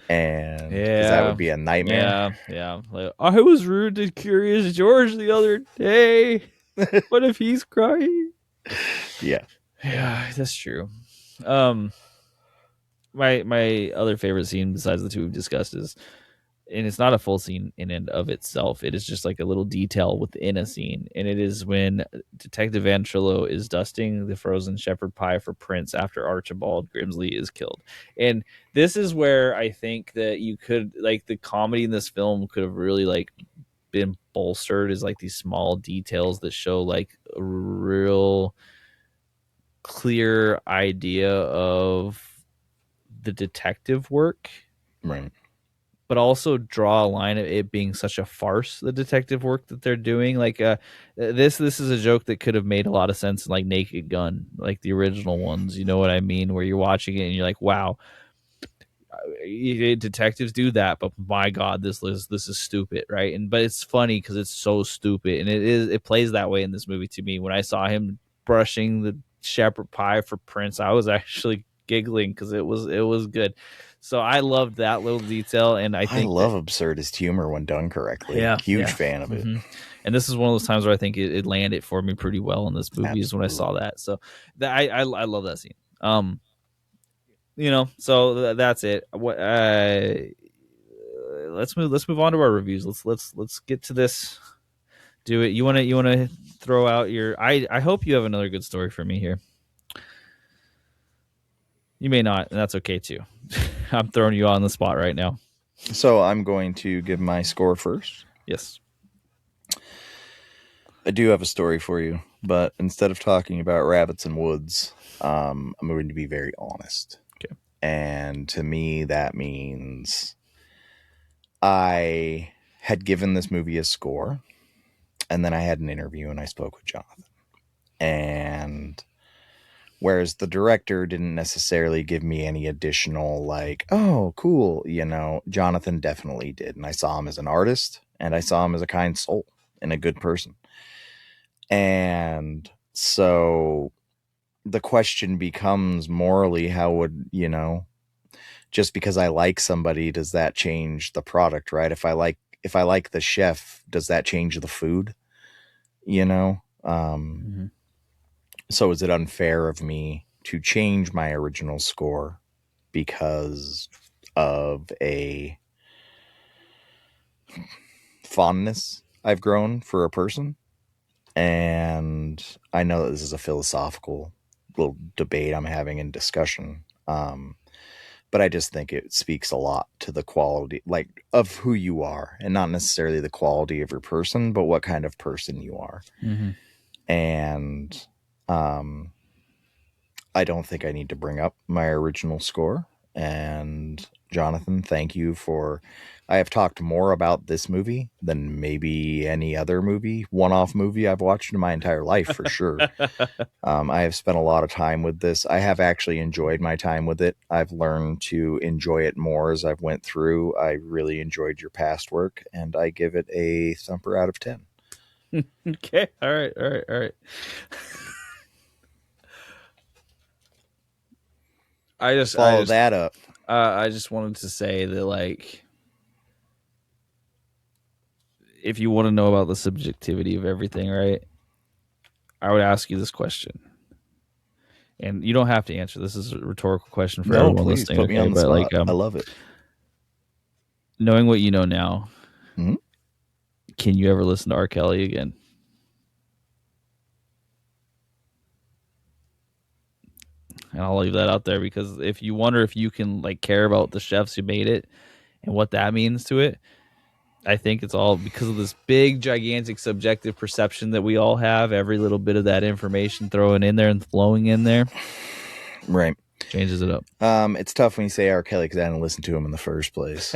and because that would be a nightmare. Yeah. Like, I was rude to Curious George the other day. What if he's crying? Yeah, that's true. My other favorite scene besides the two we've discussed is, and it's not a full scene in and of itself, it is just like a little detail within a scene, and it is when Detective Antrillo is dusting the frozen shepherd pie for Prince after Archibald Grimsley is killed. And this is where I think that you could, like, the comedy in this film could have really like been bolstered, is like these small details that show like a real clear idea of the detective work, right, but also draw a line of it being such a farce, the detective work that they're doing. Like this is a joke that could have made a lot of sense in like Naked Gun, like the original ones, you know what I mean, where you're watching it and you're like, wow, detectives do that, but my god, this is stupid, right? But it's funny because it's so stupid, and it plays that way in this movie to me. When I saw him brushing the shepherd pie for Prince, I was actually giggling because it was good. So I loved that little detail, and I think love absurdist humor when done correctly. Huge fan of it. And this is one of those times where I think it landed for me pretty well in this movie. Absolutely. Is when I saw that. So I love that scene. So that's it. What? Let's move on to our reviews. Let's get to this. Do it. You want to throw out your? I hope you have another good story for me here. You may not, and that's okay too. I'm throwing you on the spot right now. So I'm going to give my score first. Yes. I do have a story for you, but instead of talking about rabbits and woods, I'm going to be very honest. Okay. And to me, that means I had given this movie a score, and then I had an interview and I spoke with Jonathan. And whereas the director didn't necessarily give me any additional, like, oh, cool, Jonathan definitely did. And I saw him as an artist, and I saw him as a kind soul and a good person. And so the question becomes morally, how would, just because I like somebody, does that change the product, right? If I like the chef, does that change the food? So is it unfair of me to change my original score because of a fondness I've grown for a person? And I know that this is a philosophical little debate I'm having in discussion. But I just think it speaks a lot to the quality, like, of who you are, and not necessarily the quality of your person, but what kind of person you are. And I don't think I need to bring up my original score. And Jonathan, thank you for... I have talked more about this movie than maybe any other movie, one-off movie I've watched in my entire life, for sure. I have spent a lot of time with this. I have actually enjoyed my time with it. I've learned to enjoy it more as I've went through. I really enjoyed your past work, and I give it a thumper out of 10. Okay. All right. I just follow that up. I just wanted to say that, like, if you want to know about the subjectivity of everything, right, I would ask you this question, and you don't have to answer. This is a rhetorical question for everyone please, listening. Put me on the spot. Like, I love it. Knowing what you know now, can you ever listen to R. Kelly again? And I'll leave that out there, because if you wonder if you can, like, care about the chefs who made it and what that means to it, I think it's all because of this big, gigantic, subjective perception that we all have. Every little bit of that information thrown in there and flowing in there, right, changes it up. It's tough when you say R. Kelly because I didn't listen to him in the first place.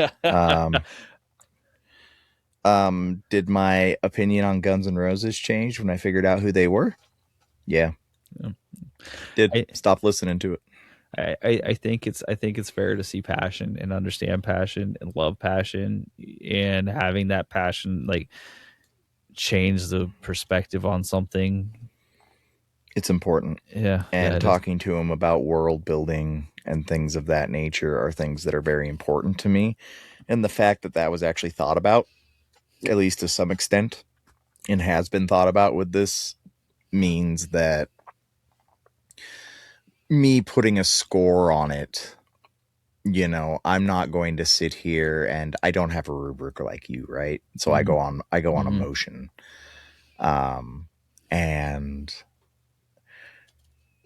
Did my opinion on Guns N' Roses change when I figured out who they were? Yeah. Stop listening to it. I think it's fair to see passion and understand passion and love passion, and having that passion like change the perspective on something. It's important. Yeah. And talking to him about world building and things of that nature are things that are very important to me. And the fact that that was actually thought about, at least to some extent, and has been thought about with this, means that me putting a score on it, you know, I'm not going to sit here, and I don't have a rubric like you, right? So I go on emotion. And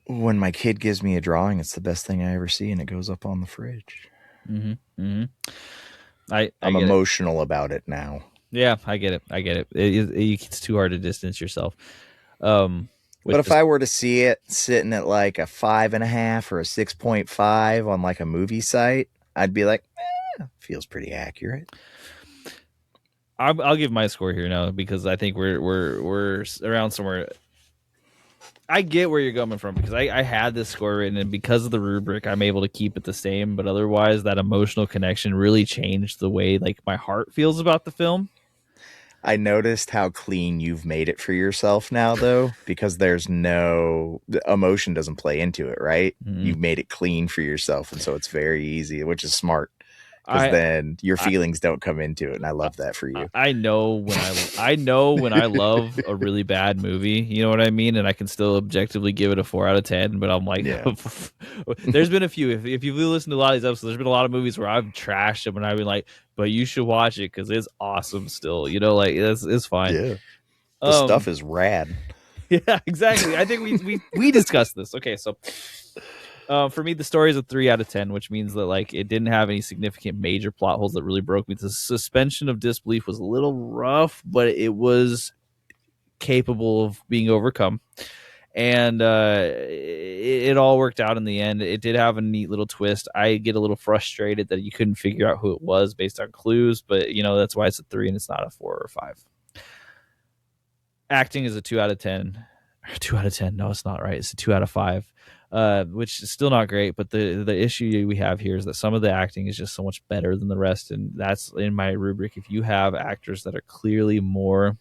when my kid gives me a drawing, it's the best thing I ever see, and it goes up on the fridge. I'm emotional about it now. Yeah, I get it. It's too hard to distance yourself. But if I were to see it sitting at like a 5.5 or a 6.5 on like a movie site, I'd be like, feels pretty accurate. I'll give my score here now because I think we're around somewhere. I get where you're coming from because I had this score written, and because of the rubric, I'm able to keep it the same. But otherwise, that emotional connection really changed the way like my heart feels about the film. I noticed how clean you've made it for yourself now, though, because there's no emotion doesn't play into it, right? You've made it clean for yourself, and so it's very easy, which is smart. Because then your feelings don't come into it, and I love that for you. I know when I love a really bad movie, you know what I mean, and I can still objectively give it a 4 out of 10. But I'm like, there's been a few. If you've listened to a lot of these episodes, there's been a lot of movies where I've trashed them, and I've been like, but you should watch it because it's awesome. Still, you know, like it's fine. Yeah, the stuff is rad. Yeah, exactly. I think we discussed this. Okay, so. For me, the story is a 3 out of 10, which means that like it didn't have any significant major plot holes that really broke me. The suspension of disbelief was a little rough, but it was capable of being overcome, and it all worked out in the end. It did have a neat little twist. I get a little frustrated that you couldn't figure out who it was based on clues, but you know that's why it's a 3 and it's not a 4 or 5. Acting is a 2 out of 10. 2 out of 10. No, it's not right. It's a 2 out of 5. Which is still not great, but the issue we have here is that some of the acting is just so much better than the rest, and that's in my rubric. If you have actors that are clearly more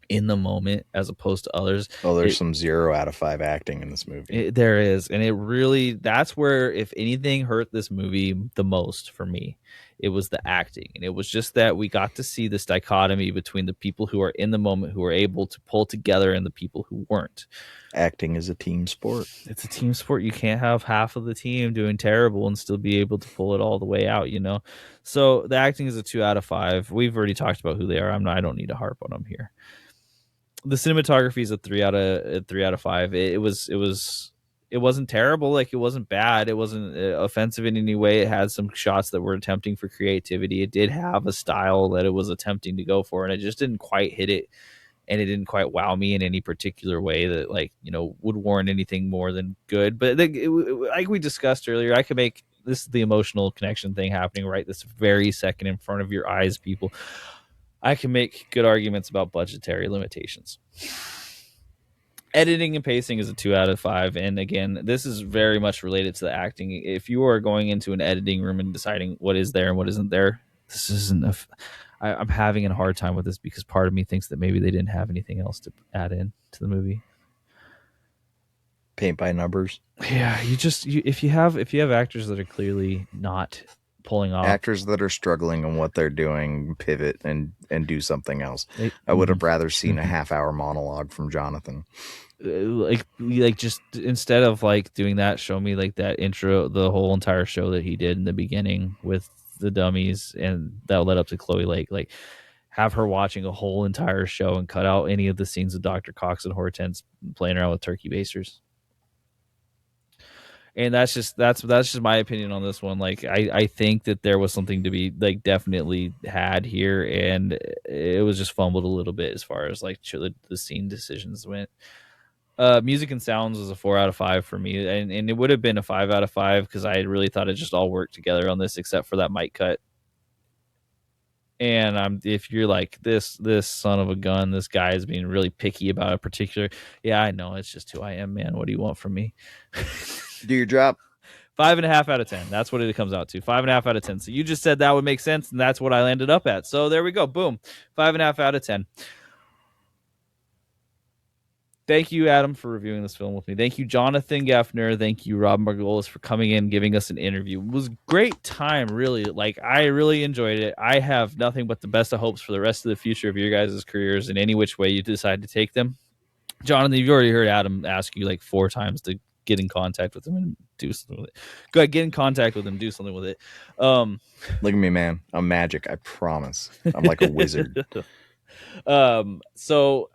in the moment as opposed to others, there's some 0 out of 5 acting in this movie. There is, and it really, that's where, if anything hurt this movie the most for me, it was the acting. And it was just that we got to see this dichotomy between the people who are in the moment, who are able to pull together, and the people who weren't. Acting is a team sport. It's a team sport. You can't have half of the team doing terrible and still be able to pull it all the way out, you know? So the acting is a 2 out of 5. We've already talked about who they are. I don't need to harp on them here. The cinematography is a 3 out of 5. It wasn't terrible. Like, it wasn't bad. It wasn't offensive in any way. It had some shots that were attempting for creativity. It did have a style that it was attempting to go for, and it just didn't quite hit it. And it didn't quite wow me in any particular way that, like, you know, would warrant anything more than good. But like we discussed earlier, I could make this the emotional connection thing happening right this very second in front of your eyes, people. I can make good arguments about budgetary limitations. Editing and pacing is a 2 out of 5. And again, this is very much related to the acting. If you are going into an editing room and deciding what is there and what isn't there, this isn't I'm having a hard time with this because part of me thinks that maybe they didn't have anything else to add in to the movie. Paint by numbers. Yeah, if you have actors that are clearly not pulling off, actors that are struggling in what they're doing, pivot and do something else. I would have rather seen a half-hour monologue from Jonathan. Like just instead of like doing that, show me like that intro, the whole entire show that he did in the beginning with the dummies, and that led up to Chloe Lake. Like, have her watching a whole entire show and cut out any of the scenes of Dr. Cox and Hortense playing around with turkey basters. And that's just my opinion on this one. Like I think that there was something to be like definitely had here, and it was just fumbled a little bit as far as like the scene decisions went. Music and sounds was a 4 out of 5 for me, and it would have been a 5 out of 5 because I really thought it just all worked together on this, except for that mic cut. And if you're like this son of a gun, this guy is being really picky about a particular. Yeah, I know, it's just who I am, man. What do you want from me? Do your drop. 5.5 out of 10. That's what it comes out to. 5.5 out of 10. So you just said that would make sense, and that's what I landed up at. So there we go. Boom. 5.5 out of 10. Thank you, Adam, for reviewing this film with me. Thank you, Jonathan Geffner. Thank you, Rob Margolies, for coming in, giving us an interview. It was a great time, really. Like, I really enjoyed it. I have nothing but the best of hopes for the rest of the future of your guys' careers in any which way you decide to take them. Jonathan, you've already heard Adam ask you like 4 times to get in contact with him and do something with it. Go ahead, get in contact with him, do something with it. Look at me, man. I'm magic. I promise. I'm like a wizard. So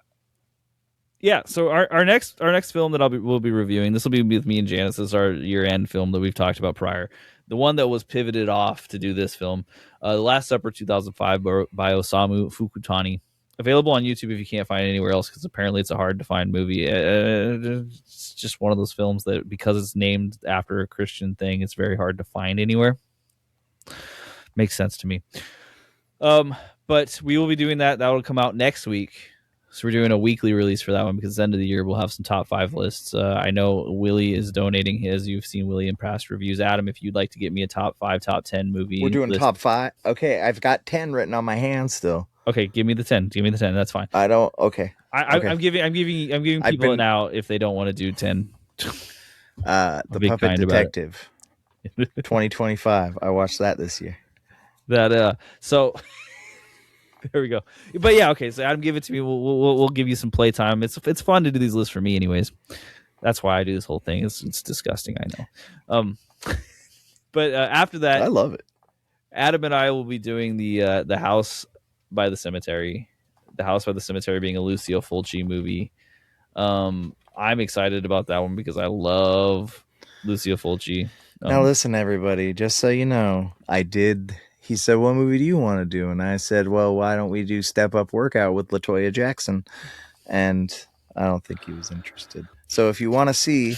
our next film that we'll be reviewing, this will be with me and Janice. This is our year-end film that we've talked about prior. The one that was pivoted off to do this film, The Last Supper 2005 by Osamu Fukutani. Available on YouTube if you can't find it anywhere else, because apparently it's a hard to find movie. It's just one of those films that, because it's named after a Christian thing, it's very hard to find anywhere. Makes sense to me. But we will be doing that. That will come out next week. So we're doing a weekly release for that one, because at the end of the year we'll have some top 5 lists. I know Willie is donating his. You've seen Willie in past reviews. Adam, if you'd like to get me a top 5, top 10 movie, we're doing list. top 5. Okay, I've got 10 written on my hand still. Okay, give me the 10. Give me the 10. That's fine. I don't. Okay. Okay. I'm giving people now if they don't want to do 10. The Puppet Detective, 2025. I watched that this year. So. There we go. But yeah, okay. So Adam, give it to me. We'll give you some playtime. It's fun to do these lists for me, anyways. That's why I do this whole thing. It's disgusting, I know. But after that, I love it. Adam and I will be doing the House by the Cemetery. The House by the Cemetery being a Lucio Fulci movie. I'm excited about that one because I love Lucio Fulci. Now listen, everybody. Just so you know, He said, "What movie do you want to do?" And I said, "Well, why don't we do Step Up Workout with LaToya Jackson?" And I don't think he was interested. So if you want to see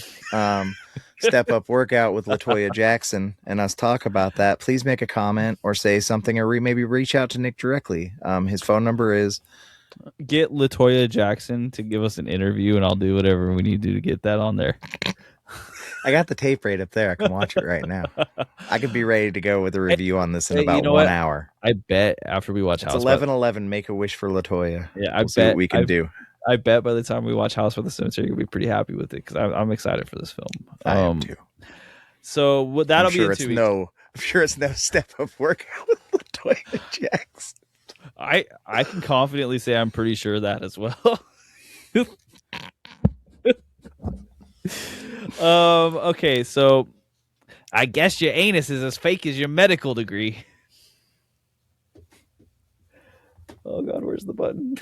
Step Up Workout with LaToya Jackson and us talk about that, please make a comment or say something, or maybe reach out to Nick directly. His phone number is... Get LaToya Jackson to give us an interview, and I'll do whatever we need to do to get that on there. I got the tape right up there. I can watch it right now. I could be ready to go with a review on this in about 1 hour. I bet after we watch House... 11/11, make a wish for LaToya. Yeah, we'll see what we can do. I bet by the time we watch House by the Cemetery, you'll be pretty happy with it, because I'm excited for this film. I am too. So that'll be in 2 weeks. I'm sure it's no Step Up Workout with LaToya Jackson. I can confidently say I'm pretty sure that as well. Okay, so I guess your anus is as fake as your medical degree. Oh God, where's the button?